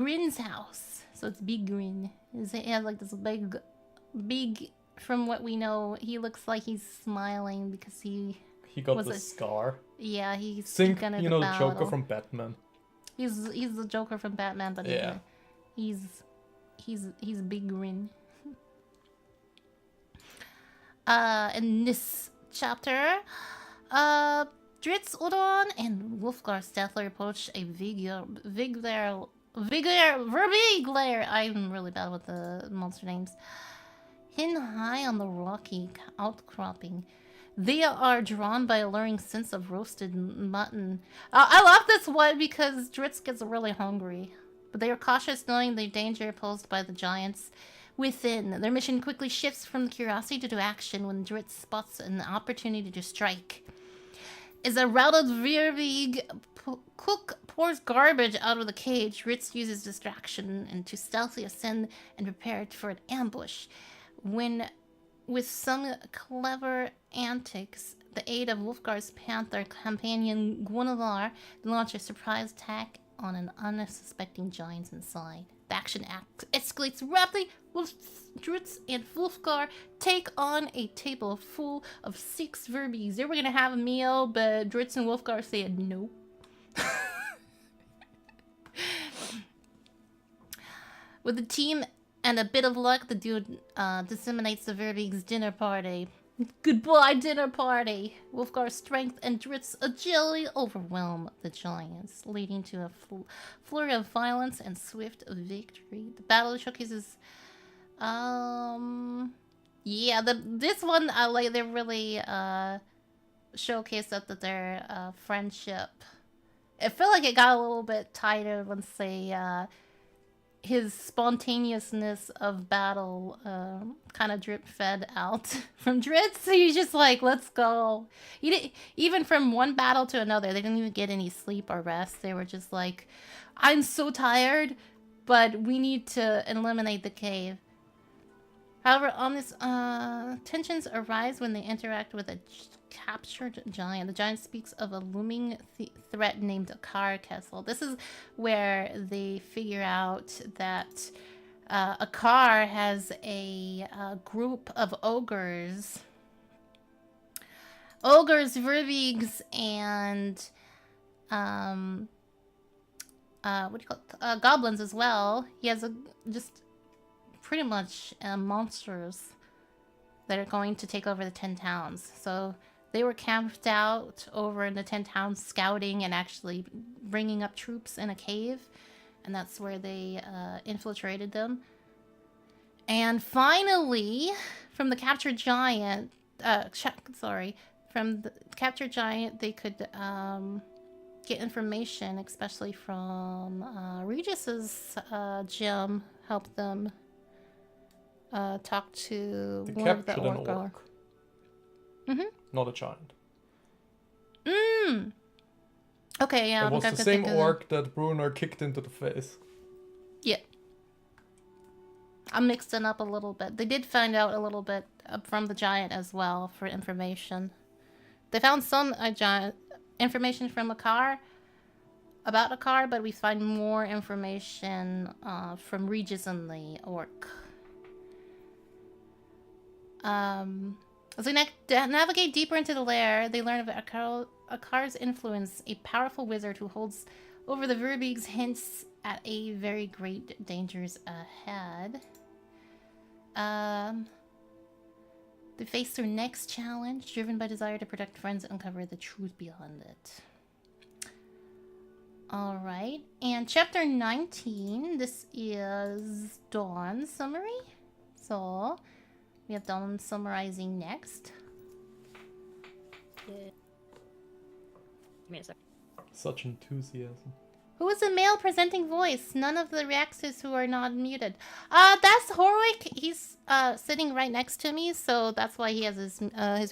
Grin's house. So it's Big Grin. He has like this big. From what we know, he looks like he's smiling because he got the scar. Yeah, he's Think, gonna you know, the Joker from Batman. He's the Joker from Batman, but yeah, he's Big Grin. In this chapter, Dritz, Udon, and Wolfgar stealthily approach a Verbeeglair. I'm really bad with the monster names. Hidden high on the rocky outcropping. They are drawn by a alluring sense of roasted mutton. I love this one because Dritz gets really hungry. But they are cautious knowing the danger posed by the giants within. Their mission quickly shifts from curiosity to action when Dritz spots an opportunity to strike. As a routed Verbeeg cook pours garbage out of the cage, Dritz uses distraction and to stealthily ascend and prepare for an ambush. When, with some clever antics, the aid of Wolfgar's panther companion Guinevere, they launch a surprise attack on an unsuspecting giant inside. The action escalates rapidly. Dritz and Wolfgar take on a table full of 6 Verbeegs. They were gonna have a meal, but Dritz and Wolfgar said no. With the team and a bit of luck, the dude disseminates the Verbeeg's dinner party. Goodbye, dinner party! Wolfgar's strength and Dritz's agility overwhelm the giants, leading to a flurry of violence and swift victory. The battle showcases... Yeah, this one, they really showcased that their friendship. It felt like it got a little bit tighter once they... his spontaneousness of battle kind of drip-fed out from Dritz. He's just like, let's go. Even from one battle to another, they didn't even get any sleep or rest. They were just like, I'm so tired, but we need to eliminate the cave. However, on this, tensions arise when they interact with a captured giant. The giant speaks of a looming threat named Akar Castle. This is where they figure out that Akar has a group of ogres. Verbeegs, and what do you call it? Goblins as well. He has just pretty much monsters that are going to take over the 10 towns. So they were camped out over in the 10 towns, scouting and actually bringing up troops in a cave. And that's where they infiltrated them. And finally, from the captured giant... from the captured giant, they could get information, especially from Regis's gem, help them talk to they one of the captured an orc. Not a giant. Okay, yeah. It was the same orc that Bruner kicked into the face. Yeah. I'm mixing up a little bit. They did find out a little bit from the giant as well for information. They found some giant information from Akar, about Akar, but we find more information from Regis and the orc. As they navigate deeper into the lair, they learn of Akar's influence, a powerful wizard who holds over the Verbeegs, hints at a very great dangers ahead. They face their next challenge, driven by desire to protect friends and uncover the truth beyond it. Alright, and chapter 19, this is Dawn's summary. So, we have Dawn summarizing next. Give me a sec. Such enthusiasm. Who is the male presenting voice? None of the reactors who are not muted. That's Horwick. He's sitting right next to me, so that's why he has his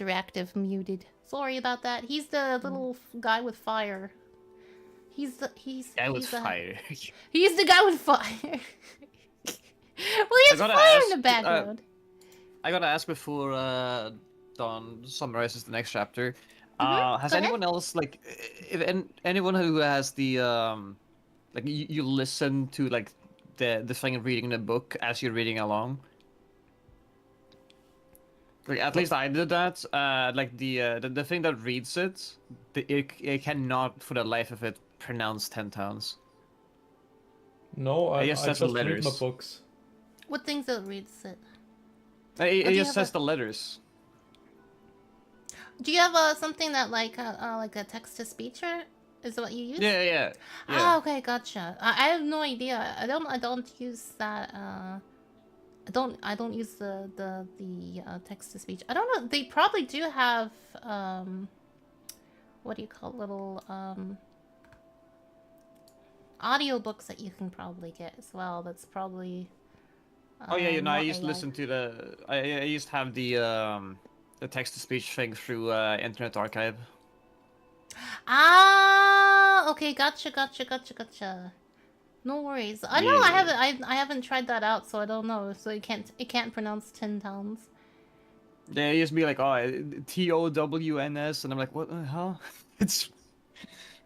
reactive muted. Sorry about that. He's the little guy with fire. He's the guy with fire. He's the guy with fire. Well, he has fire in the background. I gotta ask before Dawn summarizes the next chapter. Has anyone else, like, anyone who has the like you listen to like the thing of reading the book as you're reading along. Like, at least I did that. Like the thing that reads it, it cannot for the life of it pronounce 10 towns. No, I just says just read my letters. books. What things that reads it? It just says the letters. Do you have something that like a text to speech or is what you use? Yeah. Ah, okay, gotcha. I have no idea. I don't use that. I don't use the text to speech. I don't know. They probably do have what do you call it? Little audiobooks that you can probably get as well. That's probably. Oh yeah, you know, I more used to AI. listen to the. I used to have the text to speech thing through Internet Archive. Ah, okay, gotcha. No worries. I know I haven't tried that out, so I don't know. So it can't pronounce 10 towns. Yeah, it used to be like, oh, TOWNS, and I'm like, what the hell?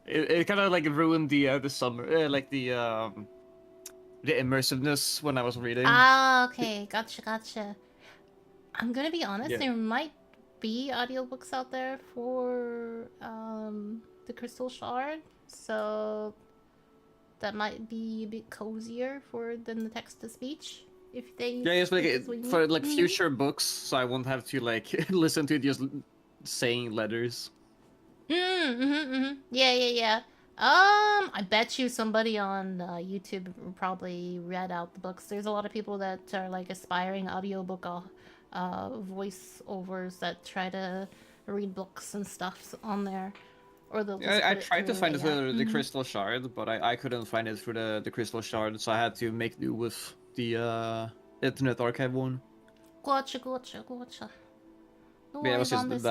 It kind of like ruined the summer, like the immersiveness when I was reading. Ah, okay, gotcha. I'm gonna be honest, Yeah. there might be audiobooks out there for the Crystal Shard, so that might be a bit cozier than the text to speech if they. Yeah, it's like for like future books, so I won't have to like listen to just saying letters. Yeah. I bet you somebody on YouTube probably read out the books. There's a lot of people that are like aspiring audiobook voiceovers that try to read books and stuff on there. Or they'll just I put it tried to through find it AI. through the Crystal Shard, but I couldn't find it through the Crystal Shard, so I had to make do with the Internet Archive one. Gotcha. No Yeah, worries on this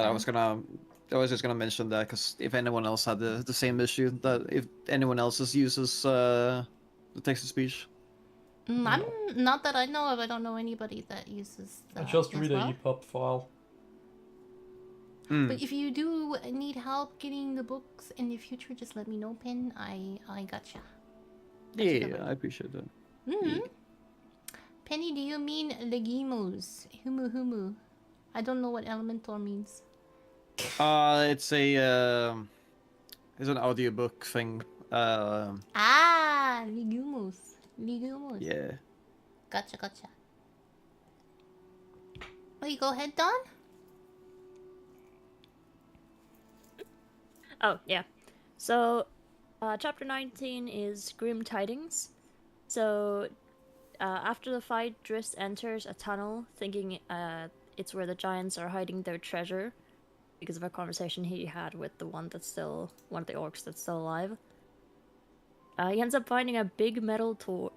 I was just gonna mention that because if anyone else had the same issue, that if anyone else uses the text to speech. I'm not that I know of. I don't know anybody that uses that. I just as read well. a EPUB file. But if you do need help getting the books in the future, just let me know, Pin. I gotcha. Yeah, I appreciate that. Yeah. Penny, do you mean legimus? Humu. I don't know what Elementor means. It's an audiobook thing. Legumus. Yeah. Gotcha. Oh, you go ahead, Don? Oh, yeah. So, chapter 19 is Grim Tidings. So, after the fight, Driss enters a tunnel, thinking it's where the giants are hiding their treasure, because of a conversation he had with one of the orcs that's still alive. He ends up finding a big metal door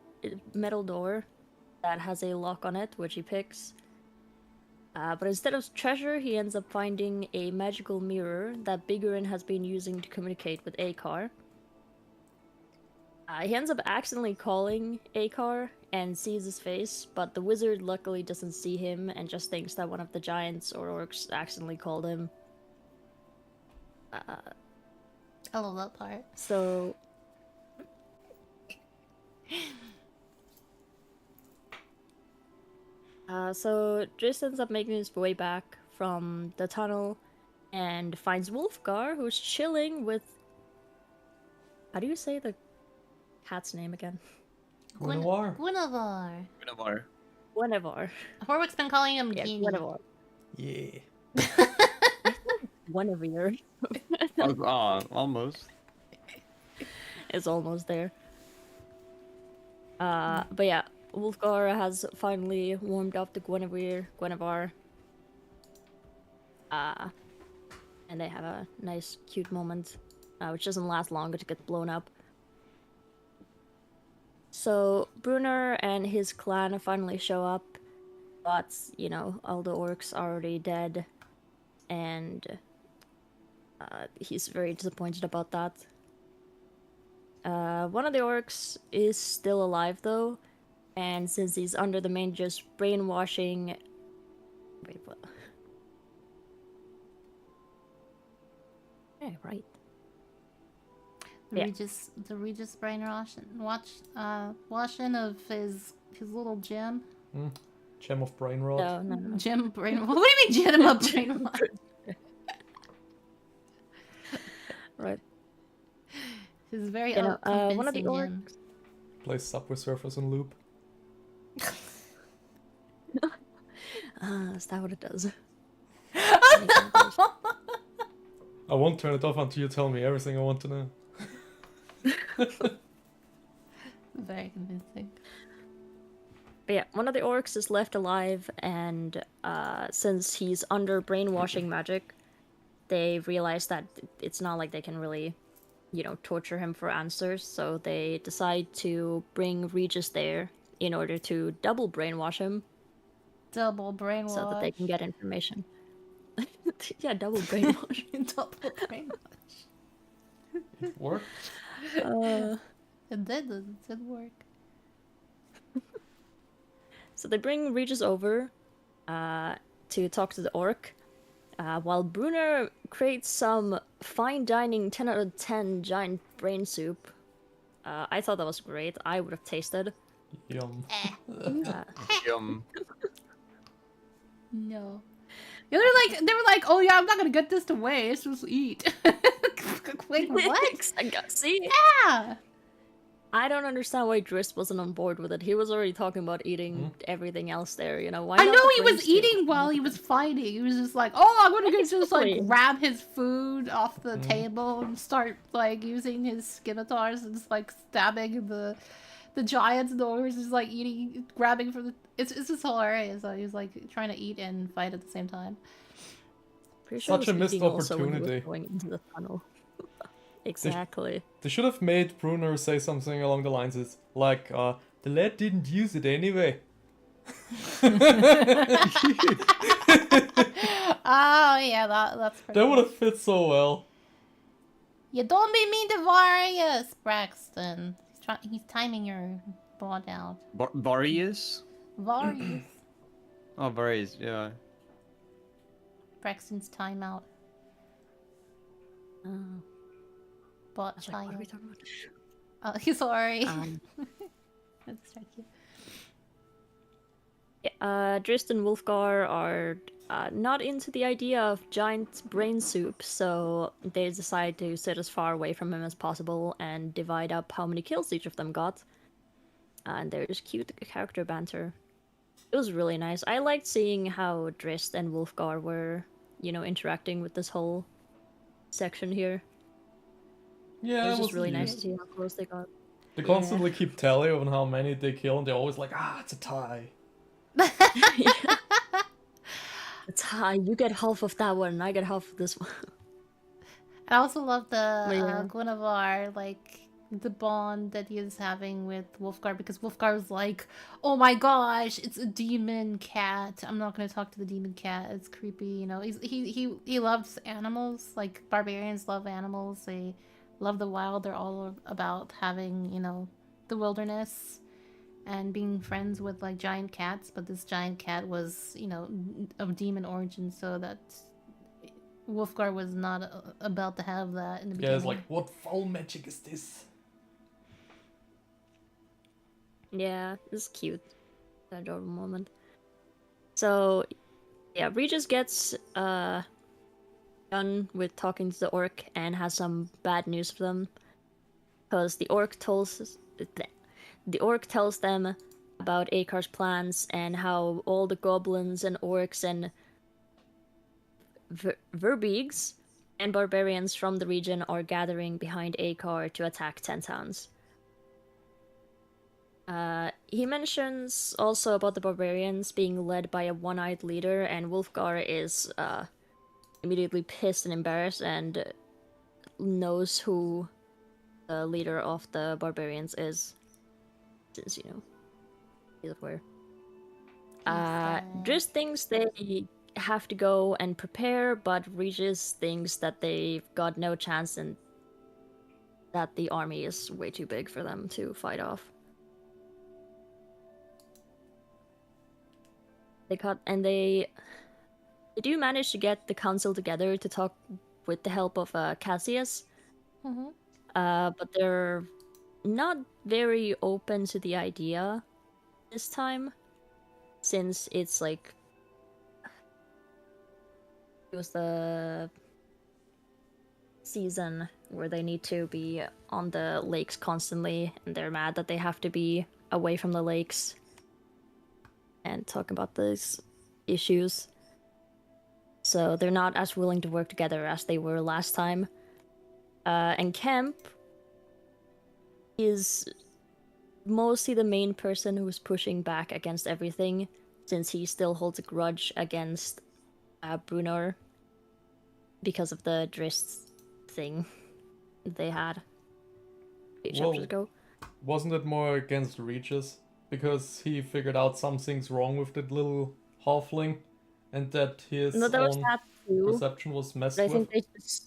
that has a lock on it, which he picks. But instead of treasure, he ends up finding a magical mirror that Bigurin has been using to communicate with Akar. He ends up accidentally calling Akar and sees his face, but the wizard luckily doesn't see him and just thinks that one of the giants or orcs accidentally called him. I love that part. So... So Driss ends up making his way back from the tunnel and finds Wolfgar, who's chilling with... How do you say the cat's name again? Guinevere. Guinevere. Horwick's been calling him Yeah, Genie. Guinevere. Yeah. Guinevere. Almost. It's almost there. But yeah, Wolfgar has finally warmed up to Guinevere. And they have a nice, cute moment, which doesn't last long, but it gets blown up. So, Brunner and his clan finally show up, but, you know, all the orcs are already dead, and he's very disappointed about that. One of the orcs is still alive, though, and since he's under the Manger's brainwashing... Wait, what? Yeah, right. Yeah. The Regis washing of his little gem. Gem of brain rot. No. Gem brain. What do you mean gem of brain rot? Right. His very You know, one of the convincing gem. Plays Subway Surfers on loop. Is that what it does? I won't turn it off until you tell me everything I want to know. Very convincing. But yeah, one of the orcs is left alive, and since he's under brainwashing magic, they realize that it's not like they can really, torture him for answers. So they decide to bring Regis there in order to double brainwash him. Double brainwash. So that they can get information. Yeah, double brainwash. Double brainwash. It worked. It did work. So they bring Regis over to talk to the orc, while Brunner creates some fine dining 10 out of 10 giant brain soup. I thought that was great. I would have tasted. Yum. Yum. No. Yeah, they were like, oh yeah, I'm not gonna get this to waste. Just eat. Wait, what? See? Yeah. I don't understand why Drist wasn't on board with it. He was already talking about eating everything else there, Why I not know the he brain was soup? eating while he was fighting. He was just like, oh, I'm gonna go just like Exactly. grab his food off the table and start like using his scimitars and just like stabbing the giants and the ogres, just like eating, grabbing from the. It's just hilarious that he was like trying to eat and fight at the same time. Pretty sure Such he a was missed eating also when he was opportunity. going into the tunnel. Exactly. They should have made Brunner say something along the lines is like, the lad didn't use it anyway. Oh yeah, that's pretty. That would have fit so well. You don't be mean to Varius, Braxton. He's timing your ball out. Boreas? Varius. Oh, Boreas, yeah. Braxton's timeout. Bot I was like, what are we child. talking about? Oh, sorry. Let's distract you. Drist and Wolfgar are not into the idea of giant brain soup, so they decide to sit as far away from him as possible and divide up how many kills each of them got. And there's cute character banter. It was really nice. I liked seeing how Drist and Wolfgar were, interacting with this whole section here. Yeah, It was just was really cute. nice to see how close they got. They constantly keep tally on how many they kill, and they're always like, it's a tie. It's high. You get half of that one, and I get half of this one. I also love the Yeah. Guinevere, like the bond that he is having with Wolfgar, because Wolfgar was like, "Oh my gosh, it's a demon cat. I'm not gonna talk to the demon cat. It's creepy." He loves animals. Like barbarians love animals. They love the wild. They're all about having the wilderness and being friends with like giant cats. But this giant cat was of demon origin, so that Wolfgar was not about to have that in the beginning. Yeah, it's like, what foul magic is this? Yeah, it's cute. An adorable moment. So, yeah, Regis gets done with talking to the orc and has some bad news for them, because the orc tells them about Akar's plans and how all the goblins and orcs and verbeegs and barbarians from the region are gathering behind Akar to attack 10 towns. He mentions also about the barbarians being led by a one-eyed leader, and Wolfgar is immediately pissed and embarrassed and knows who the leader of the barbarians is, since he's aware. Driz thinks they have to go and prepare, but Regis thinks that they've got no chance and that the army is way too big for them to fight off. They do manage to get the council together to talk with the help of Cassius. Mm-hmm. but they're not very open to the idea this time, since it's like it was the season where they need to be on the lakes constantly, and they're mad that they have to be away from the lakes and talk about these issues. So they're not as willing to work together as they were last time. And Kemp is mostly the main person who's pushing back against everything, since he still holds a grudge against Brunor because of the Drizzt thing they had 8 chapters ago. Wasn't it more against Regis? Because he figured out something's wrong with that little halfling, and that his No, there was own that too. perception was messed But I with. think they just...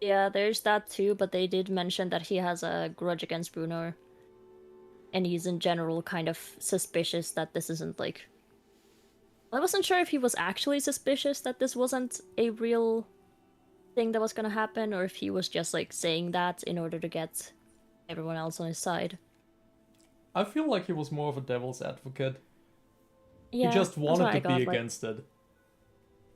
Yeah, there's that too, but they did mention that he has a grudge against Brunor. And he's in general kind of suspicious that this isn't like... I wasn't sure if he was actually suspicious that this wasn't a real thing that was gonna happen, or if he was just like saying that in order to get everyone else on his side. I feel like he was more of a devil's advocate. Yeah, He just that's what wanted I to got, be like... against it.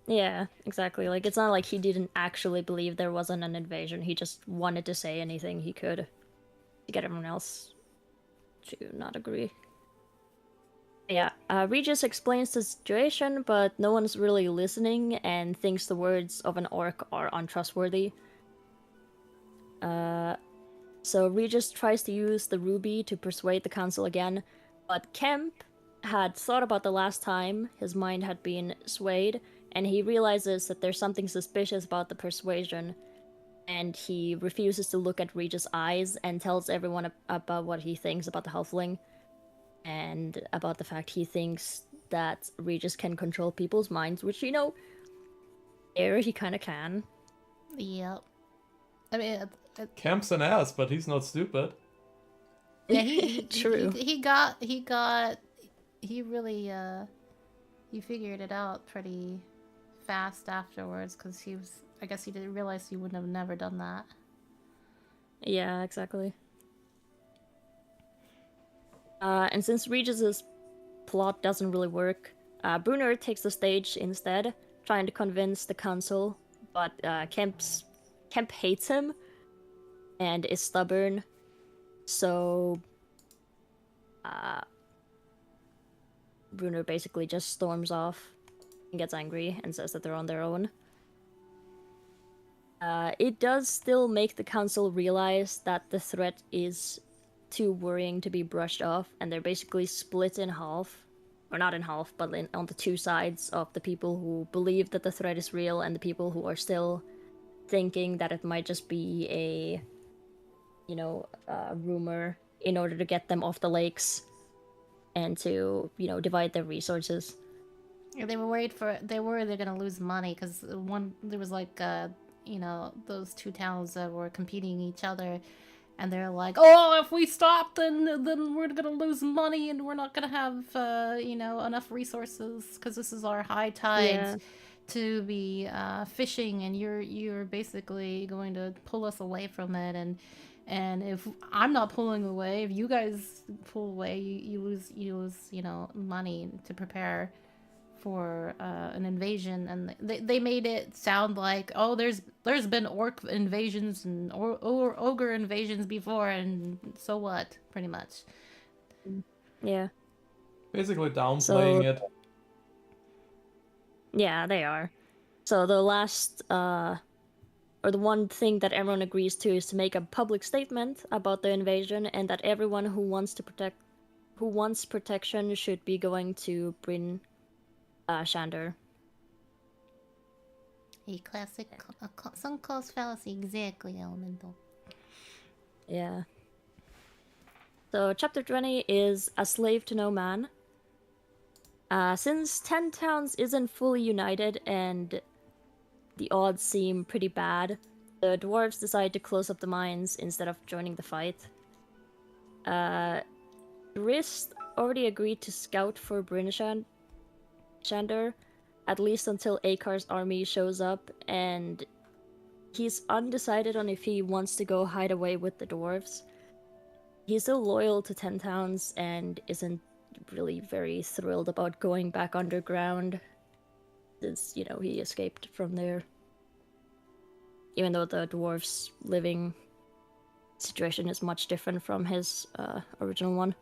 Yeah, exactly. Like, it's not like he didn't actually believe there wasn't an invasion. He just wanted to say anything he could to get everyone else to not agree. Yeah, Regis explains the situation, but no one's really listening and thinks the words of an orc are untrustworthy. So Regis tries to use the ruby to persuade the council again, but Kemp had thought about the last time his mind had been swayed, and he realizes that there's something suspicious about the persuasion, and he refuses to look at Regis' eyes and tells everyone about what he thinks about the halfling, and about the fact he thinks that Regis can control people's minds, which, you know, he kind of can. Yep. I mean, Camp's an ass, but he's not stupid. yeah, he True. He really he figured it out pretty fast afterwards, because I guess he didn't realize he wouldn't have never done that. Yeah, exactly. And since Regis's plot doesn't really work, Brunner takes the stage instead, trying to convince the council, but Kemp hates him and is stubborn, so Brunner basically just storms off and gets angry and says that they're on their own. It does still make the council realize that the threat is too worrying to be brushed off, and they're basically split in half. Or not in half, but on the two sides of the people who believe that the threat is real and the people who are still thinking that it might just be a, rumor in order to get them off the lakes and to, divide their resources. Yeah, they were worried they're gonna lose money, because there was like those two towns that were competing each other, and they're like, oh, if we stop, then we're gonna lose money, and we're not gonna have enough resources, because this is our high tide to be fishing, and you're basically going to pull us away from it, and if I'm not pulling away, if you guys pull away, you lose money to prepare for an invasion. And they made it sound like, oh, there's been orc invasions and ogre invasions before, and so what, pretty much. Yeah. Basically downplaying it. Yeah, they are. So the last or the one thing that everyone agrees to is to make a public statement about the invasion, and that everyone who wants protection should be going to Bryn Shander. A classic sunk cost fallacy, exactly, Elemental. Yeah. So chapter 20 is A Slave to No Man. Since 10 Towns isn't fully united and the odds seem pretty bad, the dwarves decide to close up the mines instead of joining the fight. Drizzt already agreed to scout for Bryn Shander, at least until Akar's army shows up, and he's undecided on if he wants to go hide away with the dwarves. He's still loyal to Ten Towns and isn't really very thrilled about going back underground, since, you know, he escaped from there. Even though the dwarves' living situation is much different from his original one.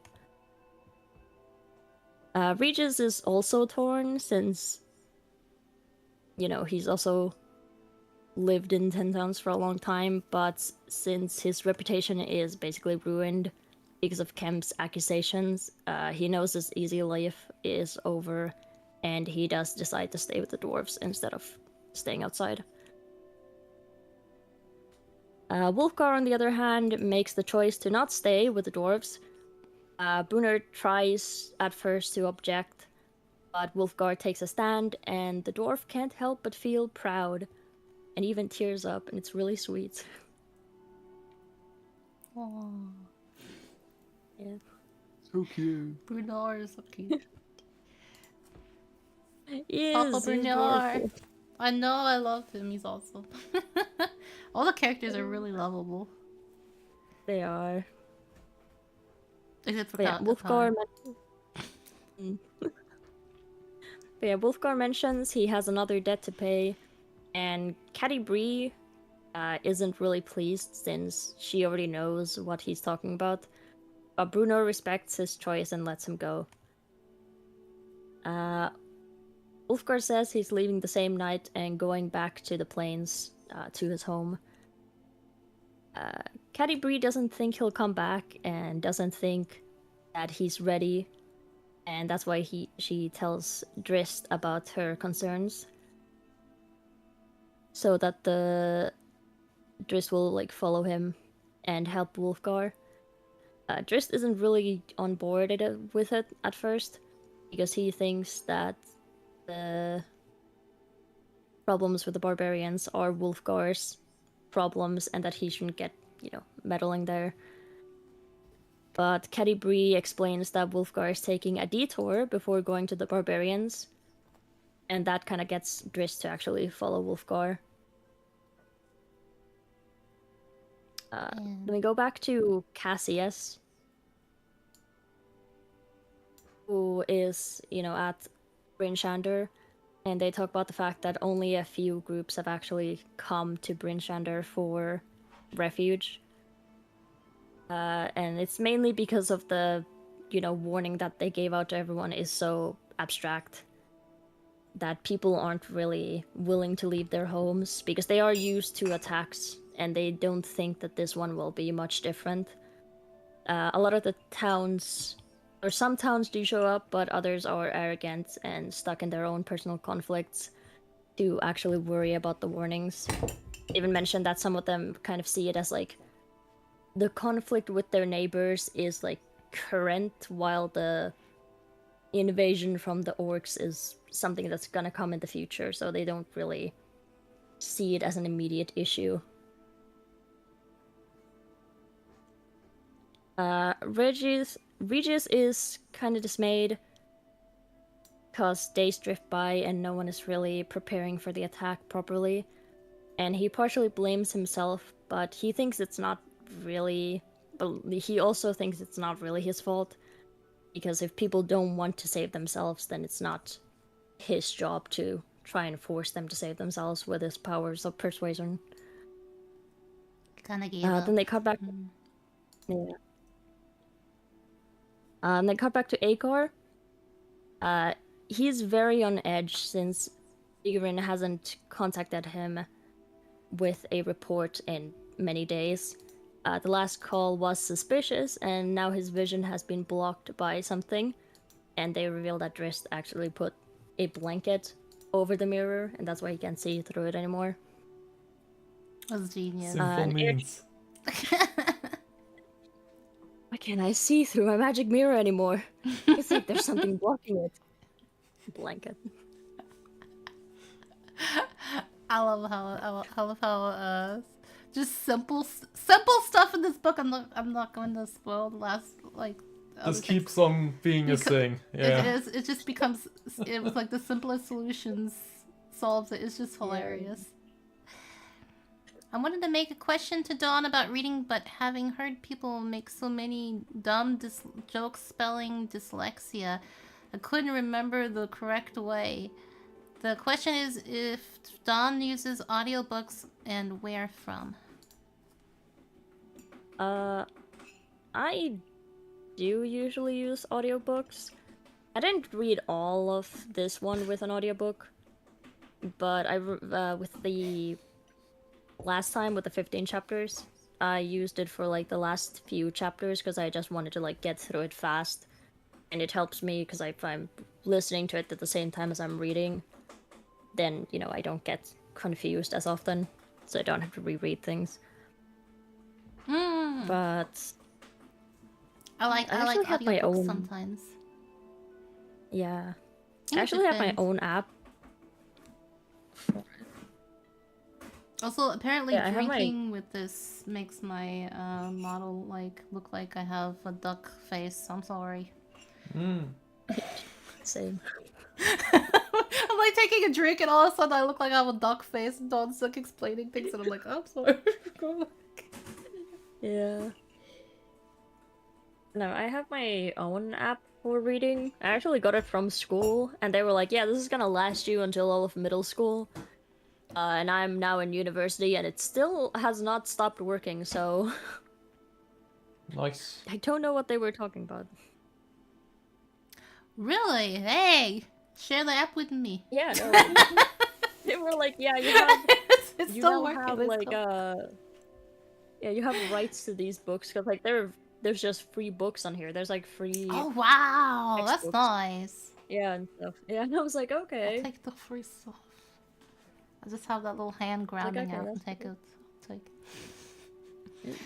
Regis is also torn, since, you know, he's also lived in Ten Towns for a long time, but since his reputation is basically ruined because of Kemp's accusations, he knows his easy life is over, and he does decide to stay with the dwarves instead of staying outside. Wolfgar, on the other hand, makes the choice to not stay with the dwarves. Brunner tries at first to object, but Wolfgar takes a stand, and the dwarf can't help but feel proud, and even tears up, and it's really sweet. Aww. Yeah. So cute. Brunar is so cute. He Papa is, he's Brunar. adorable. I know, I love him. He's awesome. All the characters are really lovable. They are. Except for But yeah, Wolfgar Wolfgar mentions he has another debt to pay, and Caddy Bree isn't really pleased since she already knows what he's talking about. But Bruno respects his choice and lets him go. Wolfgar says he's leaving the same night and going back to the plains, to his home. Caddy Bree doesn't think he'll come back and doesn't think that he's ready, and that's why she tells Drist about her concerns, so that the Drist will like follow him and help Wolfgar. Drist isn't really on board with it at first, because he thinks that the problems with the barbarians are Wolfgar's problems and that he shouldn't get, you know, meddling there. But Caddy Bree explains that Wolfgar is taking a detour before going to the barbarians, and that kind of gets Drist to actually follow Wolfgar. Then we go back to Cassius, who is, you know, at Bryn Shander, and they talk about the fact that only a few groups have actually come to Bryn Shander for refuge. And it's mainly because of the, you know, warning that they gave out to everyone is so abstract that people aren't really willing to leave their homes because they are used to attacks and they don't think that this one will be much different. A lot of the towns, or some towns do show up, but others are arrogant and stuck in their own personal conflicts to actually worry about the warnings. Even mentioned that some of them kind of see it as like the conflict with their neighbors is like current, while the invasion from the orcs is something that's gonna come in the future, so they don't really see it as an immediate issue. Regis is kind of dismayed because days drift by and no one is really preparing for the attack properly, and he partially blames himself, but he thinks it's not really, but he also thinks it's not really his fault, because if people don't want to save themselves, then it's not his job to try and force them to save themselves with his powers of persuasion. Kind of gave up. Then they cut back. Yeah. And they cut back to Akar. He's very on edge since Igarin hasn't contacted him with a report in many days. The last call was suspicious, and now his vision has been blocked by something. And they reveal that Drist actually put a blanket over the mirror, and that's why he can't see through it anymore. Was genius. Simple means. Why can't I see through my magic mirror anymore? It's like there's something blocking it. Blanket. I love how just simple stuff in this book. I'm not going to spoil the last like. This keeps on being a thing. Yeah. It is. It just becomes. It was like the simplest solutions solves it. It's just hilarious. I wanted to make a question to Dawn about reading, but having heard people make so many dumb jokes spelling dyslexia, I couldn't remember the correct way. The question is if Dawn uses audiobooks and where from. I do usually use audiobooks. I didn't read all of this one with an audiobook, but with the last time with the 15 chapters, I used it for like the last few chapters because I just wanted to like get through it fast, and it helps me because if I'm listening to it at the same time as I'm reading, then you know I don't get confused as often, so I don't have to reread things. But I like have my audiobooks own sometimes. Yeah, It I actually have my depends. own app. Also, apparently Yeah, I have my- drinking with this makes my model look like I have a duck face. I'm sorry. Same. I'm like taking a drink and all of a sudden I look like I have a duck face and Dawn's like explaining things and I'm like, oh, I'm sorry. Yeah. No, I have my own app for reading. I actually got it from school, and they were like, yeah, this is gonna last you until all of middle school. And I'm now in university, and it still has not stopped working, so Nice. I don't know what they were talking about. Really? Hey, share the app with me. Yeah, no. They were like, yeah, you have it's you still now working. have it's like still- yeah, you have rights to these books because like there's just free books on here. There's like free Oh wow, that's textbooks. nice. yeah and stuff. Yeah, and I was like, okay. I'll take the free stuff. I just have that little hand grabbing okay, out and that's take cool. it. I'll take.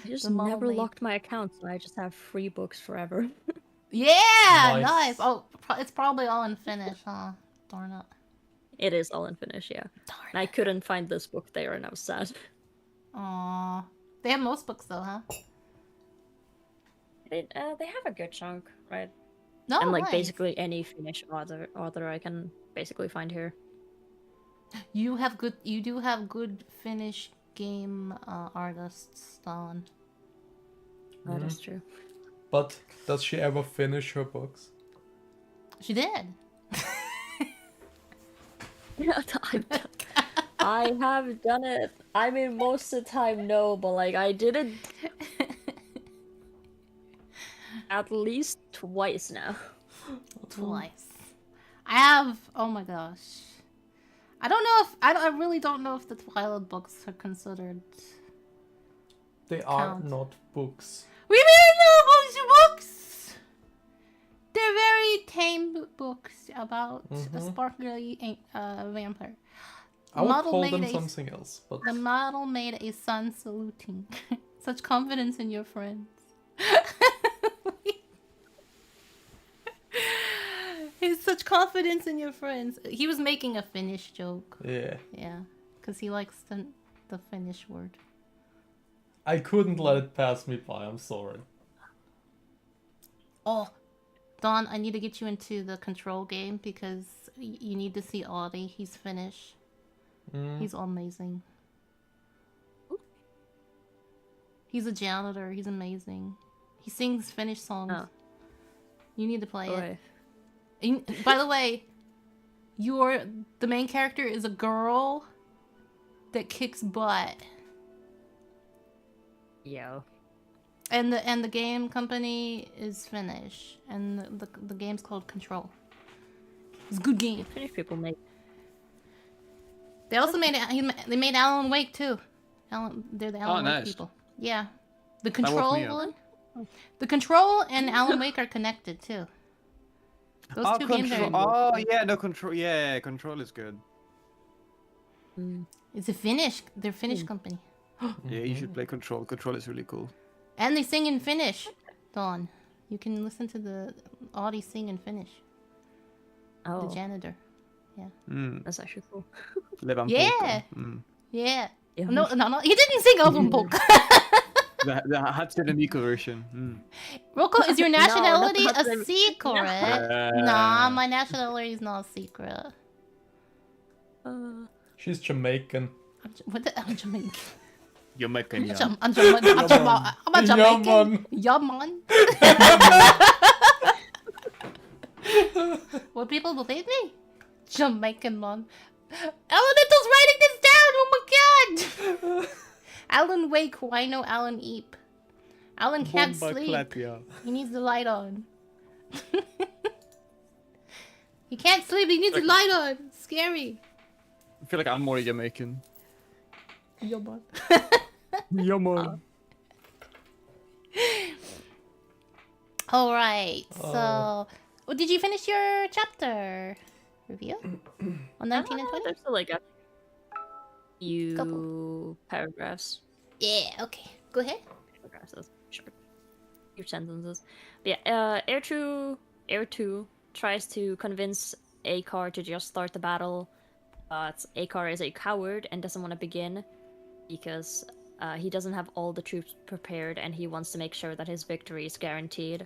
I just The model never made- locked my account, so I just have free books forever. Yeah, Nice. nice. Oh, it's probably all in Finnish, huh? Darn it. It is all in Finnish, yeah. Darn And I couldn't find this book there, and I was sad. Aww. They have most books though, huh? They have a good chunk, right? No, and like nice. basically any Finnish author I can basically find here. You do have good Finnish game artists, Dawn. Oh, that's true. But does she ever finish her books? She did. Yeah, I have done it. I mean, most of the time, no, but like I did it at least twice now. Twice. I have. Oh my gosh. I don't know if I really don't know if the Twilight books are considered. They are Count. not books. We didn't know books. They're very tame books about a sparkly vampire. I would Model call made them a- something else, but The model made a sun saluting. Such confidence in your friends. He's such confidence in your friends. He was making a Finnish joke. yeah. Yeah, because he likes the Finnish word. I couldn't let it pass me by, I'm sorry. Oh, Dawn, I need to get you into the Control game because you need to see Audie. He's Finnish. He's amazing. He's a janitor. He's amazing. He sings Finnish songs. Oh. You need to play it. Boy. By the way, the main character is a girl that kicks butt. Yo. And the game company is Finnish, and the game's called Control. It's a good game. Finnish people make. They also made they made Alan Wake too. They're the Alan Wake nice. people. Yeah, the woke Control me up. one. The Control and Alan Wake are connected too. Those two games are. Oh yeah, no control. Yeah, control is good. It's a Finnish. They're Finnish company, Yeah, you should play control. Control is really cool. and they sing in Finnish. Dawn, you can listen to the Audie sing in Finnish. Oh, The janitor. that's actually cool. Levan Yeah. Polka. Yeah. Yeah. No, he didn't sing Elven Polka. The Hatsune Miku version. Rocco, is your nationality that's a not- secret? Nah, my nationality is not a secret. She's Jamaican. I'm Jamaican. Jamaican, yeah. I'm Jamaican. Yeah, man. Will people believe me? Jamaican man. Elemental's writing this down! Oh my god! Alan Wake, why no Alan Eep? Alan can't sleep. He needs the light on. He can't sleep, he needs the light on. It's scary. I feel like I'm more Jamaican. Yeah, man. Yeah, man. Alright, so... Oh, did you finish your chapter review? On 19 and 20? There's still like a few Couple. paragraphs. Yeah, okay. Go ahead. Paragraphs, that's short. Few sentences. But yeah, Air 2 tries to convince Akar to just start the battle, but Akar is a coward and doesn't want to begin because he doesn't have all the troops prepared and he wants to make sure that his victory is guaranteed.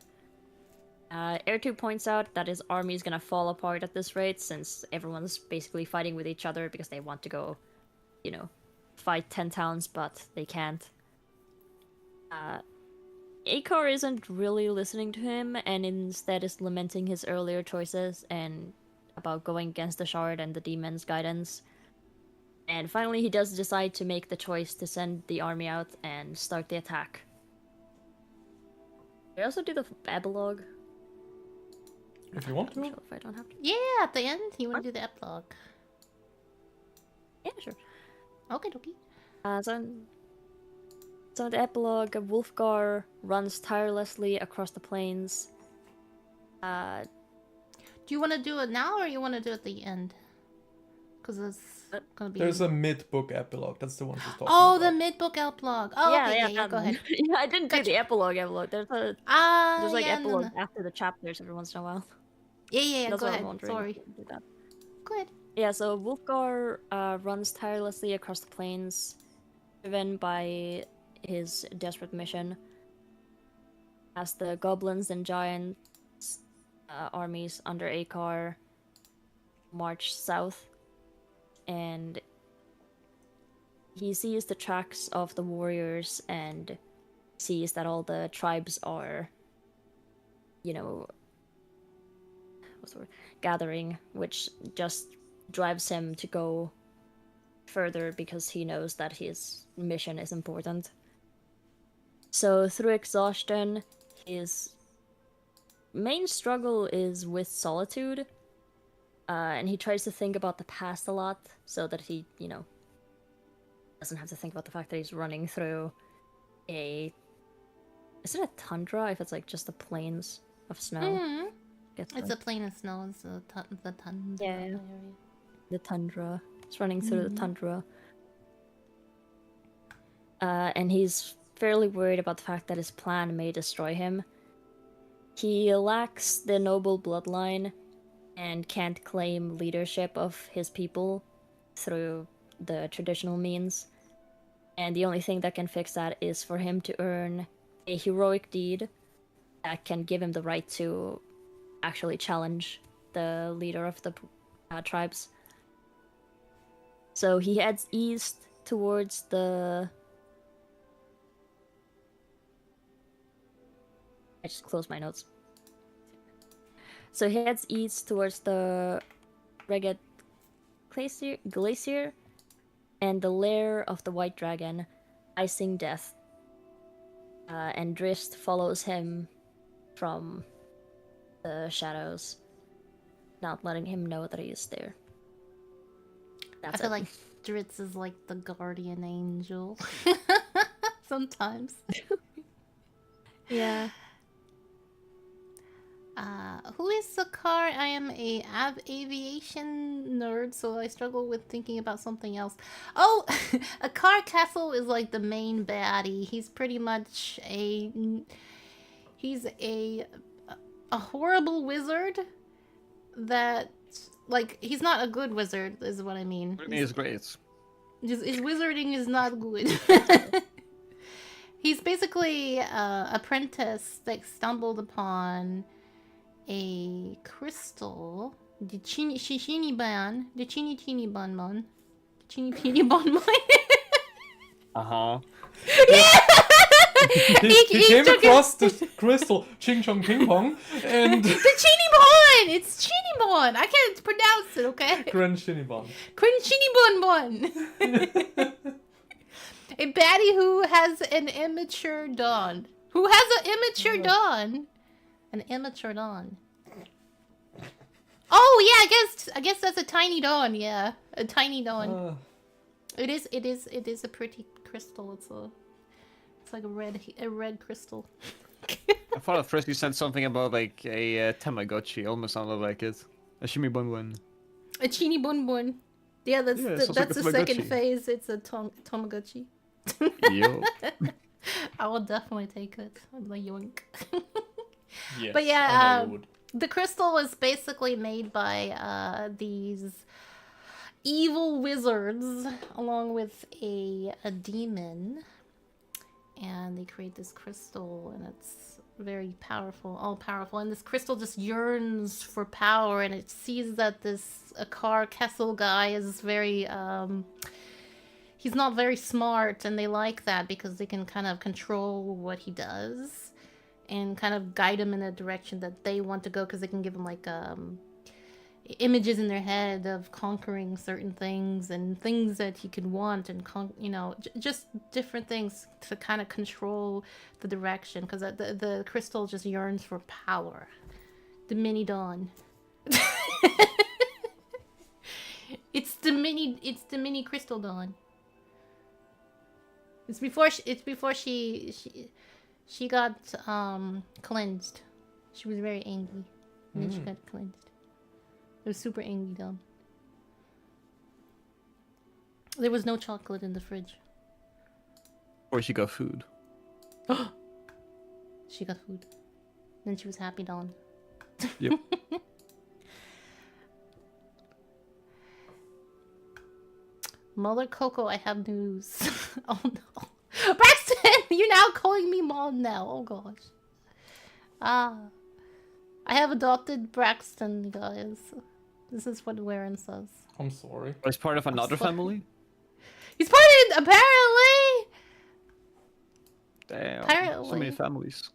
Air 2 points out that his army is gonna fall apart at this rate since everyone's basically fighting with each other because they want to go, you know, fight 10 towns, but they can't. Akar isn't really listening to him and instead is lamenting his earlier choices and about going against the Shard and the demon's guidance. And finally he does decide to make the choice to send the army out and start the attack. We also do the epilogue. If you want I'm to. sure if I don't have to. Yeah, at the end, you want to do the epilogue. Yeah, sure. Okay, dokie. So in the epilogue, Wolfgar runs tirelessly across the plains. Do you want to do it now or you want to do it at the end? Because it's gonna be. There's a mid-book epilogue. That's the one she's talking Oh, about. the mid-book epilogue. Oh, yeah, okay, yeah, yeah, go ahead. Yeah, I didn't do Gotcha. the epilogue. There's like yeah, epilogue after the chapters every once in a while. Yeah, That's go what I'm ahead. wondering. Sorry. Do that. Go ahead. Yeah, so Wolfgar runs tirelessly across the plains, driven by his desperate mission. As the goblins and giants armies under Akar march south, and he sees the tracks of the warriors and sees that all the tribes are, you know, what's the word? Gathering, which just drives him to go further because he knows that his mission is important. So through exhaustion, his main struggle is with solitude, and he tries to think about the past a lot so that he, you know, doesn't have to think about the fact that he's running through a... Is it a tundra if it's like just the plains of snow? Mm-hmm. Gets It's like- a plain of snow. It's the tundra Yeah. area. the tundra. It's running through the tundra. And he's fairly worried about the fact that his plan may destroy him. He lacks the noble bloodline and can't claim leadership of his people through the traditional means. And the only thing that can fix that is for him to earn a heroic deed that can give him the right to actually challenge the leader of the tribes. So he heads east towards the... I just closed my notes. So he heads east towards the Reged Glacier and the lair of the White Dragon, Icing Death. And Drist follows him from the shadows, not letting him know that he is there. That's I feel it. like Dritz is like the guardian angel. Sometimes. Yeah. Who is Sakar? I am a aviation nerd, so I struggle with thinking about something else. Oh, Akar Castle is like the main baddie. He's pretty much he's a horrible wizard that, like, he's not a good wizard, is what I mean. It's great. His wizarding is not good. He's basically an apprentice that stumbled upon a crystal. The Chini Ban. The Chini Chini Bon Mon. Chini Pini Bon Mon. Uh-huh. He came took across the crystal, Ching Chong Ping Pong, and The Chinibon! It's Chinibon! I can't pronounce it, okay? Grand Shinibon. Chinibon. A baddie who has an immature dawn. Who has an immature dawn? An immature dawn. Oh yeah, I guess that's a tiny dawn. Yeah, a tiny dawn. It is a pretty crystal. It's like a red crystal. I thought at first you said something about like a Tamagotchi. Almost sounded like it. A Shimibunbun. A Chini Bun Bun. Yeah, that's Yeah, the, sounds like that's a the second Tamagotchi. phase. It's a Tamagotchi. Yo. I will definitely take it. I'm like yoink. Yes, But yeah, I know you would. The crystal was basically made by these evil wizards along with a demon, and they create this crystal, and it's very powerful, all powerful, and this crystal just yearns for power, and it sees that this Akar Kessel guy is very he's not very smart, and they like that because they can kind of control what he does and kind of guide him in a direction that they want to go, because they can give him like images in their head of conquering certain things and things that he could want, and just different things to kind of control the direction, because the crystal just yearns for power. The mini dawn. It's the mini crystal dawn. It's before she got cleansed. She was very angry, and then she got cleansed. It was super angry dawn. There was no chocolate in the fridge. Or she got food. She got food. Then she was happy dawn. Yep. Mother Coco, I have news. Oh no. Braxton! You're now calling me mom now. Oh gosh. I have adopted Braxton, guys. This is what Warren says. I'm sorry. Or it's part of another sorry. family? He's part of, apparently! Damn. So Apparently. many families.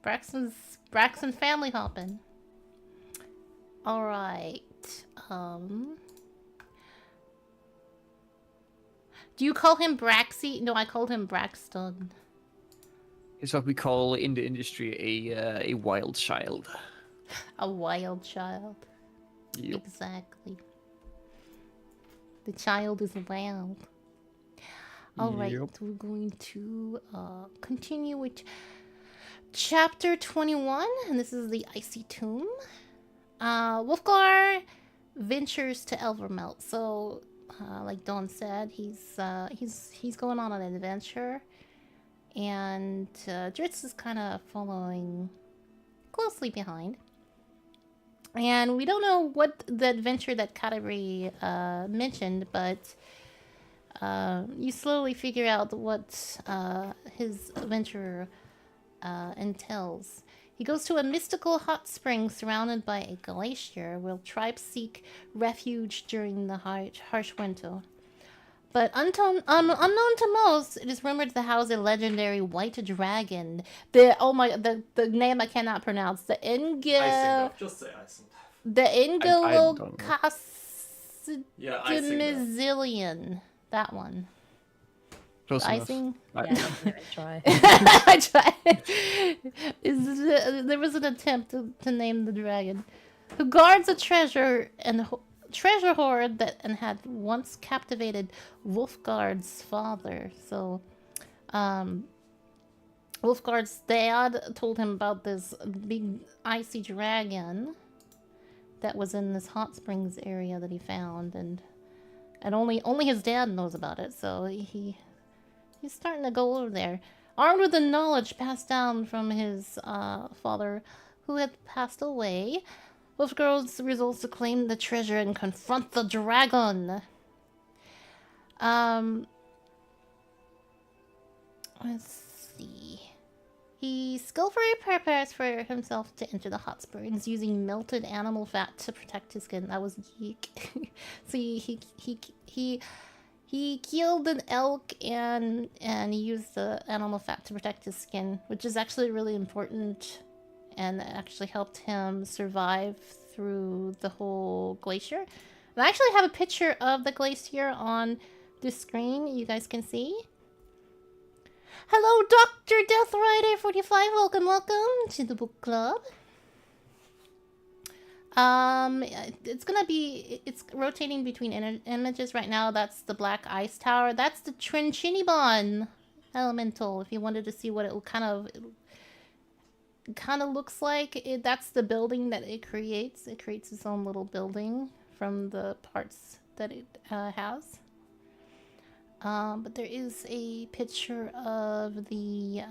Braxton family hopping. Alright. Do you call him Braxy? No, I called him Braxton. It's what we call in the industry a wild child. A wild child. Yep. Exactly. The child is wild. Alright, Yep. we're going to continue with chapter 21, and this is the Icy Tomb. Wolfgar ventures to Elvermelt. So, like Dawn said, he's going on an adventure, and Dritz is kind of following closely behind. And we don't know what the adventure that Katari mentioned, but you slowly figure out what his adventure entails. He goes to a mystical hot spring surrounded by a glacier where tribes seek refuge during the harsh winter. But unknown to most, it is rumored to house a legendary white dragon. The name I cannot pronounce. The Just say Icendorf. The don't know. Yeah, Ingolocastimizillion. That one. Close enough. Icing? Yeah, I try. I tried. There was an attempt to name the dragon, who guards a treasure hoard that had once captivated Wolfgard's father. So, Wolfgard's dad told him about this big icy dragon that was in this hot springs area that he found, and only his dad knows about it. So he's starting to go over there, armed with the knowledge passed down from his father, who had passed away. Wolfgard resolves to claim the treasure and confront the dragon. Let's see. He skillfully prepares for himself to enter the hot springs using melted animal fat to protect his skin. That was geek. So he He killed an elk and he used the animal fat to protect his skin, which is actually really important and actually helped him survive through the whole glacier. And I actually have a picture of the glacier on the screen you guys can see. Hello, Dr. Death Rider 45. Welcome to the book club. It's rotating between images right now. That's the Black Ice Tower. That's the Trinchiniban elemental. If you wanted to see what it kind of looks like, that's the building that it creates. It creates its own little building from the parts that it has. But there is a picture of the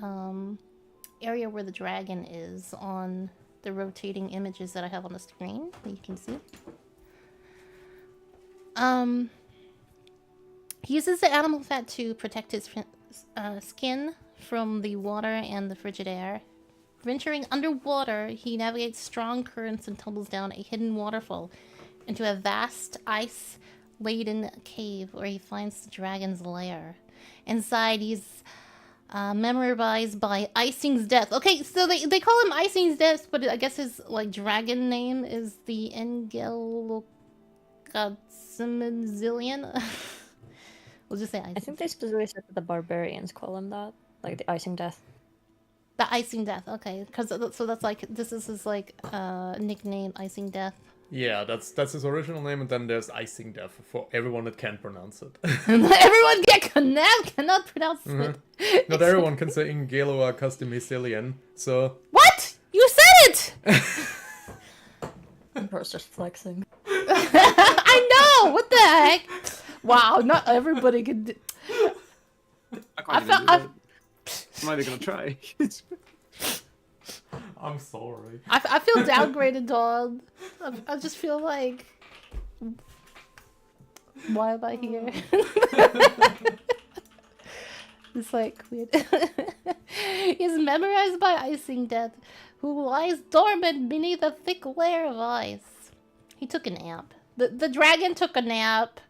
area where the dragon is on the rotating images that I have on the screen that you can see. He uses the animal fat to protect his skin from the water and the frigid air. Venturing underwater, he navigates strong currents and tumbles down a hidden waterfall into a vast ice-laden cave where he finds the dragon's lair. Inside, he's memorized by Icing's Death. Okay, so they call him Icing's Death, but I guess his like dragon name is the Engelocazimazillion. We'll just say Icing. I think they specifically said that the barbarians call him that, like the Icing Death. The Icing Death, okay, because so that's like this is his like nickname, Icing Death. Yeah, that's his original name, and then there's Icing Death for everyone that can't pronounce it. Everyone cannot pronounce it. Not everyone can say Engelocazimazillion, so... What? You said it! Bro's just flexing. I know! What the heck? Wow, not everybody can do... I'm not even gonna try. I'm sorry. I feel downgraded, dog. I just feel like... Why am I here? It's like weird. He's memorized by Icing Death, who lies dormant beneath a thick layer of ice. He took a nap. The dragon took a nap.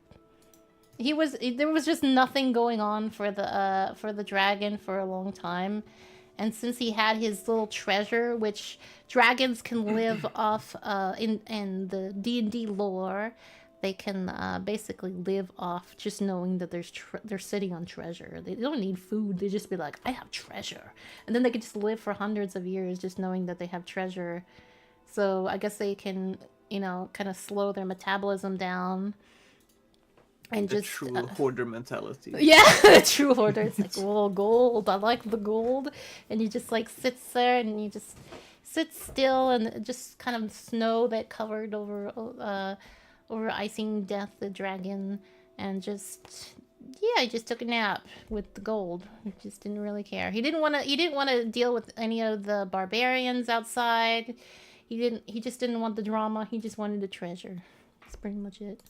There was just nothing going on for the dragon for a long time. And since he had his little treasure, which dragons can live off in the D&D lore, they can basically live off just knowing that they're sitting on treasure. They don't need food. They just be like, I have treasure. And then they can just live for hundreds of years just knowing that they have treasure. So I guess they can, kind of slow their metabolism down. And The just true hoarder mentality. yeah, true hoarder. It's like, oh, gold. I like the gold. And you just like sits there and you just sit still and just kind of snow that covered over Icing Death, the dragon, and he just took a nap with the gold. He just didn't really care. He didn't want to deal with any of the barbarians outside. He just didn't want the drama. He just wanted the treasure. That's pretty much it.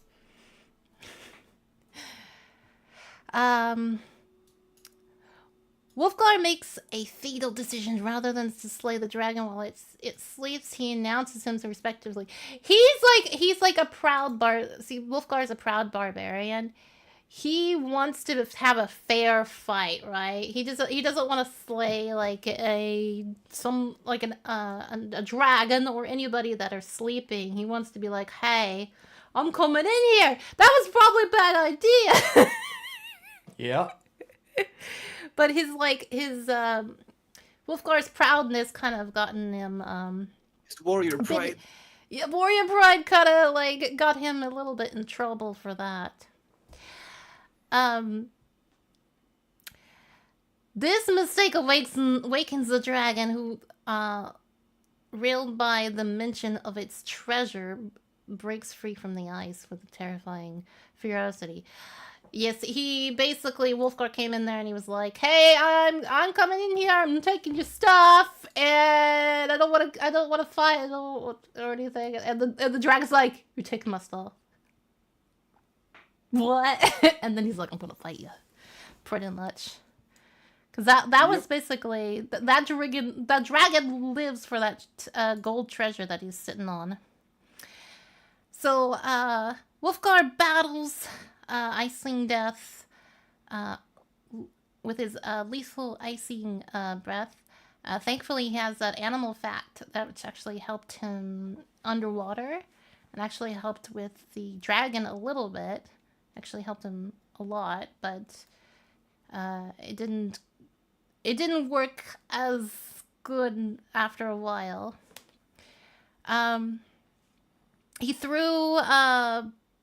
Wolfgar makes a fatal decision. Rather than to slay the dragon while it sleeps, he announces him respectively. He's like a proud Wolfgar is a proud barbarian. He wants to have a fair fight, right? He doesn't want to slay like a dragon or anybody that are sleeping. He wants to be like, hey, I'm coming in here. That was probably a bad idea. Yeah. But his Wolfgar's proudness kind of gotten him His warrior pride. Yeah, warrior pride kind of like got him a little bit in trouble for that. This mistake awakens the dragon, who railed by the mention of its treasure, breaks free from the ice with a terrifying ferocity. Yes, Wolfgar came in there and he was like, "Hey, I'm coming in here. I'm taking your stuff, and I don't want to fight or anything." And the dragon's like, "You're taking my stuff." What? And then he's like, "I'm gonna fight you," pretty much. Because that was basically that dragon lives for that gold treasure that he's sitting on. So Wolfgar battles icing death with his lethal icing breath. Thankfully, he has that animal fat that which actually helped him underwater, and actually helped with the dragon a little bit. Actually helped him a lot, but it didn't work as good after a while. He threw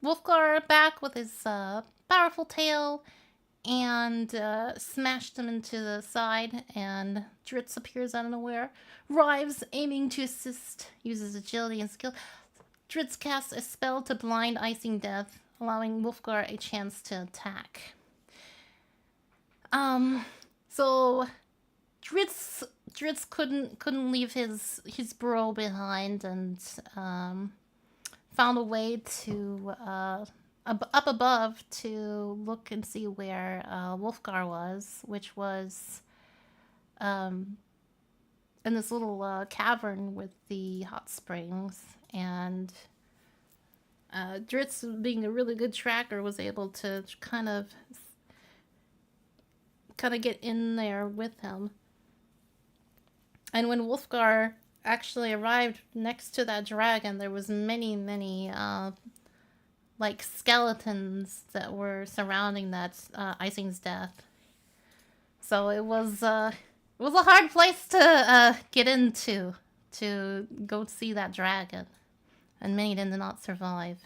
Wolfgar back with his powerful tail and smashed him into the side, and Dritz appears out of nowhere. Rives, aiming to assist, uses agility and skill. Dritz casts a spell to blind icing death, allowing Wolfgar a chance to attack. So Dritz couldn't leave his bro behind, and found a way to up above to look and see where Wolfgar was, which was in this little cavern with the hot springs. And Dritz, being a really good tracker, was able to kind of get in there with him. And when Wolfgar actually arrived next to that dragon, there was many like skeletons that were surrounding that icing's death. So it was a hard place to get into to go see that dragon, and many did not survive.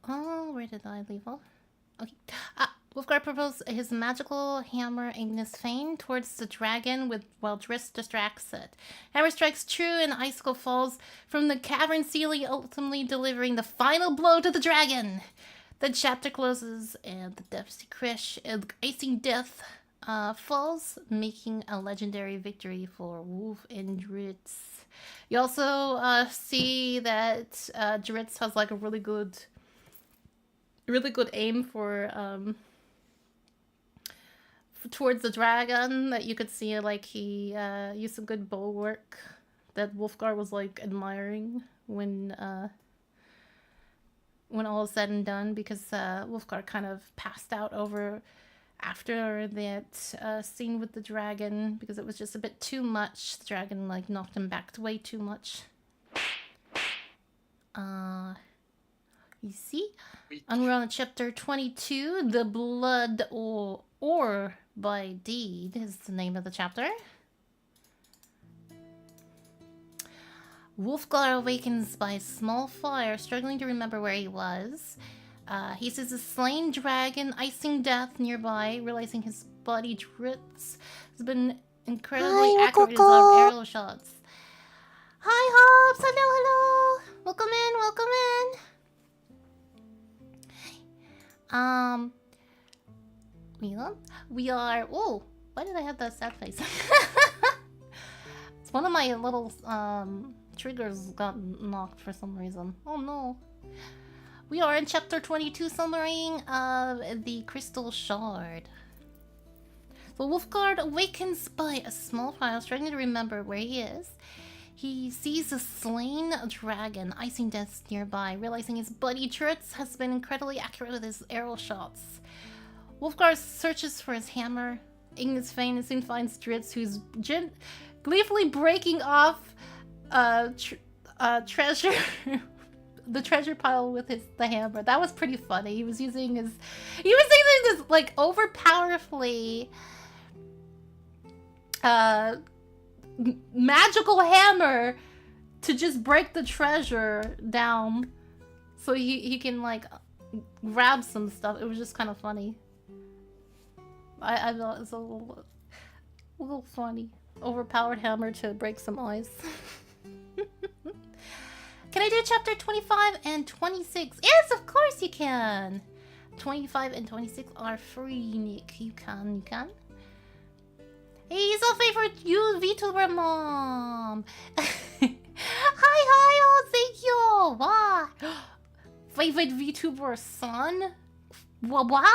Oh, where did I leave off? Okay. Wolfgar propels his magical hammer Ignis Fane towards the dragon while Driss distracts it. Hammer strikes true and icicle falls from the cavern ceiling, ultimately delivering the final blow to the dragon. The chapter closes and the Deathly Crash and icing death falls, making a legendary victory for Wolf and Dritz. You also see that Dritz has like a really good aim for towards the dragon. That you could see like he used some good bow work that Wolfgar was like admiring when all is said and done, because Wolfgar kind of passed out over after that scene with the dragon, because it was just a bit too much. The dragon like knocked him back way too much. You see? And we're on chapter 22, The Blood or by Deed is the name of the chapter. Wolfgar awakens by a small fire, struggling to remember where he was. He sees a slain dragon, icing death nearby, realizing his body Dritz has been incredibly accurate with his aerial shots. Hi, Hobbs! Hello! Welcome in! We are. Oh, why did I have that sad face? It's one of my little triggers got knocked for some reason. Oh no. We are in chapter 22, summarizing the Crystal Shard. So Wolfgar awakens by a small fire, struggling to remember where he is. He sees a slain dragon, icing death nearby, realizing his buddy Dritz has been incredibly accurate with his arrow shots. Wolfgar searches for his hammer, Ignis Fane, and soon finds Dritz, who's gleefully breaking off treasure, the treasure pile with the hammer. That was pretty funny. He was using this like overpowerfully magical hammer to just break the treasure down, so he can like grab some stuff. It was just kind of funny. I thought it was a little funny. Overpowered hammer to break some ice. Can I do chapter 25 and 26? Yes, of course you can. 25 and 26 are free, Nick. You can. Hey, so favorite you Vtuber mom. Hi, oh, thank you. Wow. Favorite Vtuber son? What?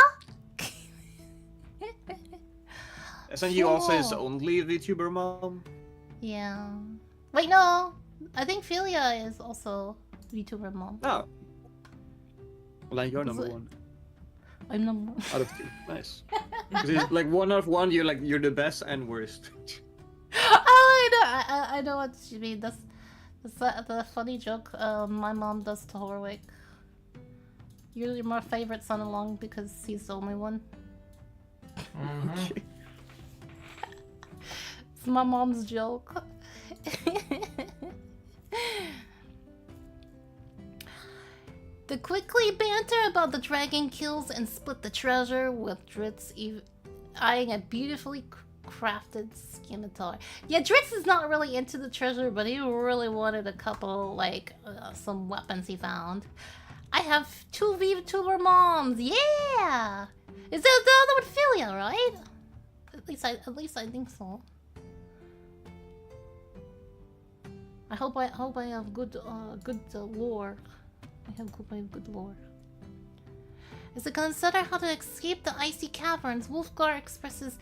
Isn't you also his only VTuber mom? Yeah. Wait, no. I think Philia is also VTuber mom. Oh. Well, then you're number So- one I'm number out of two. Nice. 'Cause it's like 1 out of 1. You're the best and worst. Oh, I know. I know what you mean. That's the funny joke my mom does to Horwick. You're my favorite son-in-law because he's the only one. Mhm. It's my mom's joke. The quickly banter about the dragon kills and split the treasure with Dritz eyeing a beautifully crafted scimitar. Yeah, Dritz is not really into the treasure, but he really wanted a couple, like, some weapons he found. I have 2 VTuber moms, yeah! Is that the other one Philia, right? At least I think so. I hope I have good lore. I have good lore. As they consider how to escape the icy caverns, Wolfgar expresses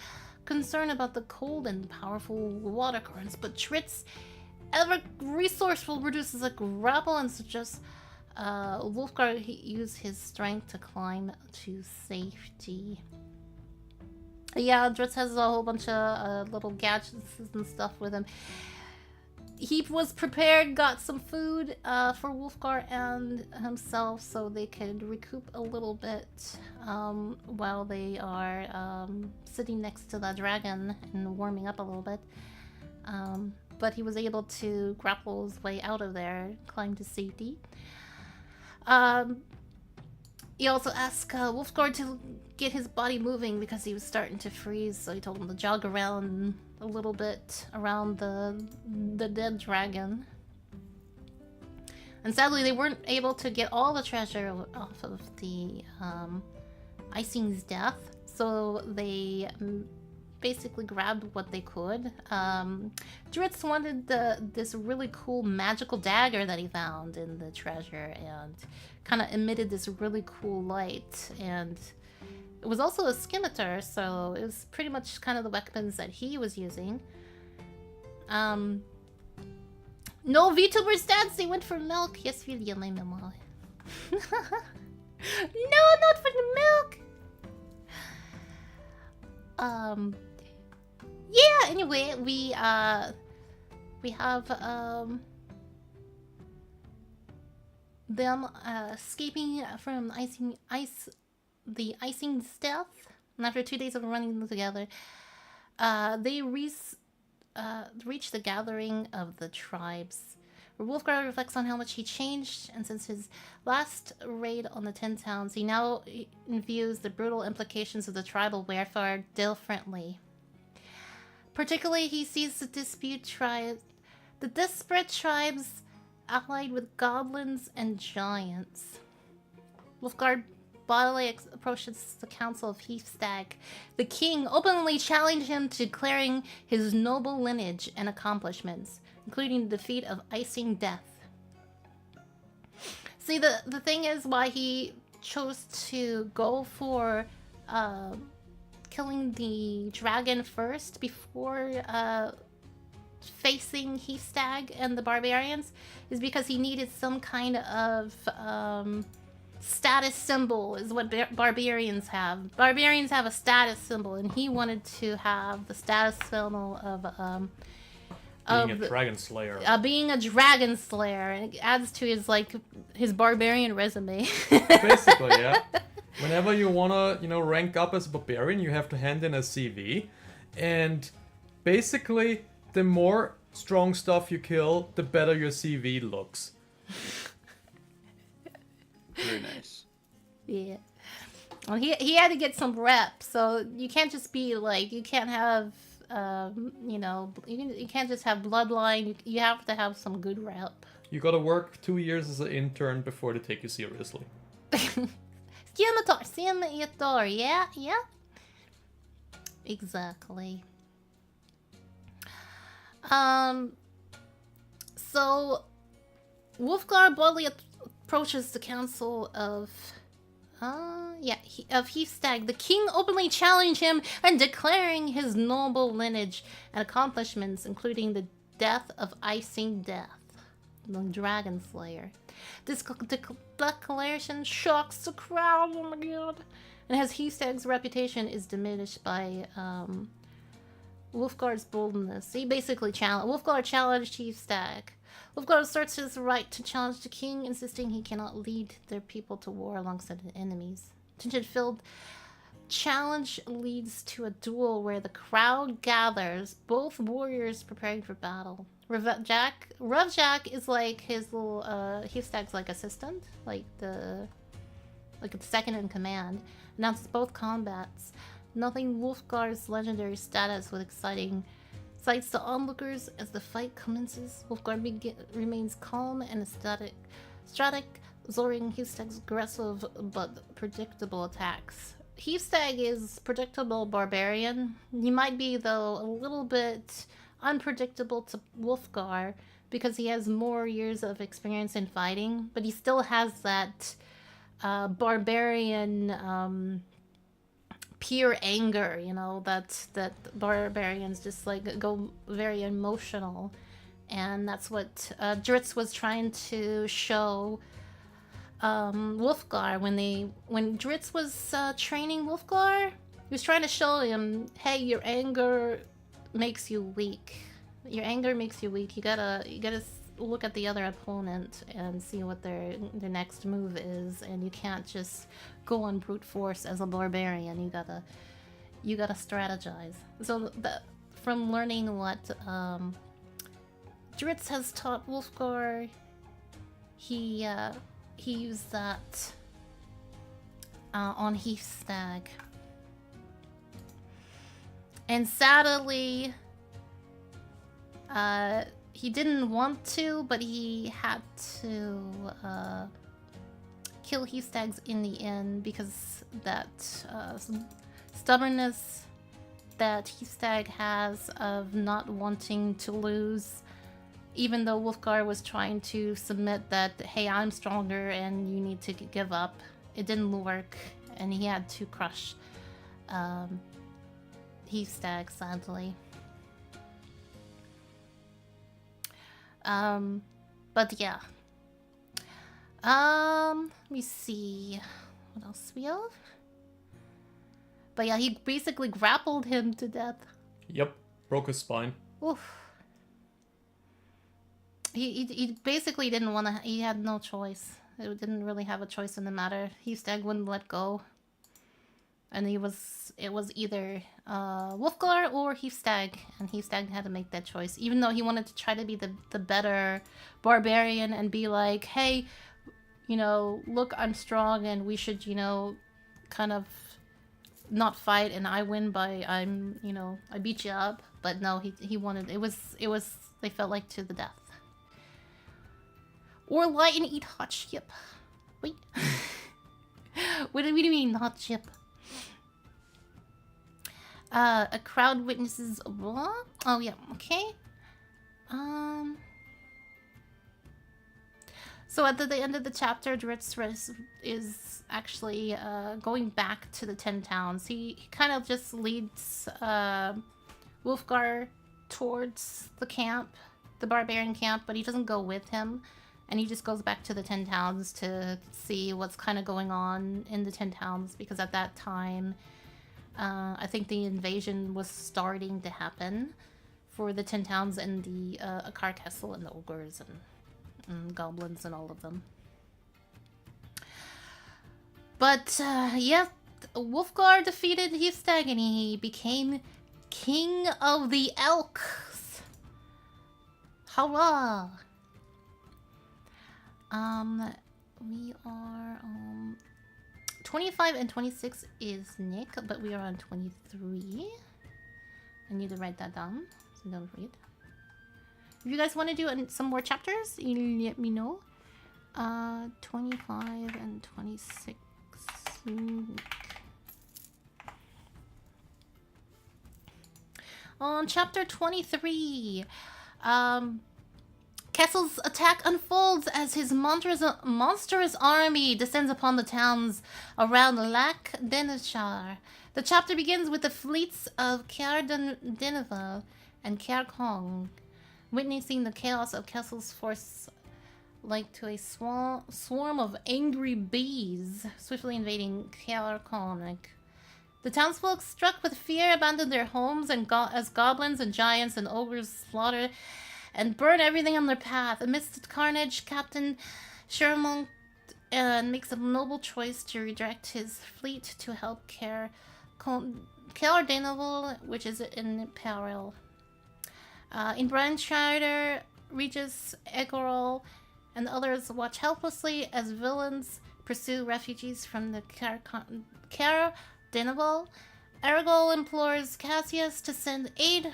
concern about the cold and powerful water currents, but Tritz, ever resourceful, produces a grapple and suggests Wolfgar use his strength to climb to safety. Yeah, Dritz has a whole bunch of little gadgets and stuff with him. He was prepared, got some food for Wolfgar and himself so they could recoup a little bit while they are sitting next to the dragon and warming up a little bit. But he was able to grapple his way out of there, climb to safety. He also asked Wolfgar to get his body moving because he was starting to freeze, so he told him to jog around a little bit around the dead dragon. And sadly, they weren't able to get all the treasure off of the Icing's death, so they basically grabbed what they could. Dritz wanted this really cool magical dagger that he found in the treasure and kind of emitted this really cool light, and it was also a scimitar, so it was pretty much kind of the weapons that he was using. No VTuber stats, they went for milk. Yes, really, my mama. No, not for the milk. Yeah, anyway, we have them escaping from the Icing's death, and after 2 days of running together, they reach the gathering of the tribes, where Wolfgar reflects on how much he changed, and since his last raid on the 10 towns, he now views the brutal implications of the tribal warfare differently. Particularly, he sees the disparate tribes allied with goblins and giants. Wolfgar bodily approaches the council of Heathstag. The king openly challenged him to declaring his noble lineage and accomplishments, including the defeat of Icing Death. See, the thing is why he chose to go for killing the dragon first before facing Heathstag and the barbarians is because he needed some kind of status symbol, is what barbarians have. Barbarians have a status symbol, and he wanted to have the status symbol of Being a dragon slayer. being a dragon slayer, and it adds to his barbarian resume. Basically, yeah. Whenever you wanna, rank up as a barbarian, you have to hand in a CV, and basically, the more strong stuff you kill, the better your CV looks. Very nice. Yeah. Well, he had to get some reps, so you can't just be you can't have, you can't just have bloodline. You have to have some good rep. You gotta work 2 years as an intern before they take you seriously. Scimitar, yeah. Exactly. So Wolfgar boldly approaches the council of Heathstag. The king openly challenged him and declaring his noble lineage and accomplishments, including the death of Icing Death. the Dragon Slayer. This declaration shocks the crowd, oh my god. And as Hustag's reputation is diminished by Wolfgar's boldness. He basically Wolfgar challenged Hustag. Wolfgar asserts his right to challenge the king, insisting he cannot lead their people to war alongside the enemies. Tension-filled challenge leads to a duel where the crowd gathers, both warriors preparing for battle. Rough Jack is like his little Hustag's like assistant, like the second in command. Announces both combats. Nothing Wolfgar's legendary status was exciting. Excites the onlookers as the fight commences. Wolfgar remains calm and strategic, absorbing Hustag's aggressive but predictable attacks. Hustag is predictable barbarian. He might be, though, a little bit unpredictable to Wolfgar because he has more years of experience in fighting, but he still has that barbarian pure anger, you know, that barbarians just like go very emotional, and that's what Dritz was trying to show Wolfgar when Dritz was training Wolfgar. He was trying to show him, hey, your anger makes you weak. Your anger makes you weak. You gotta look at the other opponent and see what their next move is, and you can't just go on brute force as a barbarian. You gotta strategize. So from learning what Dritz has taught Wolfgar, he used that on Hustag. And sadly, he didn't want to, but he had to kill Hustag's in the end because that stubbornness that Hustag has of not wanting to lose, even though Wolfgar was trying to submit that, hey, I'm stronger and you need to give up. It didn't work, and he had to crush Hustag, sadly. But yeah. Let me see what else we have. But yeah, he basically grappled him to death. Yep, broke his spine. Oof. He basically didn't want to. He had no choice. It didn't really have a choice in the matter. Hustag wouldn't let go, and it was either Wolfgar or Hustag, and Hustag had to make that choice. Even though he wanted to try to be the better barbarian and be like, hey, you know, look, I'm strong, and we should, you know, kind of not fight, and I win by I beat you up. But no, he wanted it was they felt like to the death. Or lie and eat hot chip. Wait. What do you mean hot chip? A crowd witnesses what? Oh yeah, okay. So at the end of the chapter, Dritz is actually going back to the 10 towns. He kind of just leads Wolfgar towards the camp, the barbarian camp, but he doesn't go with him. And he just goes back to the 10 towns to see what's kind of going on in the 10 towns, because at that time, I think the invasion was starting to happen for the 10 towns and the Akar Castle and the ogres and goblins and all of them. But yeah, Wolfgar defeated Hustag and he became King of the Elks. Hurrah! We are 25 and 26 is Nick, but we are on 23. I need to write that down so don't read. If you guys want to do some more chapters, you let me know. 25 and 26 Nick. On chapter 23, Kessel's attack unfolds as his monstrous army descends upon the towns around Lac Denachar. The chapter begins with the fleets of Caer Dineval and Caer Kong, witnessing the chaos of Kessel's force like to a swarm of angry bees swiftly invading Kalarkonik. The townsfolk, struck with fear, abandoned their homes and as goblins and giants and ogres slaughter and burn everything on their path. Amidst the carnage, Captain Shermonk makes a noble choice to redirect his fleet to help Kalardanoval, which is in peril. In Brandshire, Regis, Egorol, and others watch helplessly as villains pursue refugees from the Kalardanoval. Aragol implores Cassius to send aid,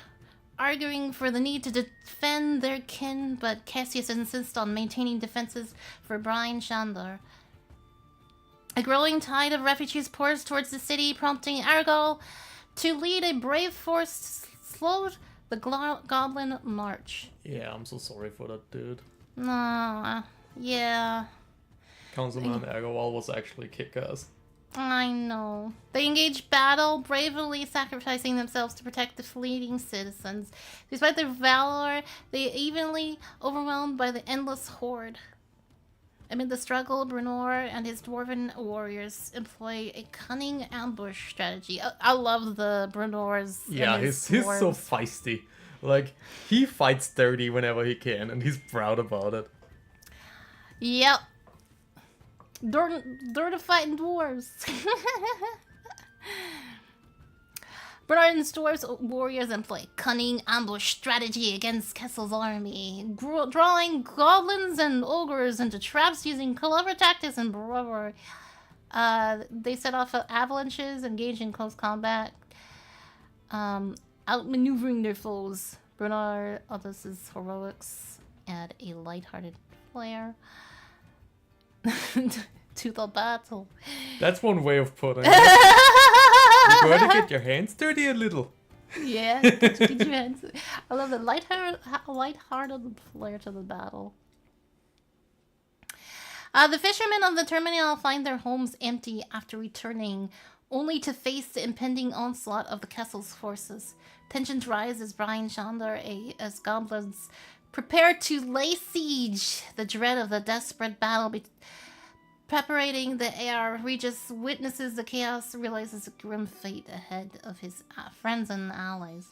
arguing for the need to defend their kin, but Cassius insists on maintaining defenses for Brian Shandor. A growing tide of refugees pours towards the city, prompting Aragol to lead a brave force to slow the Goblin March. Yeah, I'm so sorry for that dude. Yeah. Councilman Agawal was actually kick-ass. I know. They engage battle, bravely sacrificing themselves to protect the fleeing citizens. Despite their valor, they are evenly overwhelmed by the endless horde. Amid the struggle, Brunor and his dwarven warriors employ a cunning ambush strategy. I love the Brunors. Yeah, he's so feisty. Like, he fights dirty whenever he can, and he's proud about it. Yep. They're fighting dwarves. Bernard and dwarves warriors employ cunning ambush strategy against Kessel's army, drawing goblins and ogres into traps using clever tactics and bravery. They set off avalanches, engage in close combat, outmaneuvering their foes. Bernard Aldous' heroics add a lighthearted flair to the battle. That's one way of putting it. You're going to get your hands dirty a little. Yeah, get your hands. I love the lighthearted flair to the battle. The fishermen of the terminal find their homes empty after returning, only to face the impending onslaught of the Kessel's forces. Tensions rise as Brian Chandler, as goblins prepare to lay siege. The dread of the desperate battle preparating the air. Regis witnesses the chaos, realizes the grim fate ahead of his friends and allies.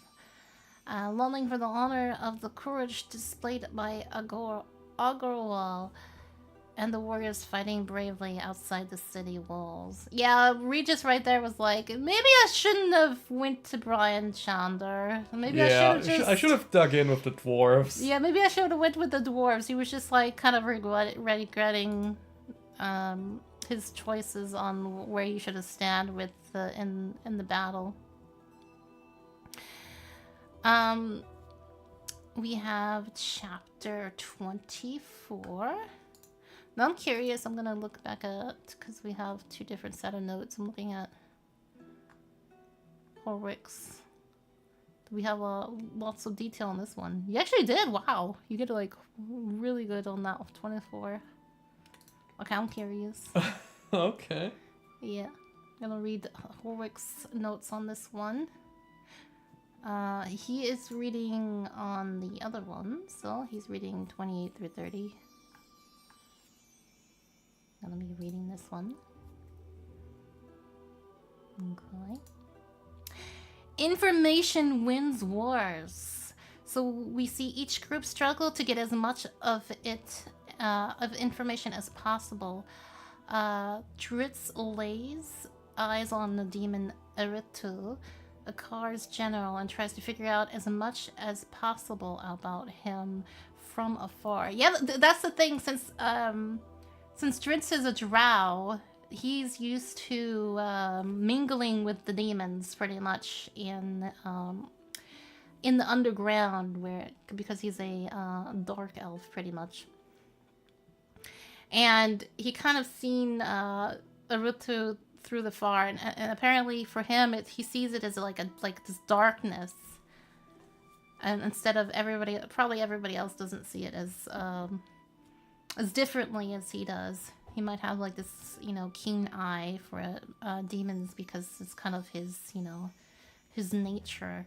Longing for the honor of the courage displayed by Agorwal and the warriors fighting bravely outside the city walls. Yeah, Regis right there was like, maybe I shouldn't have went to Brian Chandler. Maybe I should have dug in with the dwarves. Yeah, maybe I should have went with the dwarves. He was just like kind of regretting his choices on where he should have stand with in the battle. We have chapter 24. Now I'm curious. I'm gonna look back at, because we have two different set of notes. I'm looking at Horwicks. We have lots of detail on this one. You actually did. Wow, you did like really good on that 24. Okay, I'm curious. Okay. Yeah, I'm gonna read Horwick's notes on this one. He is reading on the other one, so he's reading 28 through 30. I'm gonna be reading this one. Okay. Information wins wars. So we see each group struggle to get as much of information as possible. Dritz lays eyes on the demon Eritu, Akar's general, and tries to figure out as much as possible about him from afar. Yeah, that's the thing. Since Dritz is a drow, he's used to mingling with the demons pretty much in the underground, because he's a dark elf pretty much. And he kind of seen Arutu through the far, and apparently for him, he sees it as like this darkness. And instead of probably everybody else doesn't see it as differently as he does. He might have like this, keen eye for demons because it's kind of his, his nature.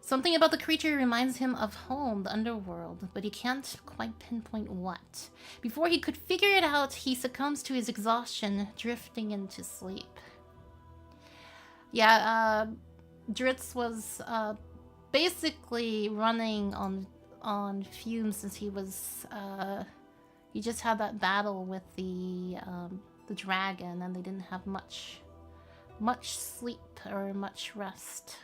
So Something about the creature reminds him of home, the underworld, but he can't quite pinpoint what. Before he could figure it out, he succumbs to his exhaustion, drifting into sleep. Yeah, Dritz was basically running on fumes since he was he just had that battle with the dragon, and they didn't have much sleep or much rest.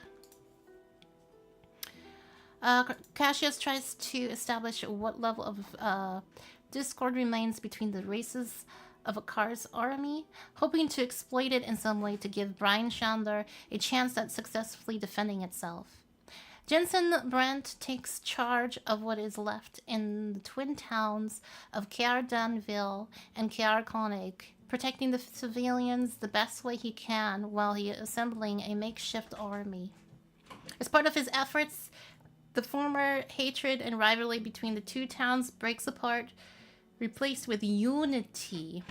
Cassius tries to establish what level of discord remains between the races of Akar's army, hoping to exploit it in some way to give Brian Chandler a chance at successfully defending itself. Jensen Brent takes charge of what is left in the twin towns of Danville and Koenig, protecting the civilians the best way he can while he is assembling a makeshift army. As part of his efforts, the former hatred and rivalry between the two towns breaks apart, replaced with unity.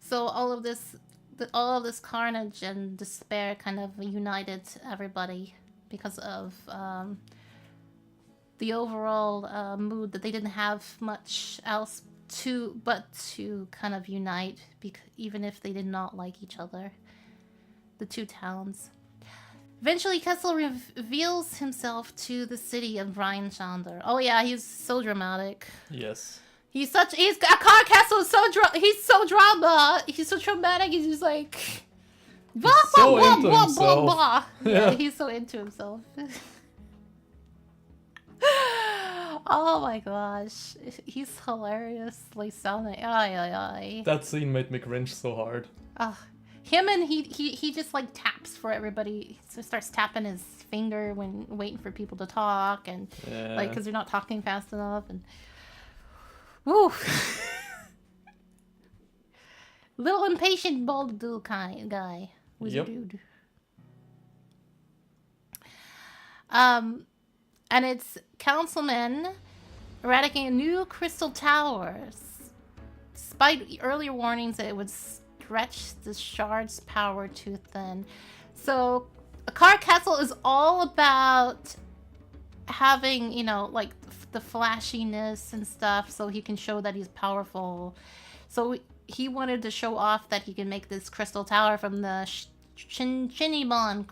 So all of this carnage and despair kind of united everybody because of the overall mood that they didn't have much else to kind of unite, even if they did not like each other. The two towns. Eventually, Kessel reveals himself to the city of Brian Chandler. Oh yeah, he's so dramatic. Yes. Akar Kessel is he's so drama. He's so dramatic. He's just like blah blah blah blah blah blah. Yeah, he's so into himself. Oh my gosh, he's hilariously sounding. That scene made me cringe so hard. Him and he just like taps for everybody. So starts tapping his finger when waiting for people to talk, and like because they're not talking fast enough, and woo. Little impatient bald dude kind guy. Wizard dude. And it's councilmen eradicating new crystal towers, despite earlier warnings that it would stretch the Shards' power too thin. So, Akar Castle is all about having, you know, like the flashiness and stuff, so he can show that he's powerful. So he wanted to show off that he can make this crystal tower from the Chinibon.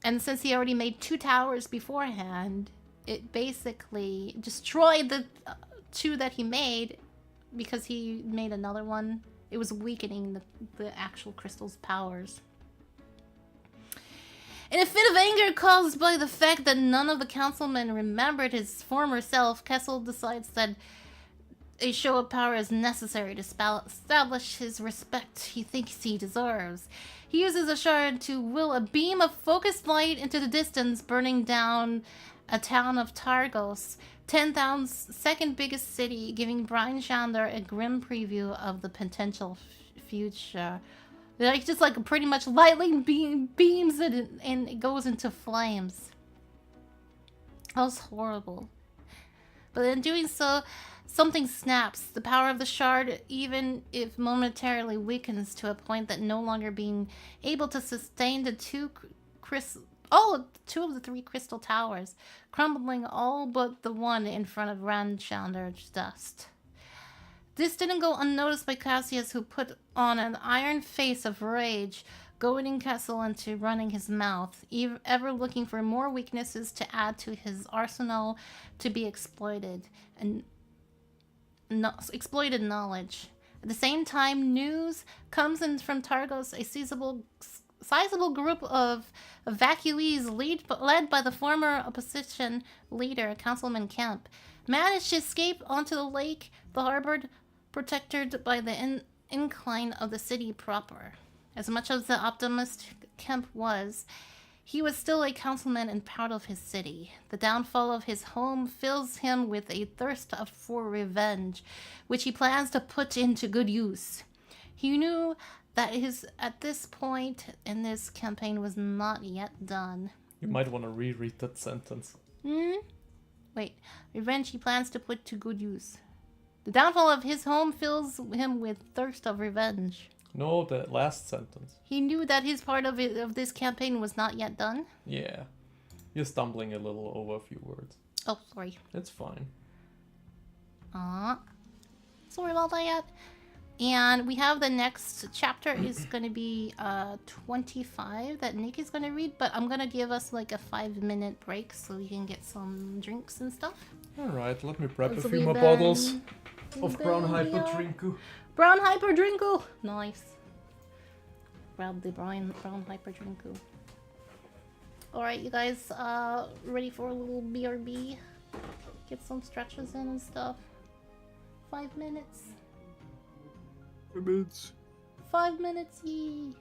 And since he already made 2 towers beforehand, it basically destroyed the 2 that he made because he made another one. It was weakening the actual crystal's powers. In a fit of anger caused by the fact that none of the councilmen remembered his former self, Kessel decides that a show of power is necessary to establish his respect he thinks he deserves. He uses a shard to will a beam of focused light into the distance, burning down a town of Targos, 10,000's second biggest city, giving Brian Chandler a grim preview of the potential future. Like just like pretty much lightning beams it and it goes into flames. That was horrible. But in doing so, something snaps. The power of the shard, even if momentarily, weakens to a point that no longer being able to sustain the 2 of the 3 crystal towers, crumbling all but the one in front of Chandler's dust. This didn't go unnoticed by Cassius, who put on an iron face of rage, goading Kessel into running his mouth, ever looking for more weaknesses to add to his arsenal to be exploited, and exploited knowledge. At the same time, news comes in from Targos, a sizable group of evacuees led by the former opposition leader, Councilman Kemp, managed to escape onto the lake, the harbor, protected by the incline of the city proper. As much as the optimist Kemp was, he was still a councilman and proud of his city. The downfall of his home fills him with a thirst for revenge, which he plans to put into good use. He knew that at this point in this campaign was not yet done. You might want to reread that sentence. Wait. Revenge he plans to put to good use. The downfall of his home fills him with thirst of revenge. No, the last sentence. He knew that his part of this campaign was not yet done. Yeah. You're stumbling a little over a few words. Oh, sorry. It's fine. Sorry about that. And we have the next chapter is going to be 25 that Nick is going to read, but I'm going to give us like a 5-minute break so we can get some drinks and stuff. Alright, let me prep a So few we more then- bottles of then brown we hyper are- drinku. Brown Hyper Drinku! Nice. Grab the brown Hyper Drinku. Alright, you guys, ready for a little BRB? Get some stretches in and stuff. 5 minutes. 5 minutes, yee!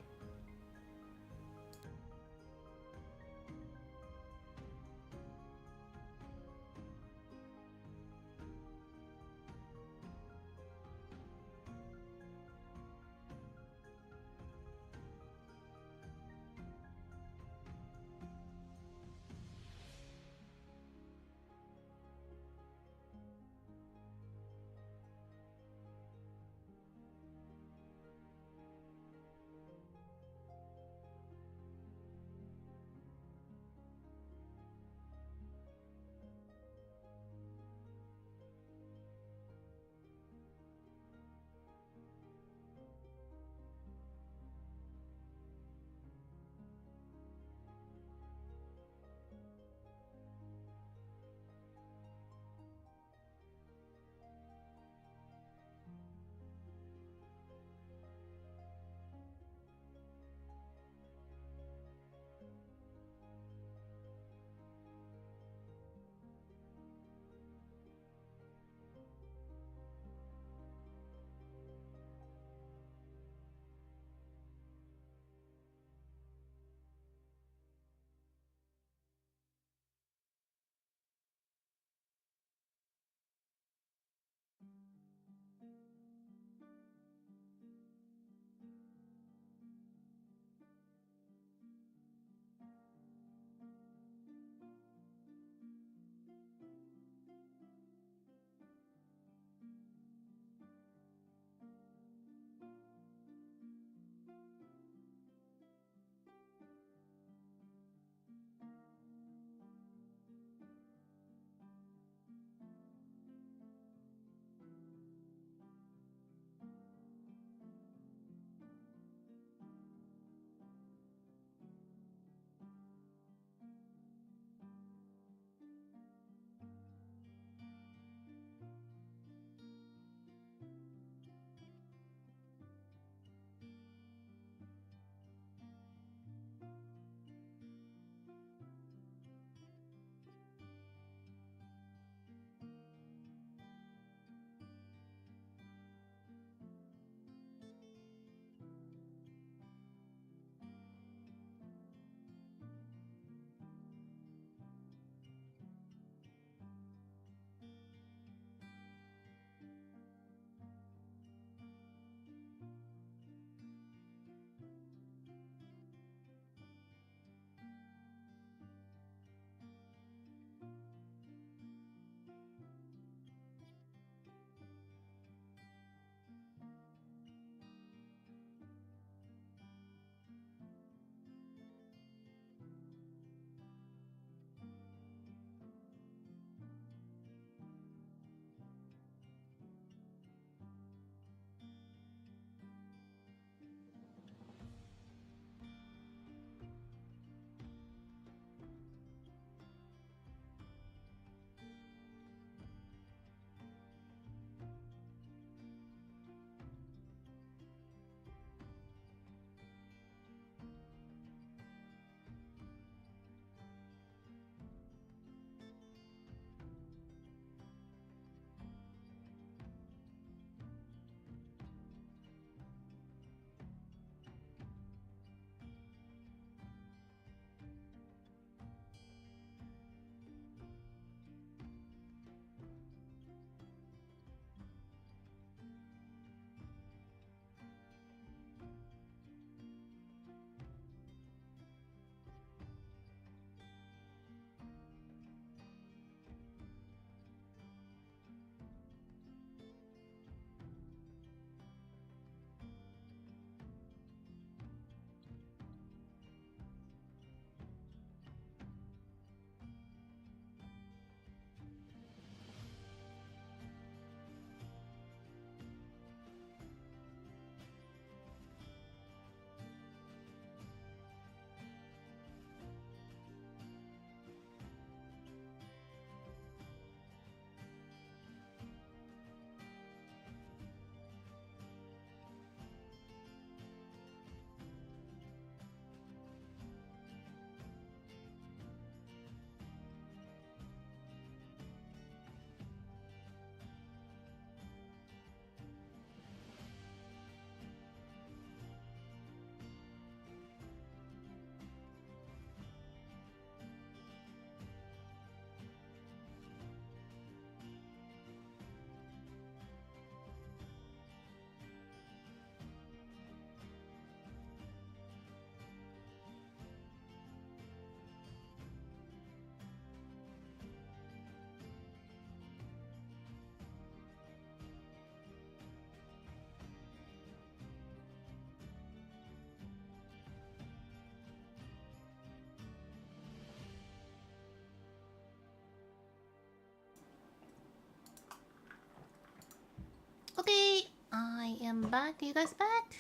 am back. Are you guys back?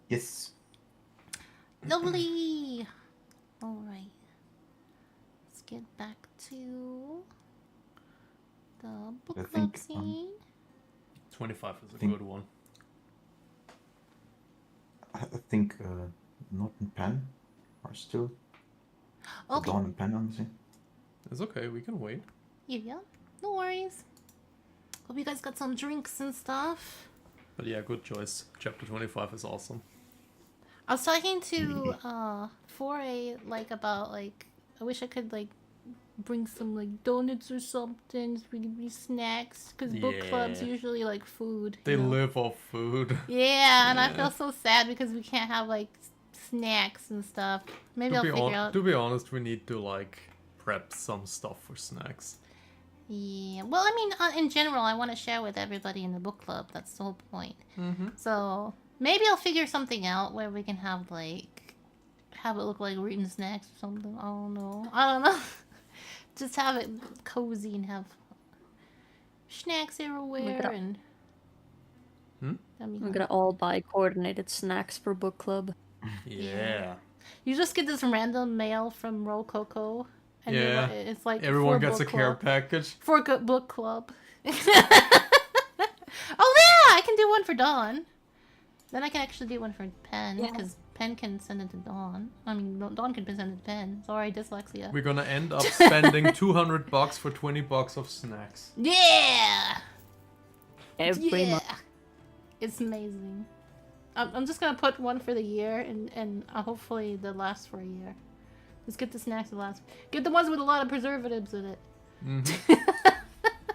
Yes. Lovely. All right. Let's get back to the book I club think, scene. 25 is a Think- good one. I think Note and Pen are still. Okay. Dawn and Pen, honestly. It's okay, we can wait. Yeah. No worries. Hope you guys got some drinks and stuff. But yeah, good choice. Chapter 25 is awesome. I was talking to Foray about I wish I could bring some donuts or something so we could be snacks because book clubs Yeah. usually food. They you know? live off food. Yeah, and I feel so sad because we can't have snacks and stuff. Maybe I'll figure out. To be honest, we need to prep some stuff for snacks. Yeah. Well, I mean, in general, I want to share with everybody in the book club. That's the whole point. Mm-hmm. So maybe I'll figure something out where we can have have it look like we're eating snacks or something. I don't know. Just have it cozy and have snacks everywhere gonna- and. That'd be We're fun. gonna all buy coordinated snacks for book club. Yeah. You just get this random mail from Rococo, and Yeah. it's Everyone for gets a book care club. package. For book club. Oh yeah, I can do one for Dawn. Then I can actually do one for Pen Yeah. because Pen can send it to Dawn. I mean, Dawn can send it to Pen. Sorry, dyslexia. We're gonna end up spending $200 for 20 bucks of snacks. Yeah, Every yeah. month. It's amazing. I'm just gonna put one for the year, and hopefully they last for a year. Let's get the snacks that last. Get the ones with a lot of preservatives in it.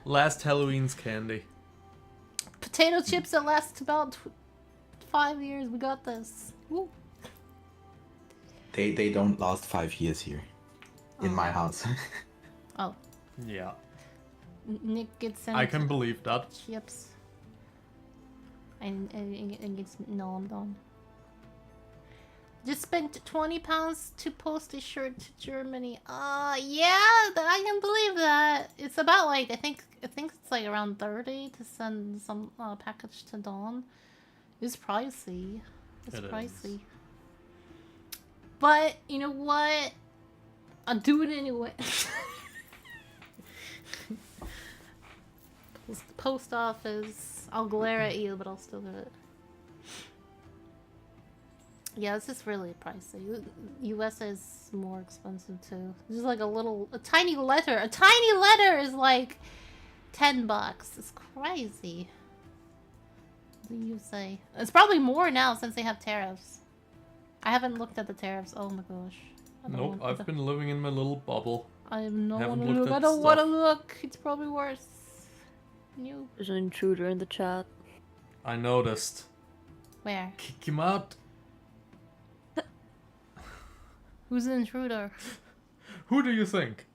Last Halloween's candy. Potato chips that last about 5 years. We got this. Woo. They don't last 5 years here. In my house. Oh, Yeah, Nick gets sent I can believe that. chips. And gets gnawed on. Just spent £20 to post a shirt to Germany. Yeah, I can believe that. It's about I think it's around 30 to send some package to Dawn. It's pricey. It's It is. pricey. But you know what? I'll do it anyway. Post office. I'll glare at you, but I'll still do it. Yeah, this is really pricey. US is more expensive too. There's a tiny letter. A tiny letter is $10. It's crazy. What do you say? It's probably more now since they have tariffs. I haven't looked at the tariffs. Oh my gosh. Nope, I've been living in my little bubble. I'm not Haven't wanna looked look. I at don't want to stuff. look. It's probably worse. No. There's an intruder in the chat. I noticed. Where? Kick him out. Who's the intruder? Who do you think?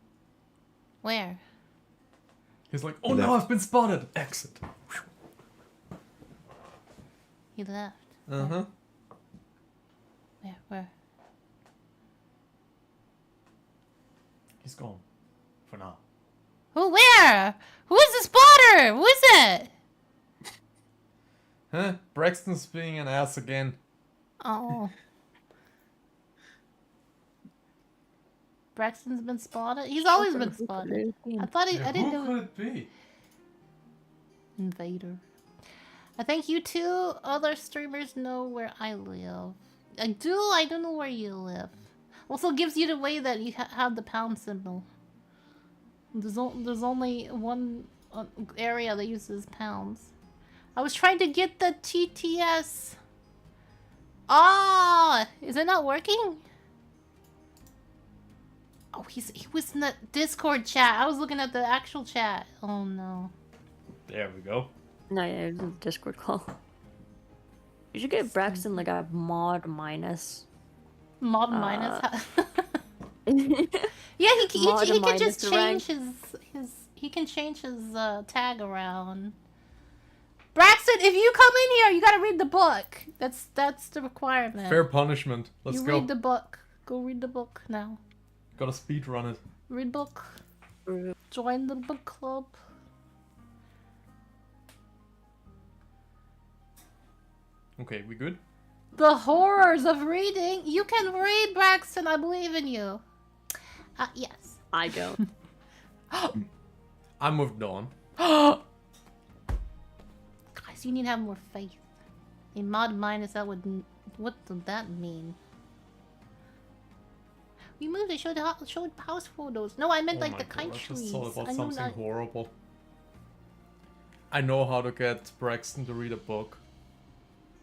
Where? He's like, oh no, I've been spotted. Exit. He left. Uh-huh. Where? He's gone. For now. Who? Where? Who is the spotter? Who is it? Huh? Braxton's being an ass again. Oh. Braxton's been spotted? He's always been spotted. I thought I didn't Who know. could it be? Invader. I think you two other streamers know where I live. I don't know where you live. Also gives you the way that you have the pound symbol. There's only one area that uses pounds. I was trying to get the TTS. Ah, is it not working? Oh, he was in the Discord chat. I was looking at the actual chat. Oh no. There we go. No, yeah, it was a Discord call. You should get Braxton a mod minus. Mod minus. Yeah, he Mod can minus just the change his tag around. Braxton, if you come in here, you gotta read the book. That's the requirement. Fair punishment. Let's you go. read the book. Go read the book now. Gotta speed run it. Read book. Join the book club. Okay, we good? The horrors of reading. You can read, Braxton. I believe in you. Yes. I don't. I moved on. Guys, you need to have more faith. A mod minus that would... What does that mean? We moved and showed house photos. No, I meant Oh like my the God, kite I just trees. thought about I know something that. horrible. I know how to get Braxton to read a book.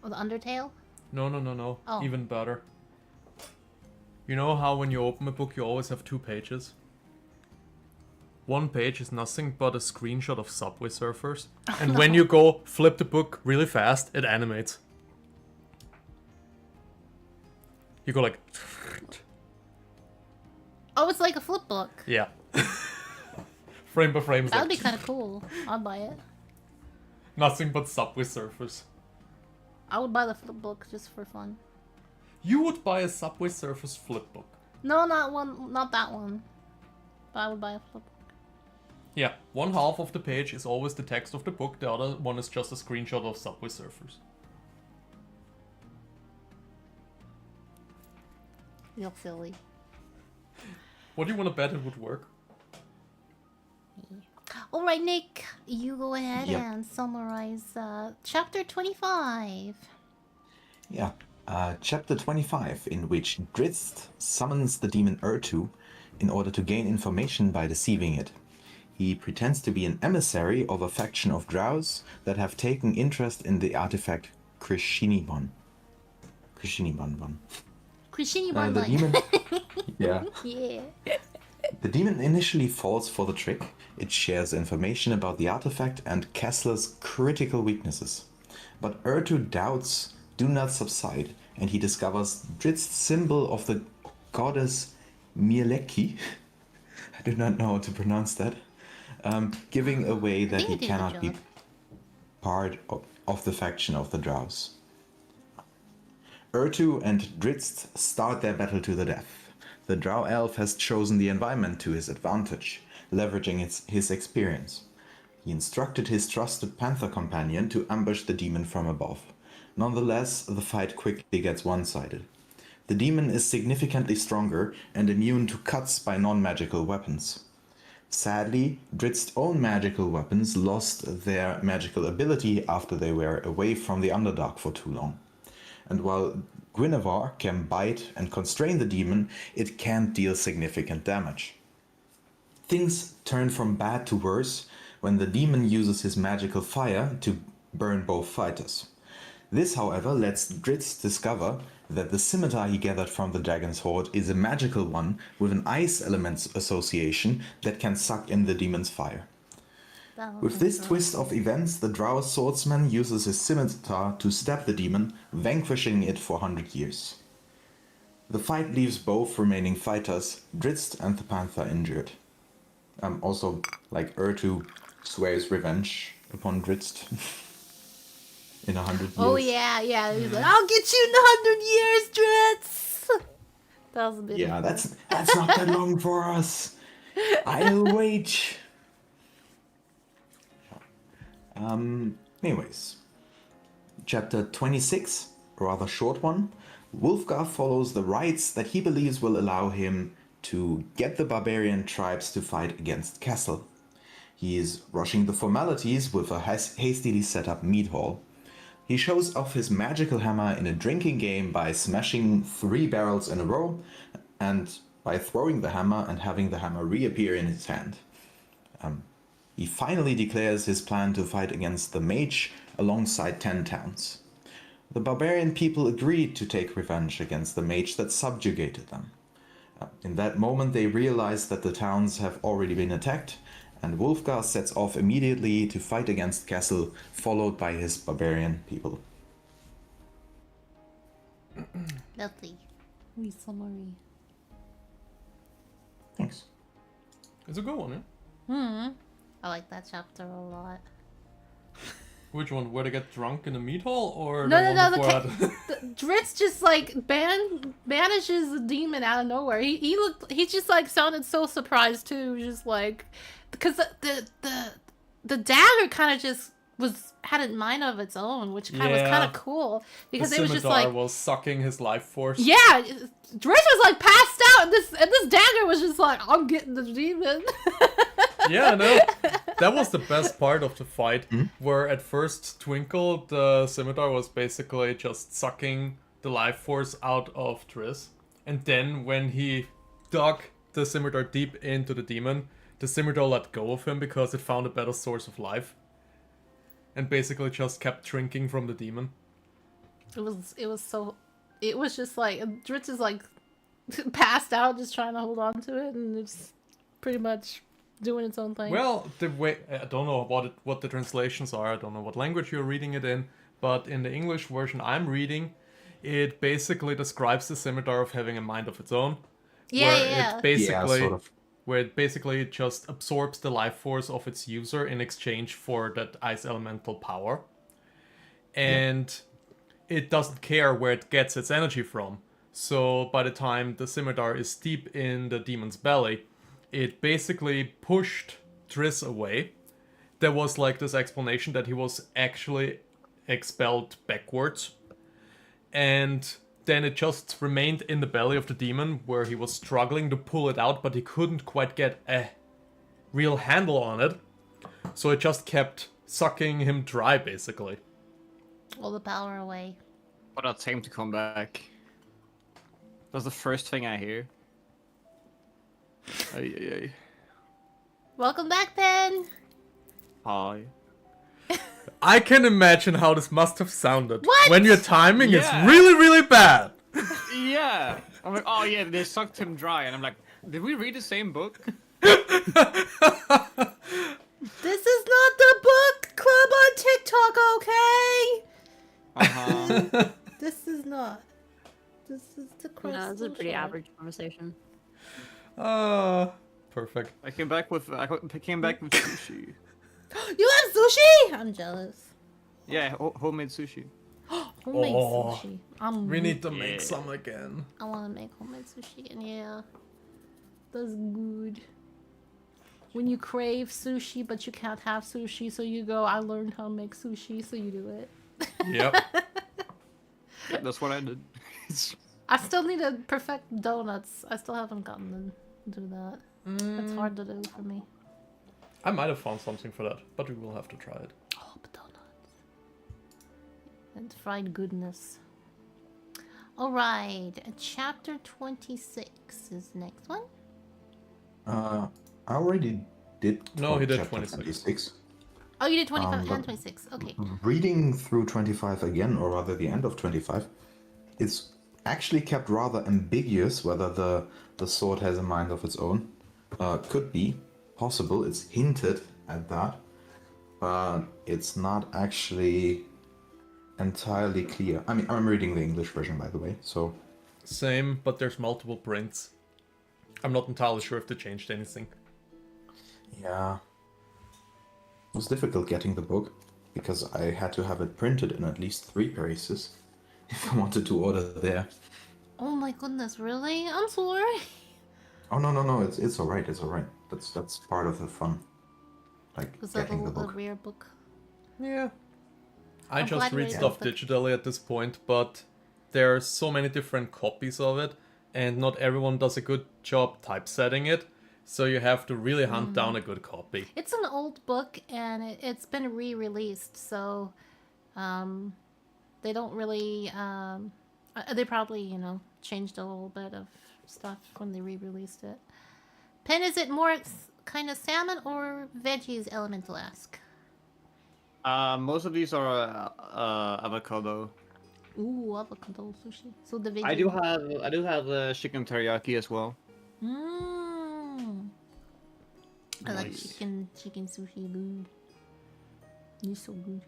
Oh, the Undertale? No. Oh. Even better. You know how when you open a book you always have 2 pages? One page is nothing but a screenshot of Subway Surfers. And when you go flip the book really fast, it animates. You go like... Oh, it's like a flip book. Yeah. Frame by frame. That would be kind of cool. I'd buy it. Nothing but Subway Surfers. I would buy the flip book just for fun. You would buy a Subway Surfers flip book. No, not that one. But I would buy a flip book. Yeah, one half of the page is always the text of the book, the other one is just a screenshot of Subway Surfers. You're silly. What do you want to bet it would work? Alright, Nick, you go ahead Yep. and summarize chapter 25. Yeah. Chapter 25, in which Drizzt summons the demon Ertu in order to gain information by deceiving it. He pretends to be an emissary of a faction of drows that have taken interest in the artifact Krishinibon. Krishinibon. Krishini The Bun demon. Yeah. Yeah. The demon initially falls for the trick. It shares information about the artifact and Kessler's critical weaknesses. But Ertu doubts do not subside, and he discovers Drizzt's symbol of the goddess Mieleki. I do not know how to pronounce that. Giving away that think he you did a good cannot be job. part of the faction of the drows. Ertu and Drizzt start their battle to the death. The drow elf has chosen the environment to his advantage, leveraging his experience. He instructed his trusted panther companion to ambush the demon from above. Nonetheless, the fight quickly gets one-sided. The demon is significantly stronger and immune to cuts by non-magical weapons. Sadly, Drizzt's own magical weapons lost their magical ability after they were away from the Underdark for too long. And while Guinevere can bite and constrain the demon, it can't deal significant damage. Things turn from bad to worse when the demon uses his magical fire to burn both fighters. This, however, lets Drizzt discover that the scimitar he gathered from the dragon's hoard is a magical one with an ice element association that can suck in the demon's fire. With this twist of events, the drow swordsman uses his scimitar to stab the demon, vanquishing it for 100 years. The fight leaves both remaining fighters, Drizzt and the panther, injured. Also, like Ertu swears revenge upon Drizzt in 100 years. Oh yeah. He's like, I'll get you in 100 years, Dritz. That was a bit. Yeah, that's not that long for us. I'll wait. Anyways, chapter 26, a rather short one. Wulfgar follows the rites that he believes will allow him to get the barbarian tribes to fight against Castle. He is rushing the formalities with a hastily set up mead hall. He shows off his magical hammer in a drinking game by smashing 3 barrels in a row and by throwing the hammer and having the hammer reappear in his hand. He finally declares his plan to fight against the mage alongside 10 towns. The barbarian people agreed to take revenge against the mage that subjugated them. In that moment they realize that the towns have already been attacked, and Wulfgar sets off immediately to fight against Castle, followed by his barbarian people. Lovely. Summary. Thanks. It's a good one, yeah? I like that chapter a lot. Which one? Where they get drunk in the meat hall, or No, the no, one no. before The Drizzt just like banishes the demon out of nowhere. He just like sounded so surprised too. Just like because the dagger kind of just had a mind of its own, which was kind of cool because the it was just scimitar like was sucking his life force. yeah, Drish was like passed out, and this dagger was just like, I'm getting the demon. Yeah, no, that was the best part of the fight, where at first Twinkle, the scimitar, was basically just sucking the life force out of Triss, and then when he dug the scimitar deep into the demon, the scimitar let go of him because it found a better source of life, and basically just kept drinking from the demon. It was just like Dritz is like passed out, just trying to hold on to it, and it's pretty much doing its own thing. Well, the way I don't know what the translations are. I don't know what language you're reading it in, but in the English version I'm reading, it basically describes the scimitar of having a mind of its own. Yeah. It basically, sort of. where it basically just absorbs the life force of its user in exchange for that ice elemental power, and it doesn't care where it gets its energy from. So by the time the scimitar is deep in the demon's belly, it basically pushed Triss away. There was like this explanation that he was actually expelled backwards, and then it just remained in the belly of the demon, where he was struggling to pull it out, but he couldn't quite get a real handle on it. So it just kept sucking him dry, basically. All the power away. But not time to come back. That's the first thing I hear. Ay. Welcome back, Ben. Hi. I can imagine how this must have sounded. What? When your timing is Yeah. really, really bad. Yeah. I'm like, oh yeah, they sucked him dry, and I'm like, did we read the same book? This is not the book club on TikTok, okay? Uh-huh. This is not. This is the crystal No, it's a pretty shard. average conversation. Perfect. I came back with sushi. You have sushi? I'm jealous. Yeah, homemade sushi. Homemade Oh. sushi. We need to make Yeah. some again. I want to make homemade sushi, and yeah, that's good. When you crave sushi, but you can't have sushi, so you go, I learned how to make sushi, so you do it. Yep. That's what I did. I still need to perfect donuts. I still haven't gotten to do that. It's hard to do for me. I might have found something for that, but we will have to try it. Oh, but donuts. And fried goodness. Alright, chapter 26 is the next one. I already did. No, he did chapter 26. Oh, you did 25 but- and 26. Okay. Reading through 25 again, or rather the end of 25, it's actually kept rather ambiguous whether the sword has a mind of its own. Could be possible. It's hinted at that, but it's not actually entirely clear. I mean, I'm reading the English version, by the way, so Same, but there's multiple prints. I'm not entirely sure if they changed anything. yeah. It was difficult getting the book because I had to have it printed in at least 3 places if I wanted to order there. Oh my goodness, really? I'm sorry. Oh no, it's alright, it's alright. That's part of the fun. Like Was that getting the the book. rare book? Yeah. I I'm just glad you read read stuff the- digitally at this point, but there are so many different copies of it, and not everyone does a good job typesetting it, so you have to really hunt down a good copy. It's an old book, and it's been re-released, so they don't really they probably changed a little bit of stuff when they re-released it. Pen, is it more kind of salmon or veggies? Elemental ask. Most of these are avocado. Ooh, avocado sushi. So the veggie. I do have chicken teriyaki as well. Mmm. I like Nice. chicken sushi, dude. You're so good.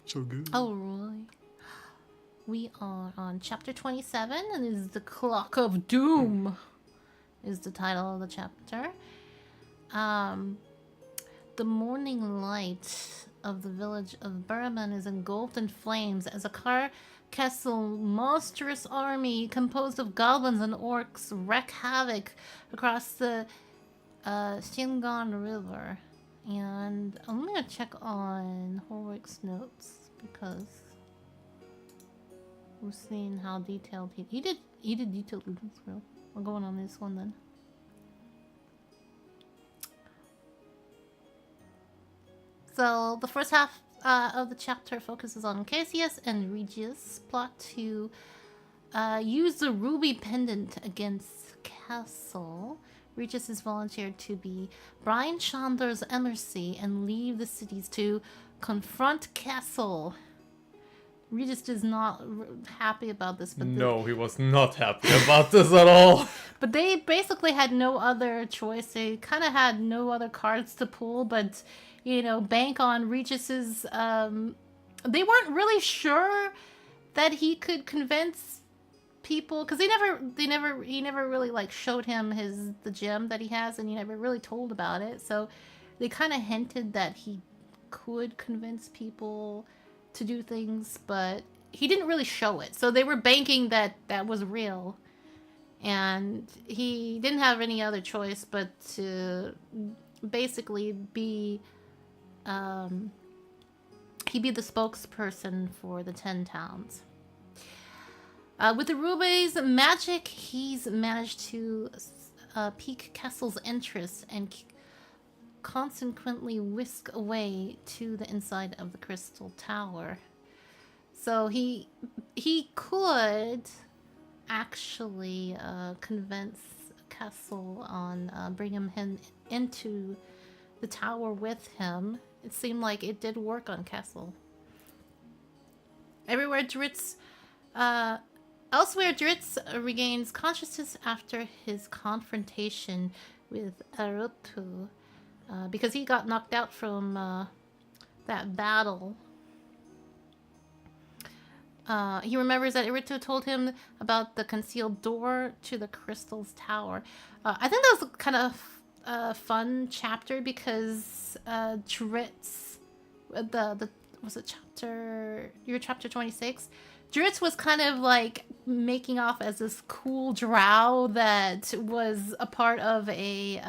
So good. Alright. We are on chapter 27, and this is the Clock of Doom, is the title of the chapter. The morning light of the village of Berman is engulfed in flames as a Carcassonne monstrous army composed of goblins and orcs wreak havoc across the Shingon River. And I'm gonna check on Horwick's notes because we're seeing how detailed he did detailed notes. We're going on this one then. So the first half of the chapter focuses on Cassius and Regius' plot to use the ruby pendant against Castle. Regis is volunteered to be Brian Chandler's emissary and leave the cities to confront Castle. Regis is not happy about this, but No, he was not happy about this at all. but they basically had no other choice. They kind of had no other cards to pull, but bank on Regis's. They weren't really sure that he could convince people because he never really like showed him the gem that he has, and he never really told about it. So they kind of hinted that he could convince people to do things, but he didn't really show it. So they were banking that was real, and he didn't have any other choice but to basically be he be the spokesperson for the 10 towns. With the rubies magic, he's managed to pique Castle's interest and consequently whisk away to the inside of the crystal tower. So he could actually convince Castle on bringing him into the tower with him. It seemed like it did work on Castle. Elsewhere, Dritz regains consciousness after his confrontation with Arutu, because he got knocked out from that battle. He remembers that Arutu told him about the concealed door to the crystal's tower. I think that was kind of a fun chapter because Dritz, was it chapter 26? Dritz was kind of like making off as this cool drow that was a part of a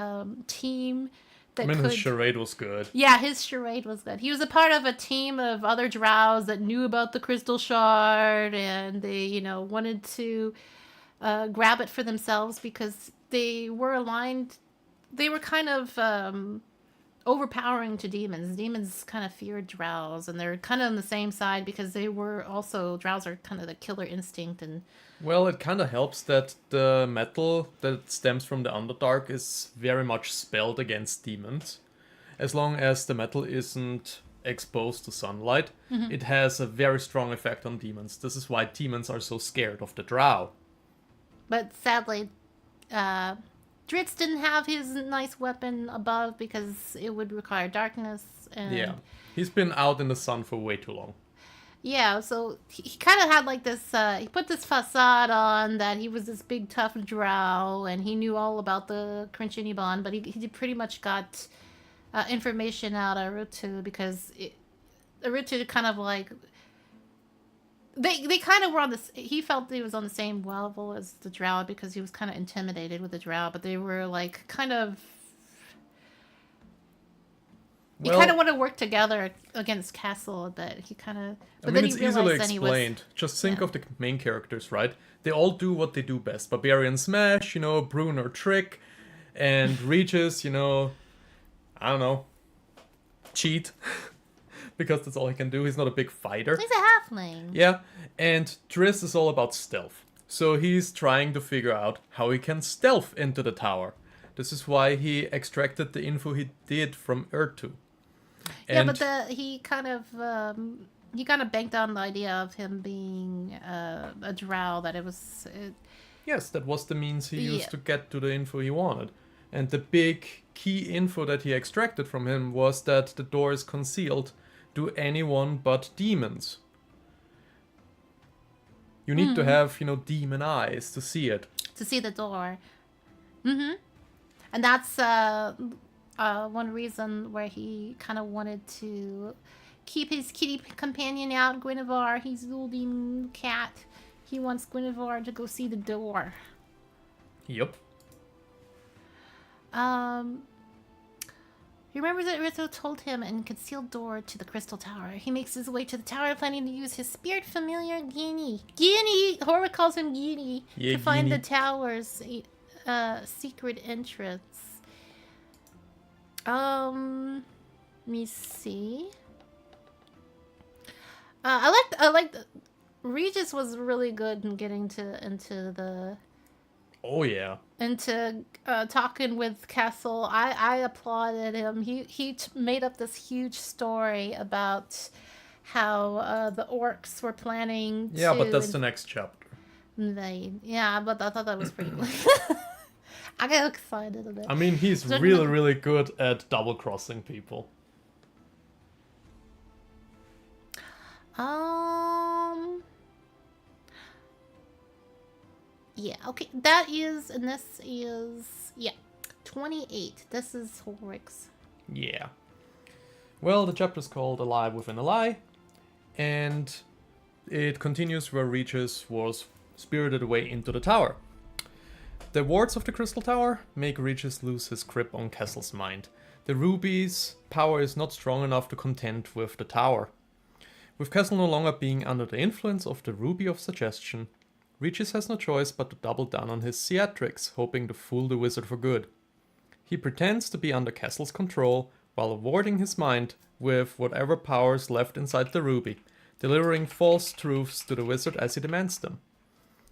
team that his charade was good. Yeah, his charade was good. He was a part of a team of other drows that knew about the crystal shard, and they, wanted to grab it for themselves because they were aligned. They were kind of overpowering to demons. Demons kind of feared drows, and they're kind of on the same side because they were also, drows are kind of the killer instinct. And well, it kind of helps that the metal that stems from the Underdark is very much spelled against demons. As long as the metal isn't exposed to sunlight, it has a very strong effect on demons. This is why demons are so scared of the drow. But sadly, Dritz didn't have his nice weapon above because it would require darkness. And Yeah, he's been out in the sun for way too long. yeah, so he kind of had like this, he put this facade on that he was this big tough drow and he knew all about the Crinchini bond, but he pretty much got information out of Arutu because Arutu kind of like, they kind of were on this, he felt he was on the same level as the drow because he was kind of intimidated with the drow, but they were like kind of, he kind of want to work together against Castle, but he kind of, but then it's he realized easily then explained. Just think of the main characters, right? They all do what they do best. Barbarian Smash, Bruner Trick, and Regis, I don't know, cheat. Because that's all he can do. He's not a big fighter. He's a halfling. Yeah, and Triss is all about stealth. So he's trying to figure out how he can stealth into the tower. This is why he extracted the info he did from Ertu. Yeah, but he kind of banked on the idea of him being a drow, that it was... Yes, that was the means he used to get to the info he wanted. And the big key info that he extracted from him was that the door is concealed to anyone but demons. You need to have, demon eyes to see it. To see the door. Mm-hmm. And that's one reason where he kind of wanted to keep his kitty companion out, Guinevere. He's a little demon cat. He wants Guinevere to go see the door. Yep. He remembers that Rizzo told him an concealed door to the Crystal Tower. He makes his way to the tower, planning to use his spirit familiar Guinea. Horror calls him Guinea Yeah, to find the Guinea. tower's secret entrance. Let me see. I liked Regis was really good in getting Oh yeah. into talking with Kessel. I applauded him. He made up this huge story about how the orcs were planning Yeah, to but that's the next chapter. invade. Yeah, but I thought that was pretty I got excited a bit. I mean, he's So- really, really good at double-crossing people. Yeah, okay. That is, and this is, yeah, 28. This is Ulrich's. Yeah. Well, the chapter's called A Lie Within a Lie, and it continues where Regis was spirited away into the tower. The wards of the Crystal Tower make Regis lose his grip on Kessel's mind. The ruby's power is not strong enough to contend with the tower. With Kessel no longer being under the influence of the Ruby of Suggestion, Regis has no choice but to double down on his theatrics, hoping to fool the wizard for good. He pretends to be under Kessel's control while warding his mind with whatever powers left inside the ruby, delivering false truths to the wizard as he demands them.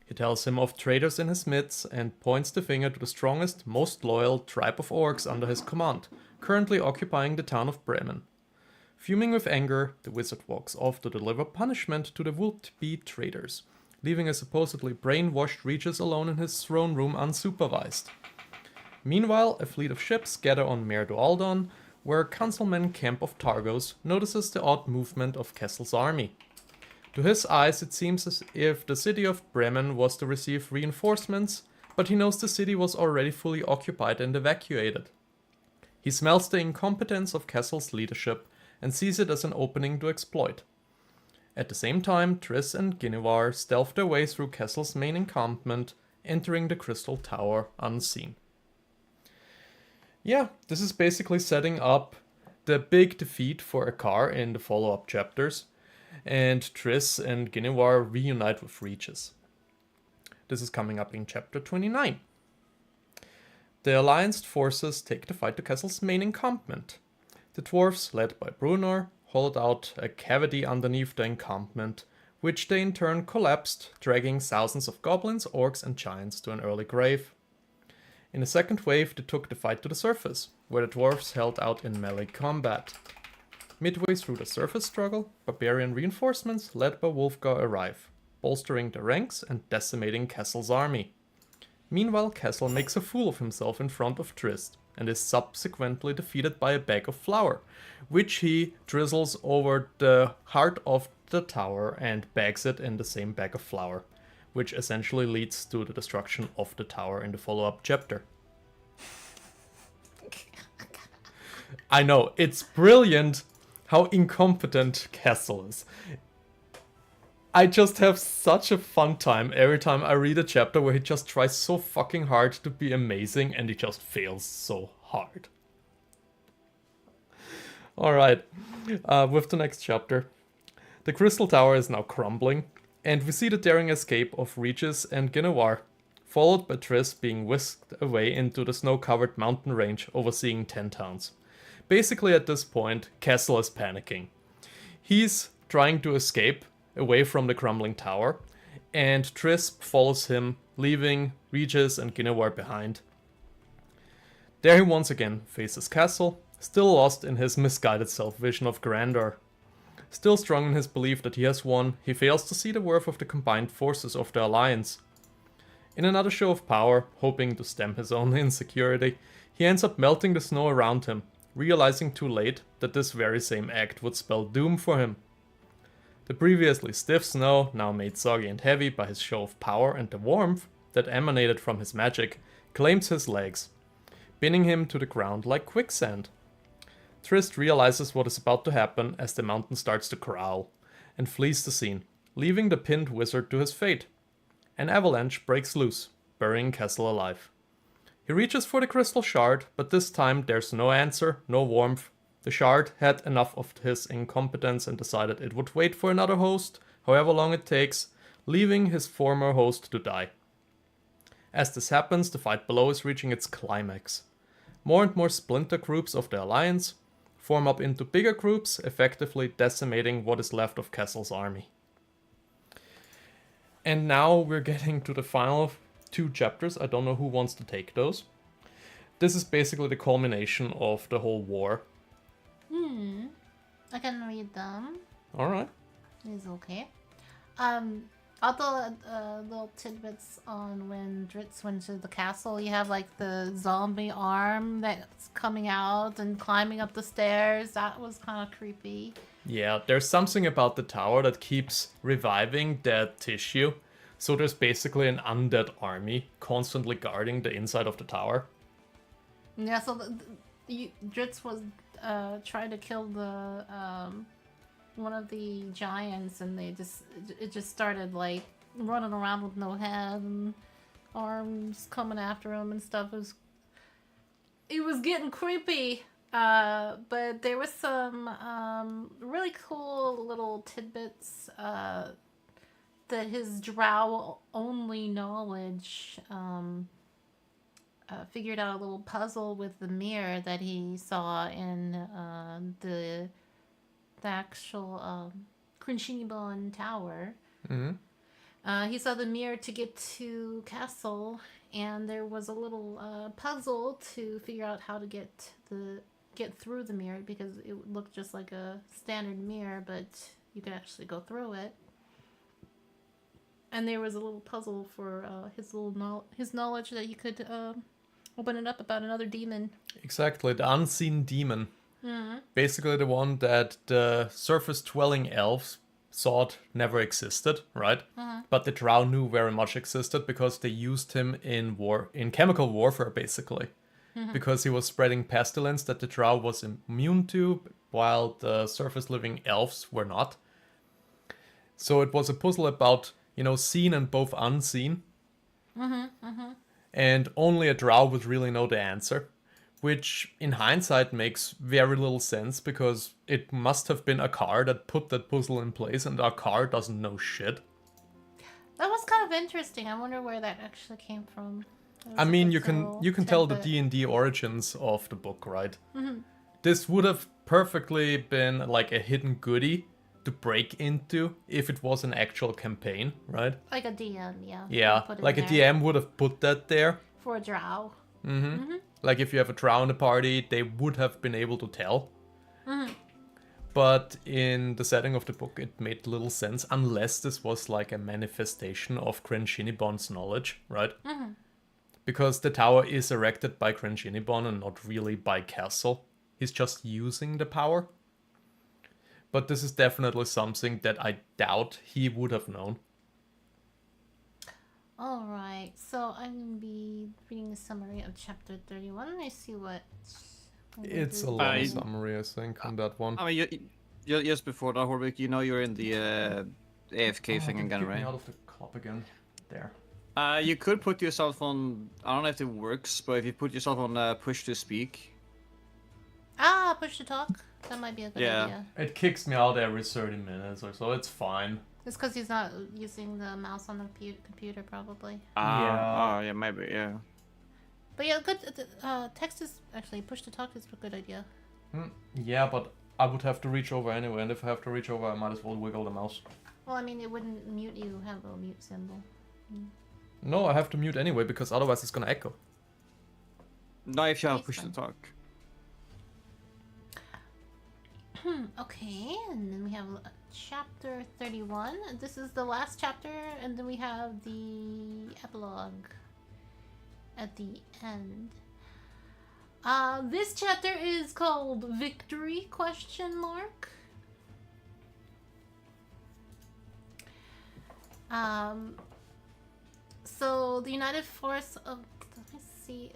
He tells him of traitors in his midst and points the finger to the strongest, most loyal tribe of orcs under his command, currently occupying the town of Bremen. Fuming with anger, the wizard walks off to deliver punishment to the would-be traitors, leaving a supposedly brainwashed Regis alone in his throne room unsupervised. Meanwhile, a fleet of ships gather on Mare Dualdon, where Councilman Camp of Targos notices the odd movement of Kessel's army. To his eyes, it seems as if the city of Bremen was to receive reinforcements, but he knows the city was already fully occupied and evacuated. He smells the incompetence of Kessel's leadership and sees it as an opening to exploit. At the same time, Triss and Guinevere stealth their way through Kessel's main encampment, entering the Crystal Tower unseen. Yeah, this is basically setting up the big defeat for Akar in the follow-up chapters, and Triss and Guinevere reunite with Regis. This is coming up in chapter 29. The allianced forces take the fight to Kessel's main encampment. The dwarves, led by Brunor, hollowed out a cavity underneath the encampment, which they in turn collapsed, dragging thousands of goblins, orcs, and giants to an early grave. In the second wave, they took the fight to the surface, where the dwarves held out in melee combat. Midway through the surface struggle, barbarian reinforcements led by Wulfgar arrive, bolstering the ranks and decimating Kessel's army. Meanwhile, Kessel makes a fool of himself in front of Trist, and is subsequently defeated by a bag of flour, which he drizzles over the heart of the tower and bags it in the same bag of flour, which essentially leads to the destruction of the tower in the follow-up chapter. I know, it's brilliant how incompetent Kessel is. I just have such a fun time every time I read a chapter where he just tries so fucking hard to be amazing and he just fails so hard. Alright, with the next chapter. The Crystal Tower is now crumbling, and we see the daring escape of Regis and Guinevere, followed by Triss being whisked away into the snow-covered mountain range overseeing 10 towns. Basically at this point, Kessel is panicking. He's trying to escape away from the crumbling tower, and Triss follows him, leaving Regis and Guinevere behind. There he once again faces Kessel, still lost in his misguided self-vision of grandeur. Still strong in his belief that he has won, he fails to see the worth of the combined forces of the Alliance. In another show of power, hoping to stem his own insecurity, he ends up melting the snow around him, realizing too late that this very same act would spell doom for him. The previously stiff snow, now made soggy and heavy by his show of power and the warmth that emanated from his magic, claims his legs, pinning him to the ground like quicksand. Trist realizes what is about to happen as the mountain starts to growl, and flees the scene, leaving the pinned wizard to his fate. An avalanche breaks loose, burying Kessel alive. He reaches for the crystal shard, but this time there's no answer, no warmth. The shard had enough of his incompetence and decided it would wait for another host, however long it takes, leaving his former host to die. As this happens, the fight below is reaching its climax. More and more splinter groups of the Alliance form up into bigger groups, effectively decimating what is left of Kessel's army. And now we're getting to the final 2 chapters. I don't know who wants to take those. This is basically the culmination of the whole war. I can read them. Alright. It's okay. All the little tidbits on when Dritz went to the castle. You have like the zombie arm that's coming out and climbing up the stairs. That was kind of creepy. Yeah, there's something about the tower that keeps reviving dead tissue. So there's basically an undead army constantly guarding the inside of the tower. Yeah, so Dritz was trying to kill the one of the giants, and it just started like running around with no head and arms coming after him and stuff. It was getting creepy. But there was some really cool little tidbits that his drow only knowledge figured out a little puzzle with the mirror that he saw in the actual Crinchinibon Tower. He saw the mirror to get to castle, and there was a little puzzle to figure out how to get through the mirror, because it looked just like a standard mirror, but you could actually go through it. And there was a little puzzle for his knowledge that you could open it up about another demon. Exactly, the unseen demon. Basically the one that the surface-dwelling elves thought never existed, right? But the drow knew very much existed because they used him in chemical warfare, basically. Because he was spreading pestilence that the drow was immune to, while the surface-living elves were not. So it was a puzzle about, seen and both unseen. And only a drow would really know the answer. Which, in hindsight, makes very little sense, because it must have been Akar that put that puzzle in place, and Akar doesn't know shit. That was kind of interesting. I wonder where that actually came from. I mean, you can tell the D&D origins of the book, right? This would have perfectly been like a hidden goodie to break into if it was an actual campaign, right? Like a DM, yeah. Yeah, like a DM would have put that there. For a drow. Like if you have a drow in the party, they would have been able to tell. But in the setting of the book, it made little sense, unless this was like a manifestation of Crinchinibon's knowledge, right? Because the tower is erected by Crinchinibon and not really by Castle. He's just using the power. But this is definitely something that I doubt he would have known. Alright, so I'm going to be reading a summary of chapter 31. I see what... It's a long summary, I think, on that one. I mean, just before that, Horvik, you're in the AFK thing again, right? Me out of the club again. There. You could put yourself on... I don't know if it works, but if you put yourself on push to speak... push to talk? That might be a good idea. It kicks me out every 30 minutes or so, it's fine. It's because he's not using the mouse on the computer, probably. Yeah, maybe, yeah. But yeah, good. Text is actually push to talk is a good idea. Yeah, but I would have to reach over anyway, and if I have to reach over, I might as well wiggle the mouse. Well, I mean, it wouldn't mute you. Have a mute symbol. No, I have to mute anyway, because otherwise it's gonna echo. No, if you have push to talk. Okay, and then we have chapter 31. This is the last chapter, and then we have the epilogue at the end. This chapter is called Victory ? So the United Force of... Let me see.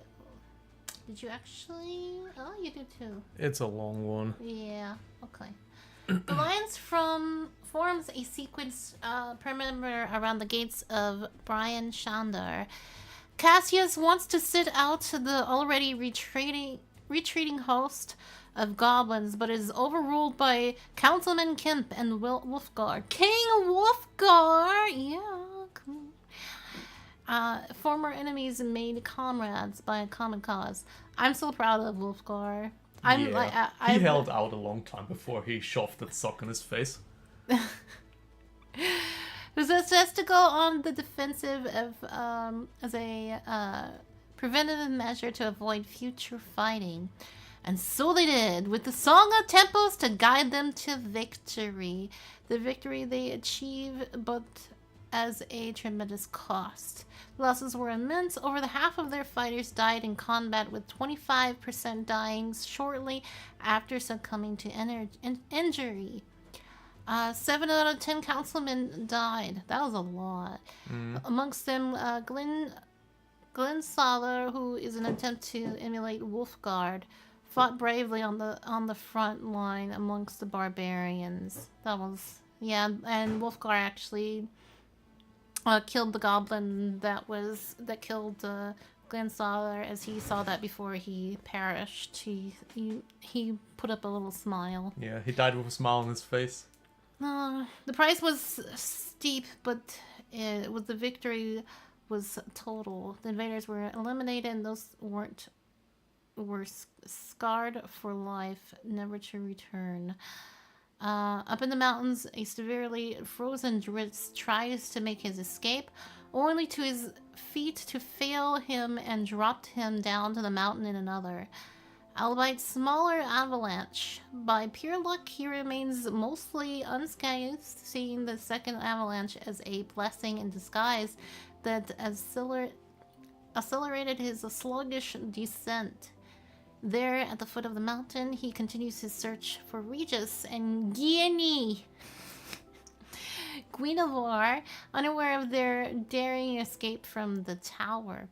Did you actually... Oh, you do too. It's a long one. Yeah, okay. The Alliance forms a sequence perimeter around the gates of Brian Shandar. Cassius wants to sit out the already retreating host of goblins, but is overruled by Councilman Kemp and Wolfgar. King Wolfgar! Yeah, cool. Former enemies made comrades by a common cause. I'm so proud of Wolfgar. He held out a long time before he shoved that sock in his face. Who says to go on the defensive as a preventative measure to avoid future fighting. And so they did, with the Song of Tempos to guide them to victory. The victory they achieve, but as a tremendous cost. Losses were immense. Over the half of their fighters died in combat, with 25% dying shortly after succumbing to injury. 7 out of 10 councilmen died. That was a lot. Amongst them, Glenn Soller, who is an attempt to emulate Wolfguard, fought bravely on the front line amongst the barbarians. That was, yeah, and Wolfgar actually killed the goblin that killed Glenn Soller. As he saw that before he perished, he put up a little smile. Yeah, he died with a smile on his face. The price was steep, but the victory was total. The invaders were eliminated, and those were scarred for life, never to return. Up in the mountains, a severely frozen Dritz tries to make his escape, only to his feet to fail him and dropped him down to the mountain in another. Albeit smaller avalanche. By pure luck, he remains mostly unscathed, seeing the second avalanche as a blessing in disguise that accelerated his sluggish descent. There, at the foot of the mountain, he continues his search for Regis and Guinea. Guinevere, unaware of their daring escape from the tower.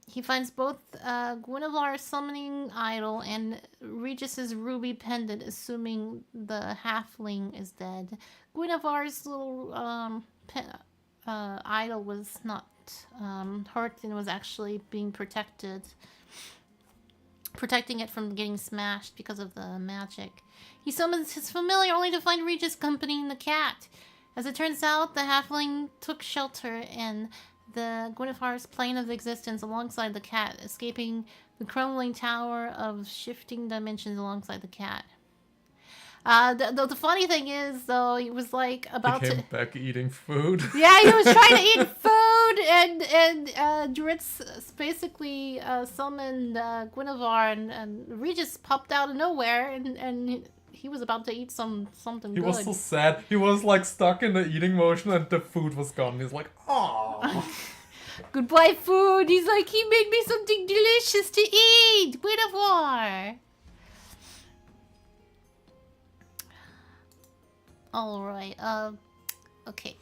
He finds both Guinevere's summoning idol and Regis's ruby pendant, assuming the halfling is dead. Guinevere's little idol was not hurt and was actually being protecting it from getting smashed because of the magic. He summons his familiar only to find Regis accompanying the cat. As it turns out, the halfling took shelter in the Guinevere's plane of existence alongside the cat, escaping the crumbling tower of shifting dimensions alongside the cat. The funny thing is, though, he was like about he came back eating food. Yeah, he was trying to eat food, and Dritz basically summoned Guinevere, and Regis popped out of nowhere, and he was about to eat something good. He was so sad. He was like stuck in the eating motion, and the food was gone. He's like, "Aww." Goodbye, food. He's like, he made me something delicious to eat. Guinevere. All right. Okay.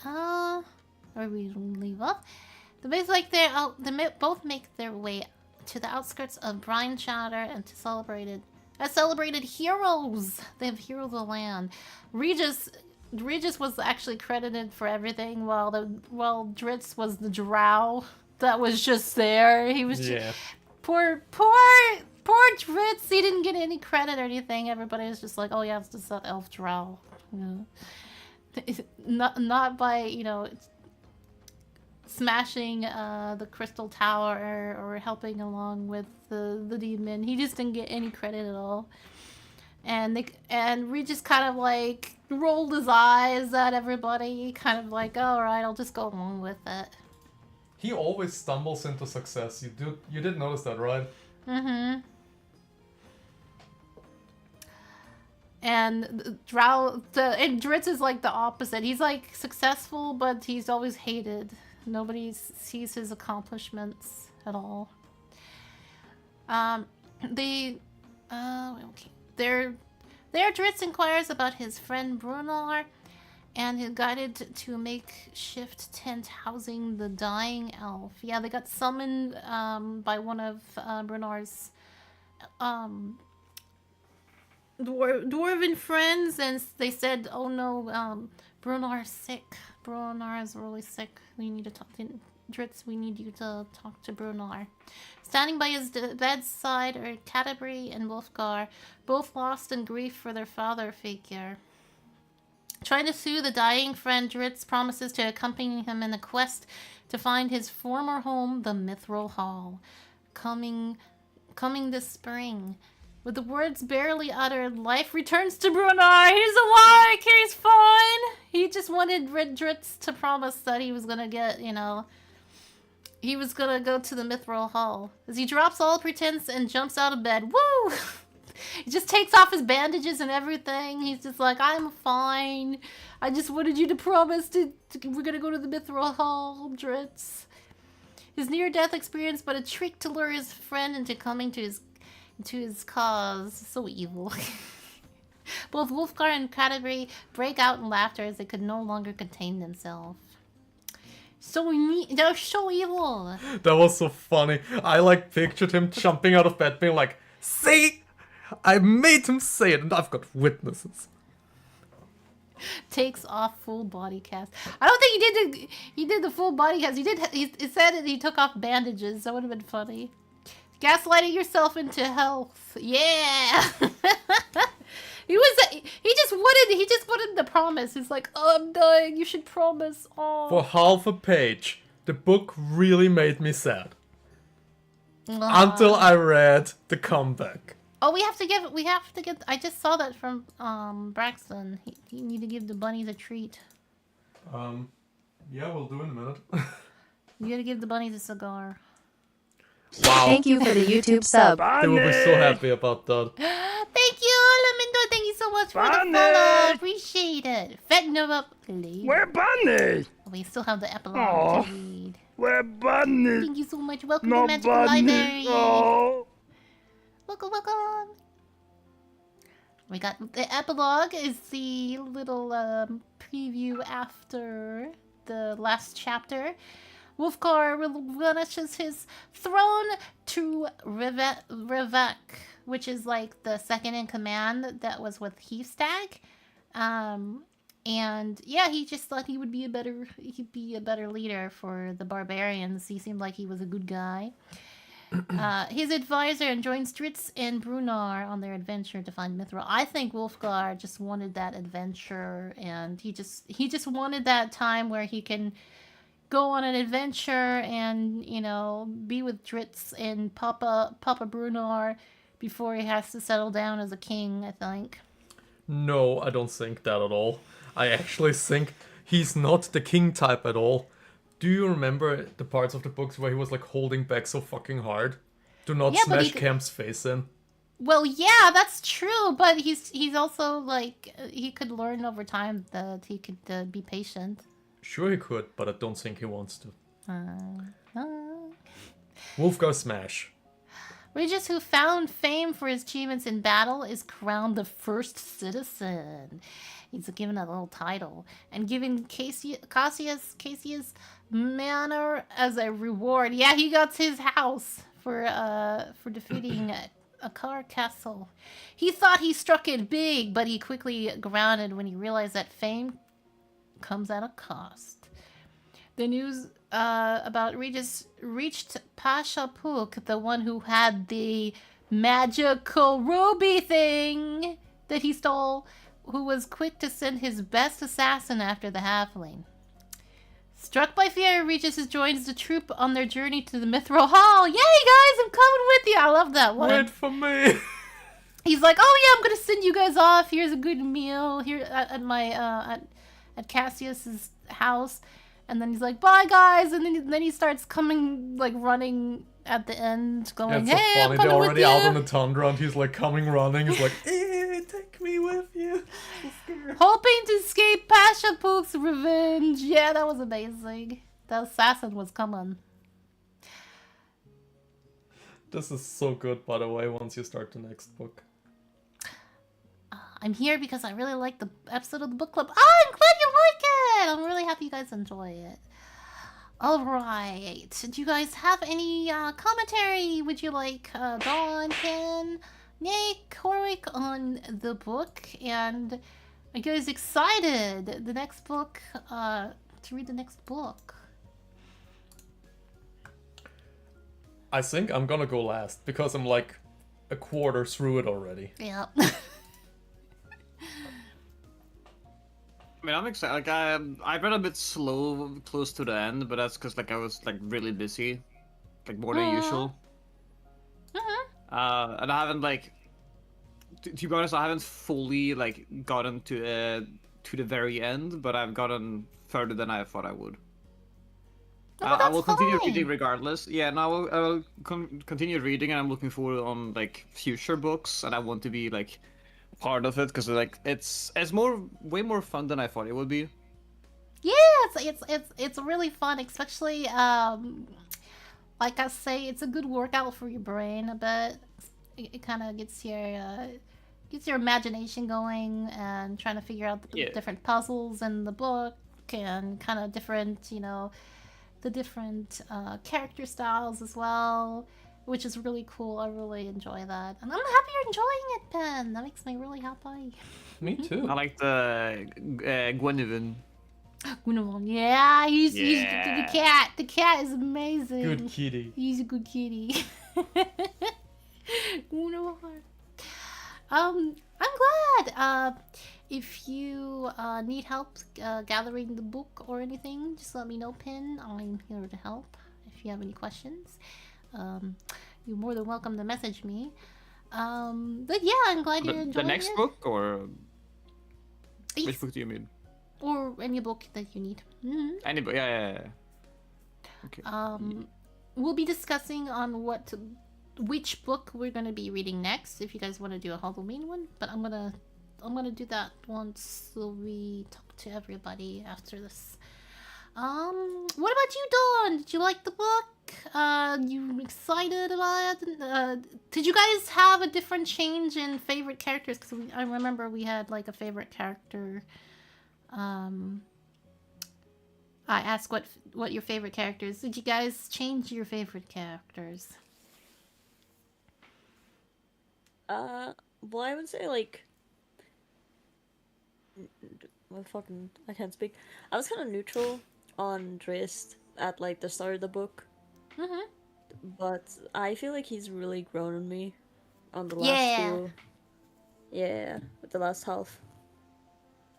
Where we leave off? They both make their way to the outskirts of Brine Chowder and to celebrated heroes. They have hero of the land. Regis was actually credited for everything, while Dritz was the drow that was just there. He was just, poor Dritz. He didn't get any credit or anything. Everybody was just like, oh yeah, it's just that elf drow. Yeah. Not by smashing the crystal tower or helping along with the demon. He just didn't get any credit at all. And Regis kind of like rolled his eyes at everybody, kind of like, all right, I'll just go along with it. He always stumbles into success. You did notice that, right? Mm-hmm. And Dritz is like the opposite. He's like successful, but he's always hated. Nobody sees his accomplishments at all. Okay. There, Dritz inquires about his friend Brunar, and is guided to a makeshift tent housing the dying elf. Yeah, they got summoned by one of Brunar's dwarven friends, and they said, "Oh no, Brunar's sick. Brunar is really sick. We need to talk to Dritz. We need you to talk to Brunar." Standing by his bedside are Canterbury and Wolfgar, both lost in grief for their father figure. Trying to soothe the dying friend, Dritz promises to accompany him in the quest to find his former home, the Mithril Hall, coming this spring. With the words barely uttered, life returns to Brunar. He's alive. He's fine. He just wanted Dritz to promise that he was gonna get, he was gonna go to the Mithril Hall. As he drops all pretense and jumps out of bed. Woo! He just takes off his bandages and everything. He's just like, I'm fine. I just wanted you to promise we're gonna go to the Mithril Hall, Dritz. His near-death experience, but a trick to lure his friend into coming to his cause. So evil. Both Wolfgar and Canterbury break out in laughter as they could no longer contain themselves. They're so evil. That was so funny. I pictured him jumping out of bed being like, "See? I made him say it and I've got witnesses." Takes off full body cast. I don't think he did the full body cast. He said that he took off bandages. That would have been funny. Gaslighting yourself into health. Yeah. He just wanted the promise. He's like, "Oh, I'm dying. You should promise." Oh. For half a page, the book really made me sad. Until I read the comeback. Oh, we have to get. I just saw that from Braxton. You need to give the bunnies a treat. Yeah, we'll do in a minute. You gotta give the bunnies a cigar. Wow. Thank you for the YouTube sub. They will be so happy about that. Thank you, Lamindo. Thank you so much for the follow. Appreciate it. Fatten them up, please. We're Bunnies! We still have the epilogue to read. We're Bunnies! Thank you so much. Welcome No to Magical Bunnies! Library. Oh. Welcome. We got the epilogue is the little preview after the last chapter. Wolfgar relinquishes his throne to Revek, which is like the second in command that was with Heathstag. And yeah, he just thought he'd be a better leader for the barbarians. He seemed like he was a good guy. His advisor and joins Dritz and Brunar on their adventure to find Mithril. I think Wolfgar just wanted that adventure, and he just wanted that time where he can go on an adventure and, be with Dritz and Papa Brunar before he has to settle down as a king, I think. No, I don't think that at all. I actually think he's not the king type at all. Do you remember the parts of the books where he was holding back so fucking hard? Do not smash Camp's face in. Well, yeah, that's true, but he's also he could learn over time that he could be patient. Sure he could, but I don't think he wants to. Wolfgar smash. Regis, who found fame for his achievements in battle, is crowned the first citizen. He's given a little title and given Cassius Manor as a reward. Yeah, he got his house for defeating a car castle. He thought he struck it big, but he quickly grounded when he realized that fame comes at a cost. The news about Regis reached Pasha Pook, the one who had the magical ruby thing that he stole, who was quick to send his best assassin after the halfling. Struck by fear, Regis joins the troop on their journey to the Mithril Hall. Yay, guys, I'm coming with you. I love that one. Wait for me. He's like, oh yeah, I'm gonna send you guys off. Here's a good meal here at my at Cassius's house. And then he's like, bye guys, and then he starts coming, running at the end, going, Yeah, it's hey, so I'm funny. coming They're with already you. out on the tundra and he's coming running. He's like, take me with you. Hoping to escape Pasha Pook's revenge. Yeah, that was amazing. The assassin was coming. This is so good, by the way, once you start the next book. I'm here because I really like the episode of the book club. Oh, I'm glad you like it! I'm really happy you guys enjoy it. Alright. Do you guys have any commentary? Would you like Dawn, Ken, Yay, Corwick on the book, and are you guys excited? The next book, to read the next book. I think I'm gonna go last because I'm like a quarter through it already. Yeah. I mean, I'm excited. Like, I read a bit slow close to the end, but that's because like I was like really busy, like more than usual. And I haven't like, to be honest, I haven't fully like gotten to the very end, but I've gotten further than I thought I would. I will continue reading regardless. Yeah, now I will continue reading, and I'm looking forward on like future books, and I want to be like part of it because like it's way more fun than I thought it would be. Yeah, it's really fun, especially like I say, it's a good workout for your brain, but it kind of gets your imagination going and trying to figure out the different puzzles in the book and kind of different, the different character styles as well, which is really cool. I really enjoy that, and I'm happy you're enjoying it, Ben. That makes me really happy. Me too. I like the Gwenevin. Guinevere, yeah, he's the cat. The cat is amazing. Good kitty. He's a good kitty. Guinevere. I'm glad. If you need help gathering the book or anything, just let me know, Pin. I'm here to help. If you have any questions, you're more than welcome to message me. But yeah, I'm glad you're enjoying it. The next book, or which book do you mean? Or any book that you need. Any book, yeah. Okay. We'll be discussing on which book we're gonna be reading next. If you guys want to do a Halloween one, but I'm gonna do that once we talk to everybody after this. What about you, Dawn? Did you like the book? You excited about it? Did you guys have a different change in favorite characters? Because I remember we had like a favorite character. I asked what your favorite character is. Did you guys change your favorite characters? Well, I would say like, well, fucking, I can't speak. I was kind of neutral on Drist at like the start of the book. But I feel like he's really grown on me on the last few. Yeah, with the last half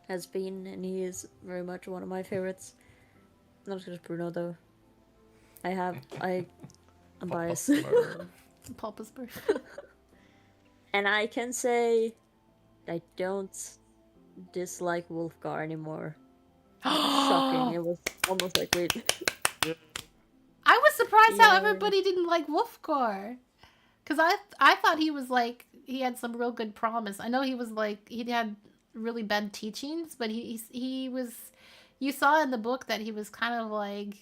has been, and he is very much one of my favorites. Not as good as Bruno though. I'm biased. Papa's birth. And I can say I don't dislike Wolfgar anymore. Shocking. It was almost like, wait. I was surprised how everybody didn't like Wolfgar. Because I thought he was like, he had some real good promise. I know he was like, he had really bad teachings, but he was, you saw in the book that he was kind of like,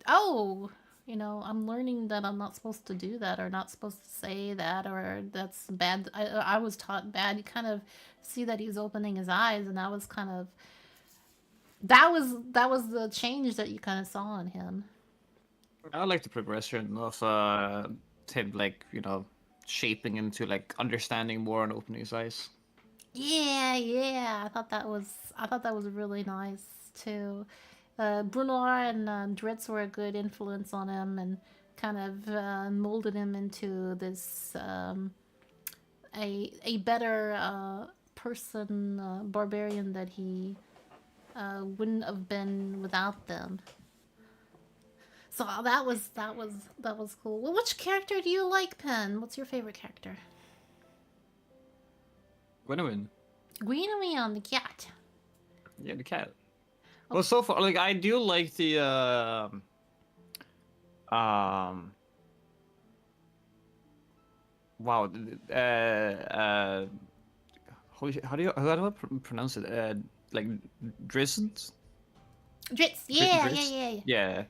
oh, I'm learning that I'm not supposed to do that, or not supposed to say that, or that's bad. I was taught bad. You kind of see that he's opening his eyes, and that was kind of, that was the change that you kind of saw in him. I like the progression of him, like, shaping into like understanding more and opening his eyes. Yeah. I thought that was really nice too. Bruno and Dritz were a good influence on him and kind of molded him into this a better person, barbarian that he wouldn't have been without them. So that was cool. Well, which character do you like, Pen? What's your favorite character? Gwenevin. Guinevere, the cat. Yeah, the cat. Well, so far, like, I do like the wow, how do I pronounce it? Like Drizzt? Dritz, yeah. Yeah.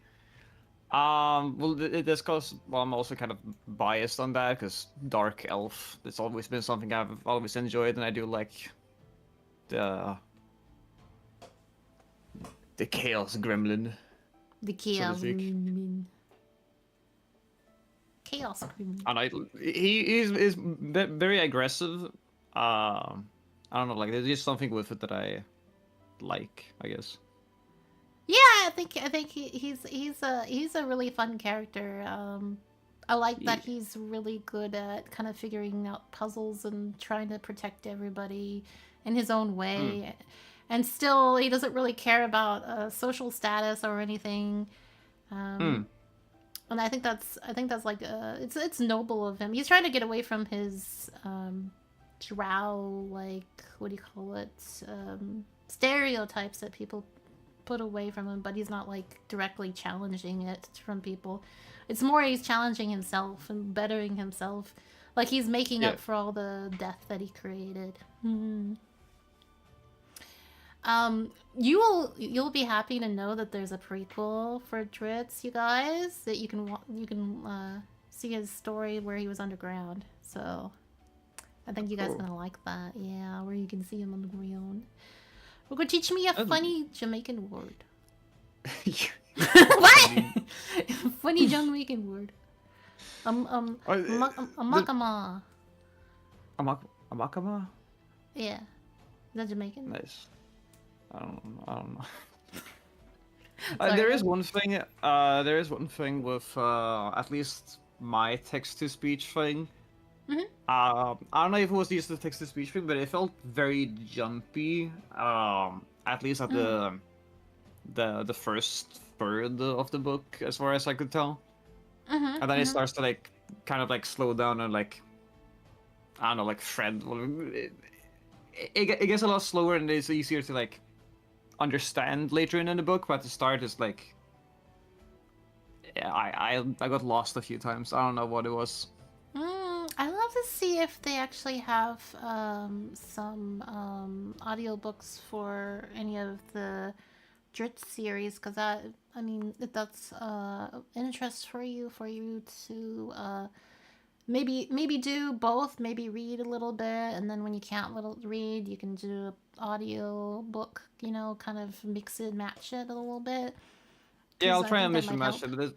Well, this cause, well, I'm also kind of biased on that because Dark Elf. It's always been something I've always enjoyed, and I do like the Chaos Gremlin. The Chaos Gremlin. Chaos Grim. And he is very aggressive. I don't know, like there's just something with it that I like, I guess. Yeah, I think he's a really fun character. I like that he's really good at kind of figuring out puzzles and trying to protect everybody in his own way, and still he doesn't really care about social status or anything. And I think that's like it's noble of him. He's trying to get away from his drow, like, what do you call it, stereotypes that people put away from him, but he's not like directly challenging it from people. It's more he's challenging himself and bettering himself, like he's making up for all the death that he created. You'll be happy to know that there's a prequel for Dritz, you guys, that you can see his story where he was underground. So I think you guys are gonna like that. Yeah, where you can see him on the ground. We're gonna teach me a funny Jamaican word. What? Funny Jamaican word. Amakama. Amakama? Yeah. Is that Jamaican? Nice. I don't know. Sorry. There is one thing. There is one thing with at least my text-to-speech thing. I don't know if it was just the text-to-speech thing, but it felt very jumpy. At least at the first third of the book, as far as I could tell. And then it starts to like kind of like slow down and like, I don't know, like thread. It gets a lot slower and it's easier to like understand later in the book, but at the start it's like, yeah, I got lost a few times. I don't know what it was. I love to see if they actually have some audiobooks for any of the Dritz series, because I mean, if that's interest for you to maybe do both, maybe read a little bit, and then when you can't read, you can do an audio book, you know, kind of mix it, match it a little bit. Yeah, I'll try and mix and match it, but